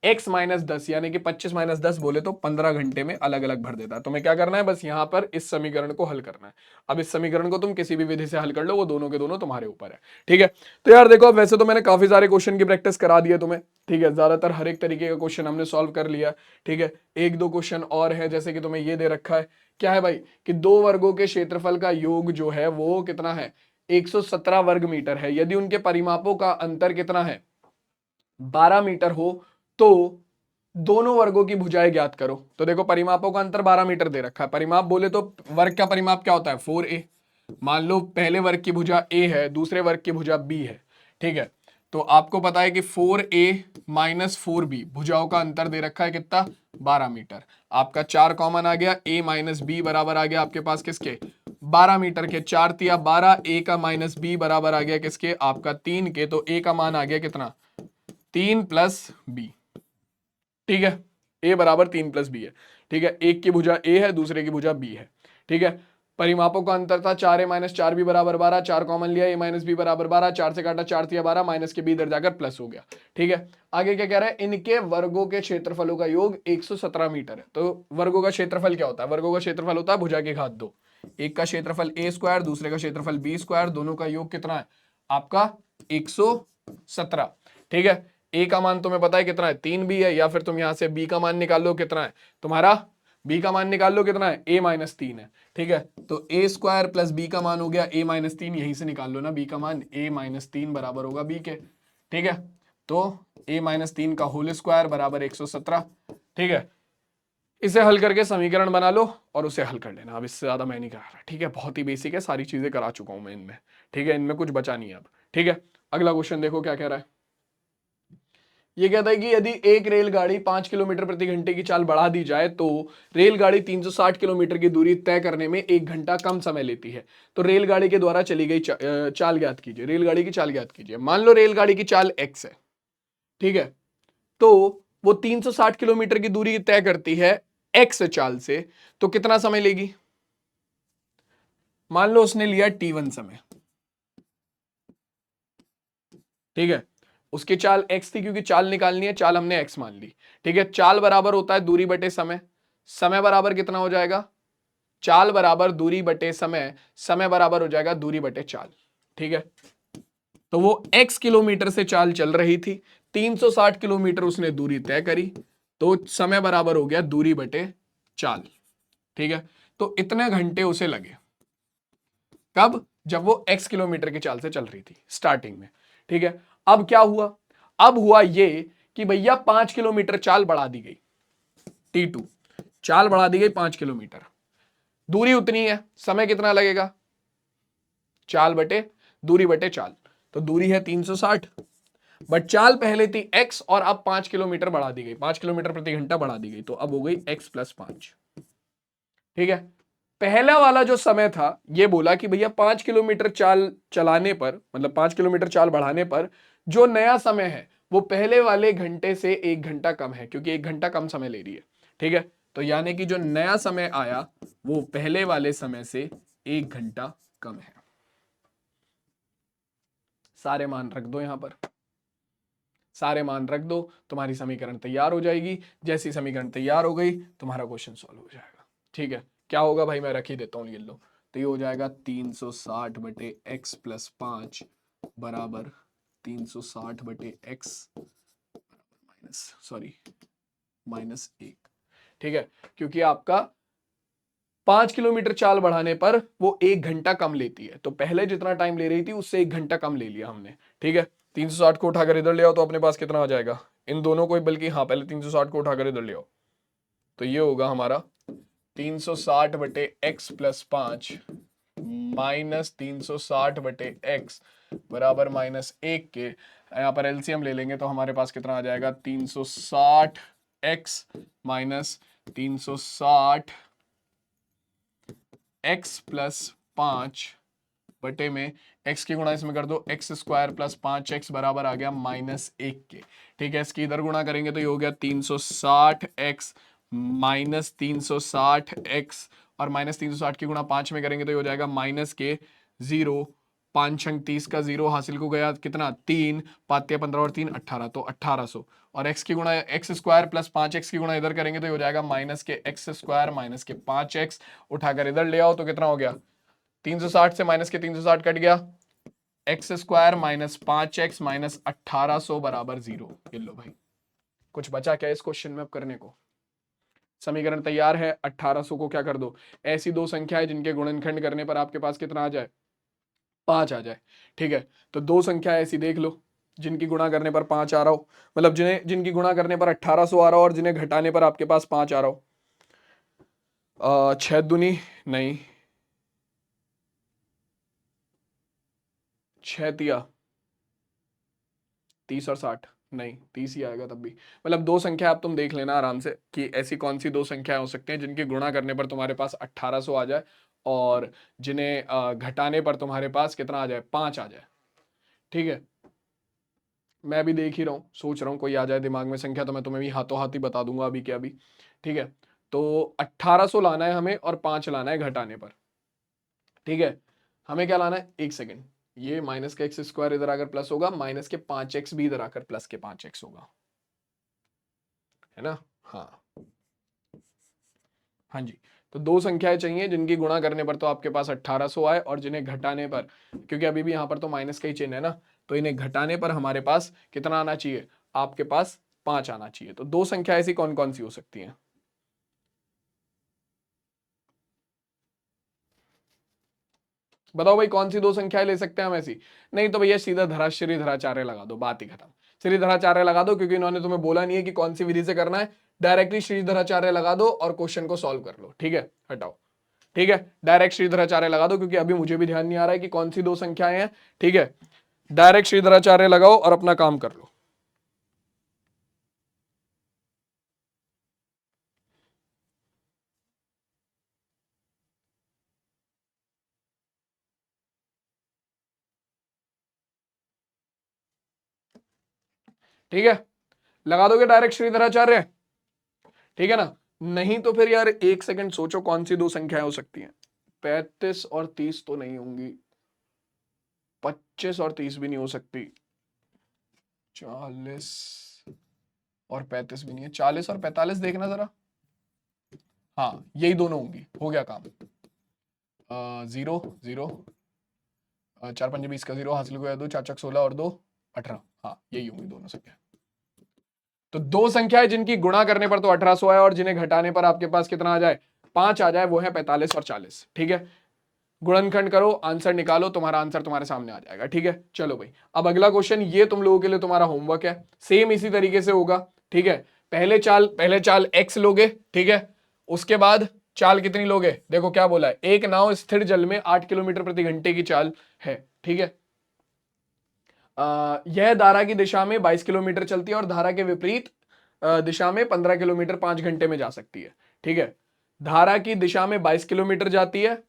x-10, यानी कि 25-10 बोले तो 15 घंटे में अलग अलग भर देता है। तुम्हें क्या करना है, बस यहां पर इस समीकरण को हल करना है। अब इस समीकरण को तुम किसी भी विधि से हल कर लो, वो दोनों के दोनों तुम्हारे ऊपर है। ठीक है, तो यार देखो, अब वैसे तो मैंने काफी सारे क्वेश्चन की प्रैक्टिस करा दी है तुम्हें। ठीक है, ज्यादातर हर एक तरीके का क्वेश्चन हमने सॉल्व कर लिया। ठीक है, एक दो क्वेश्चन और है, जैसे कि तुम्हें ये दे रखा है, क्या है भाई, कि दो वर्गों के क्षेत्रफल का योग जो है वो कितना है, 117 वर्ग मीटर है। यदि उनके परिमापों का अंतर कितना है, 12 मीटर हो, तो दोनों वर्गों की भुजाएं ज्ञात करो। तो देखो, परिमापों का अंतर 12 मीटर दे रखा है। परिमाप बोले तो वर्ग का परिमाप क्या होता है, 4a। मान लो पहले वर्ग की भुजा a है, दूसरे वर्ग की भुजा b है। ठीक है, तो आपको पता है कि 4a - 4b भुजाओं का अंतर दे रखा है कितना, 12 मीटर। आपका 4 कॉमन आ गया, a - b बराबर आ गया आपके पास किसके, 12 मीटर के। 4 तिया 12, a का माइनस b बराबर आ गया किसके, आपका 3 के। तो a का मान आ गया कितना, 3 + b। ठीक है, a बराबर 3 + b है। ठीक है, एक की भुजा a है, दूसरे की भुजा b है। ठीक है, परिमापों का अंतर था 4a - 4b बराबर 12। 4 कॉमन लिया, a - b बराबर 12। 4 से काटा, 4 तिया 12, माइनस के b इधर जाकर प्लस हो गया। ठीक है, आगे क्या कह रहा है, इनके वर्गों के क्षेत्रफलों का योग 117 मीटर है। तो वर्गों का क्षेत्रफल क्या होता है, वर्गों का क्षेत्रफल होता है भुजा की घात 2। एक का क्षेत्रफल a², दूसरे का क्षेत्रफल b², दोनों का योग कितना है आपका, 117। ठीक है, a का मान तुम्हें पता है कितना है, 3b है, या फिर तुम यहां से b का मान निकाल लो, कितना है तुम्हारा, b का मान निकाल लो कितना है, a - 3 है। ठीक है, तो a² + b का मान हो गया a - 3, यहीं से निकाल लो ना b का मान, a - 3 बराबर होगा b के। ठीक है, तो a - 3 का होल स्क्वायर बराबर 117। ठीक है, इसे हल करके समीकरण बना लो और उसे हल कर लेना। अब इससे ज्यादा मैं नहीं करा रहा। ठीक है, बहुत ही बेसिक है, सारी चीजें करा चुका हूं मैं इनमें। ठीक है, इनमें कुछ बचा नहीं है अब। ठीक है, अगला क्वेश्चन देखो क्या कह रहा है। ये कहता है कि यदि एक रेलगाड़ी 5 किलोमीटर प्रति घंटे की चाल बढ़ा दी जाए तो रेलगाड़ी 360 किलोमीटर की दूरी तय करने में 1 घंटा कम समय लेती है। तो रेलगाड़ी के द्वारा चली गई चाल ज्ञात कीजिए, रेलगाड़ी की चाल ज्ञात कीजिए। मान लो रेलगाड़ी की चाल x है। ठीक है, तो वो 360 किलोमीटर की दूरी तय करती है x चाल से, तो कितना समय लेगी। मान लो उसने लिया t1 समय। ठीक है, उसकी चाल x थी, क्योंकि चाल निकालनी है, चाल हमने x मान ली। ठीक है, चाल बराबर होता है दूरी बटे समय। समय बराबर कितना हो जाएगा, चाल बराबर दूरी बटे समय, समय बराबर हो जाएगा दूरी बटे चाल। ठीक है, तो वो x किलोमीटर से चाल चल रही थी, 360 किलोमीटर उसने दूरी तय करी, तो समय बराबर हो गया दूरी बटे चाल। ठीक है, तो इतने घंटे उसे लगे। कब, जब वो x किलोमीटर की चाल से चल रही थी स्टार्टिंग में। ठीक है, अब क्या हुआ, अब हुआ ये कि भैया 5 किलोमीटर चाल बढ़ा दी गई, T2 चाल बढ़ा दी गई 5 किलोमीटर, दूरी उतनी है, समय कितना लगेगा, चाल बटे दूरी बटे चाल। तो दूरी है 360, बट चाल पहले थी x और अब 5 किलोमीटर बढ़ा दी गई, 5 किलोमीटर प्रति घंटा बढ़ा दी गई, तो अब हो गई x + 5। ठीक है, पहला वाला जो समय था ये बोला कि भैया 5 किलोमीटर चाल चलाने पर, मतलब 5 किलोमीटर चाल बढ़ाने पर जो नया समय है वो पहले वाले घंटे से 1 घंटा कम है, क्योंकि 1 घंटा कम समय ले रही है। ठीक है, तो यानी कि जो नया समय आया वो पहले वाले समय से 1 घंटा कम है। सारे मान रख दो यहां पर, सारे मान रख दो, तुम्हारी समीकरण तैयार हो जाएगी। जैसी समीकरण तैयार हो गई तुम्हारा क्वेश्चन सॉल्व हो जाएगा। ठीक है, क्या होगा भाई, मैं रख ही देता हूं, ये लो। तो ये हो जाएगा 360 बटे x + 5 बराबर 360 बटे x -1। ठीक है, क्योंकि आपका 5 किलोमीटर चाल बढ़ाने पर वो 1 घंटा कम लेती है, तो पहले जितना टाइम ले रही थी उससे 1 घंटा कम ले लिया हमने। ठीक है, 360 को उठाकर इधर ले आओ तो अपने पास कितना आ जाएगा, इन दोनों को, बल्कि हाँ पहले 360 को उठाकर इधर ले आओ, तो ये होगा हमारा 360 बटे x + 5 - 360 बटे x बराबर -1 के। यहाँ पर एलसीएम ले लेंगे तो हमारे पास कितना आ जाएगा, 360 x - 360 x + 5 बटे में x की गुणा इसमें कर दो, एक्स स्क्वायर प्लस 5x बराबर आ गया -1 के। ठीक है, इसकी इधर गुणा करेंगे तो ये हो गया 360x माइनस 360x, और -360 की गुणा 5 में करेंगे तो ये हो जाएगा माइनस के 0, 5 छंग 30 का 0 हासिल को गया कितना 3, 5 15 और 3 18, तो 1800। और x की गुणा एक्स स्क्वायर प्लस 5x की गुणा इधर करेंगे तो ये हो जाएगा माइनस के एक्स स्क्वायर माइनस के 5x, उठाकर इधर ले आओ तो कितना हो गया 360 से माइनस के 360 कट गया, x square minus 5x minus 1800 बराबर 0। ये लो भाई, कुछ बचा क्या इस क्वेश्चन में अब करने को? समीकरण तैयार है, 1800 को क्या कर दो, ऐसी दो संख्याएं जिनके गुणनखंड करने पर आपके पास कितना आ जाए 5 आ जाए। ठीक है, तो दो संख्या ऐसी देख लो जिनकी गुणा करने पर 5 आ रहा हो, मतलब जिनकी गुणा करने पर 1800 आ रहा हो और जिन्हें घटाने पर आपके पास 5 आ रहा हो। 6 दूनी नहीं, 6 तिया 30 और 60 नहीं, 30 ही आएगा तब भी। मतलब दो संख्या आप तुम देख लेना आराम से कि ऐसी कौन सी दो संख्याएं हो सकती हैं जिनकी गुणा करने पर तुम्हारे पास 1800 आ जाए और जिन्हें घटाने पर तुम्हारे पास कितना आ जाए 5 आ जाए। ठीक है, मैं भी देख ही रहा हूँ, सोच रहा हूँ कोई आ जाए दिमाग में संख्या तो मैं तुम्हें भी हाथों हाथ ही बता दूंगा अभी के अभी। ठीक है, तो 1800 लाना है हमें और 5 लाना है घटाने पर। ठीक है, हमें क्या लाना है, एक सेकेंड, ये माइनस का एक्स स्क्वायर इधर आकर प्लस होगा, माइनस के 5x भी इधर आकर प्लस के 5x होगा, है ना? हाँ हाँ जी, तो दो संख्याएं चाहिए जिनकी गुणा करने पर तो आपके पास 1800 आए और जिन्हें घटाने पर, क्योंकि अभी भी यहां पर तो माइनस का ही चिन्ह है ना, तो इन्हें घटाने पर हमारे पास कितना आना चाहिए, आपके पास 5 आना चाहिए। तो दो संख्या ऐसी कौन कौन सी हो सकती हैं? बताओ भाई, कौन सी दो संख्याएं ले सकते हैं हम ऐसी? नहीं तो भैया सीधा श्रीधराचार्य लगा दो, बात ही खत्म। श्रीधराचार्य लगा दो, क्योंकि इन्होंने तुम्हें बोला नहीं है कि कौन सी विधि से करना है, डायरेक्टली श्रीधराचार्य लगा दो और क्वेश्चन को सॉल्व कर लो। ठीक है, हटाओ। ठीक है, डायरेक्ट श्रीधराचार्य लगा दो, क्योंकि अभी मुझे भी ध्यान नहीं आ रहा है कि कौन सी दो संख्याएं हैं। ठीक है, डायरेक्ट श्रीधराचार्य लगाओ और अपना काम कर लो। ठीक है, लगा दोगे डायरेक्ट श्रीधराचार्य? ठीक है ना? नहीं तो फिर यार एक सेकंड सोचो कौन सी दो संख्याएं हो सकती हैं। 35 और 30 तो नहीं होंगी, 25 और 30 भी नहीं हो सकती, 40 और 35 भी नहीं है, 40 और 45 देखना जरा। हाँ, यही दोनों होंगी, हो गया काम। 0 0, 4 5 20 का 0 हासिल को 2, 4 चक 16 और 2 18। हाँ, यही होंगी दोनों संख्या। तो दो संख्याएं जिनकी गुणा करने पर तो 1800 आए और जिन्हें घटाने पर आपके पास कितना आ जाए 5 आ जाए, वो है 45 और 40। ठीक है, गुणनखंड करो, आंसर निकालो, तुम्हारा आंसर तुम्हारे सामने आ जाएगा। ठीक है, चलो भाई, अब अगला क्वेश्चन ये तुम लोगों के लिए तुम्हारा होमवर्क है, सेम इसी तरीके से होगा। ठीक है, पहले चाल x लोगे। ठीक है, उसके बाद चाल कितनी लोगे, देखो क्या बोला है, एक नाव स्थिर जल में 8 किलोमीटर प्रति घंटे की चाल है। ठीक है, यह धारा की दिशा में 22 किलोमीटर चलती है और धारा के विपरीत दिशा में 15 किलोमीटर 5 घंटे में जा सकती है। ठीक है, धारा की दिशा में 22 किलोमीटर जाती है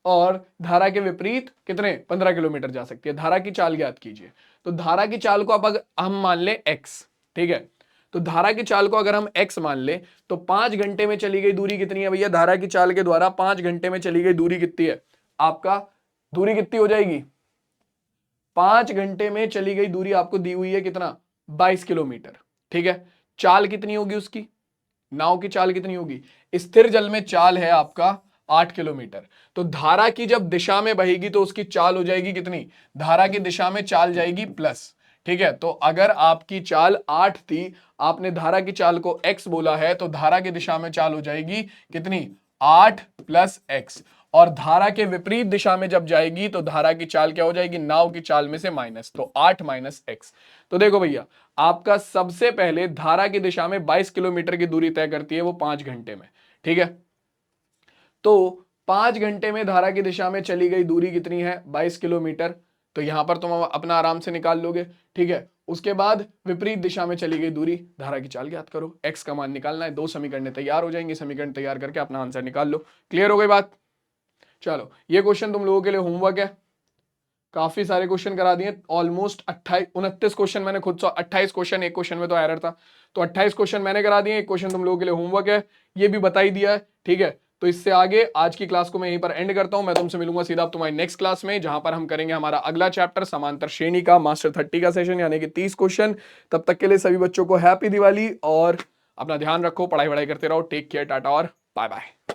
और धारा के विपरीत कितने 15 किलोमीटर जा सकती है। धारा की चाल ज्ञात कीजिए। तो धारा की चाल को अब अगर हम मान ले x, ठीक है, तो धारा की चाल को अगर हम x मान ले तो 5 घंटे में चली गई दूरी कितनी है भैया, धारा की चाल के द्वारा 5 घंटे में चली गई दूरी कितनी है, आपका दूरी कितनी हो जाएगी, 5 घंटे में चली गई दूरी आपको दी हुई है कितना 22 किलोमीटर। ठीक है, चाल कितनी होगी उसकी, नाव की चाल कितनी होगी, स्थिर जल में चाल है आपका 8 किलोमीटर। तो धारा की जब दिशा में बहेगी तो उसकी चाल हो जाएगी कितनी, धारा की दिशा में चाल जाएगी प्लस। ठीक है, तो अगर आपकी चाल 8 थी, आपने धारा की चाल को x बोला है, तो धारा की दिशा में चाल हो जाएगी कितनी 8 प्लस x, और धारा के विपरीत दिशा में जब जाएगी तो धारा की चाल क्या हो जाएगी, नाव की चाल में से माइनस, तो 8 माइनस x। तो देखो भैया, आपका सबसे पहले धारा की दिशा में 22 किलोमीटर की दूरी तय करती है वो 5 घंटे में। ठीक है, तो 5 घंटे में धारा की दिशा में चली गई दूरी कितनी है 22 किलोमीटर, तो यहां पर तुम अपना आराम से निकाल लोगे। ठीक है, उसके बाद विपरीत दिशा में चली गई दूरी, धारा की चाल ज्ञात करो, x का मान निकालना है, दो समीकरण तैयार हो जाएंगे, समीकरण तैयार करके अपना आंसर निकाल लो। क्लियर हो गई बात? चलो, ये क्वेश्चन तुम लोगों के लिए होमवर्क है, काफी सारे क्वेश्चन करा दिए, ऑलमोस्ट 29 क्वेश्चन मैंने खुद से, 28 क्वेश्चन, एक क्वेश्चन में तो एरर था, तो 28 क्वेश्चन मैंने करा दिए, एक क्वेश्चन तुम लोगों के लिए होमवर्क है, ये भी बता ही दिया है, ठीक है। तो इससे आगे आज की क्लास को मैं यहीं पर एंड करता हूं, मैं तुमसे मिलूंगा सीधा अब तुम्हारी नेक्स्ट क्लास में, जहां पर हम करेंगे हमारा अगला चैप्टर समांतर श्रेणी का मास्टर 30 का सेशन, यानी कि 30 क्वेश्चन। तब तक के लिए सभी बच्चों को हैप्पी दिवाली, और अपना ध्यान रखो, पढ़ाई वढ़ाई करते रहो, टेक केयर, टाटा और बाय बाय।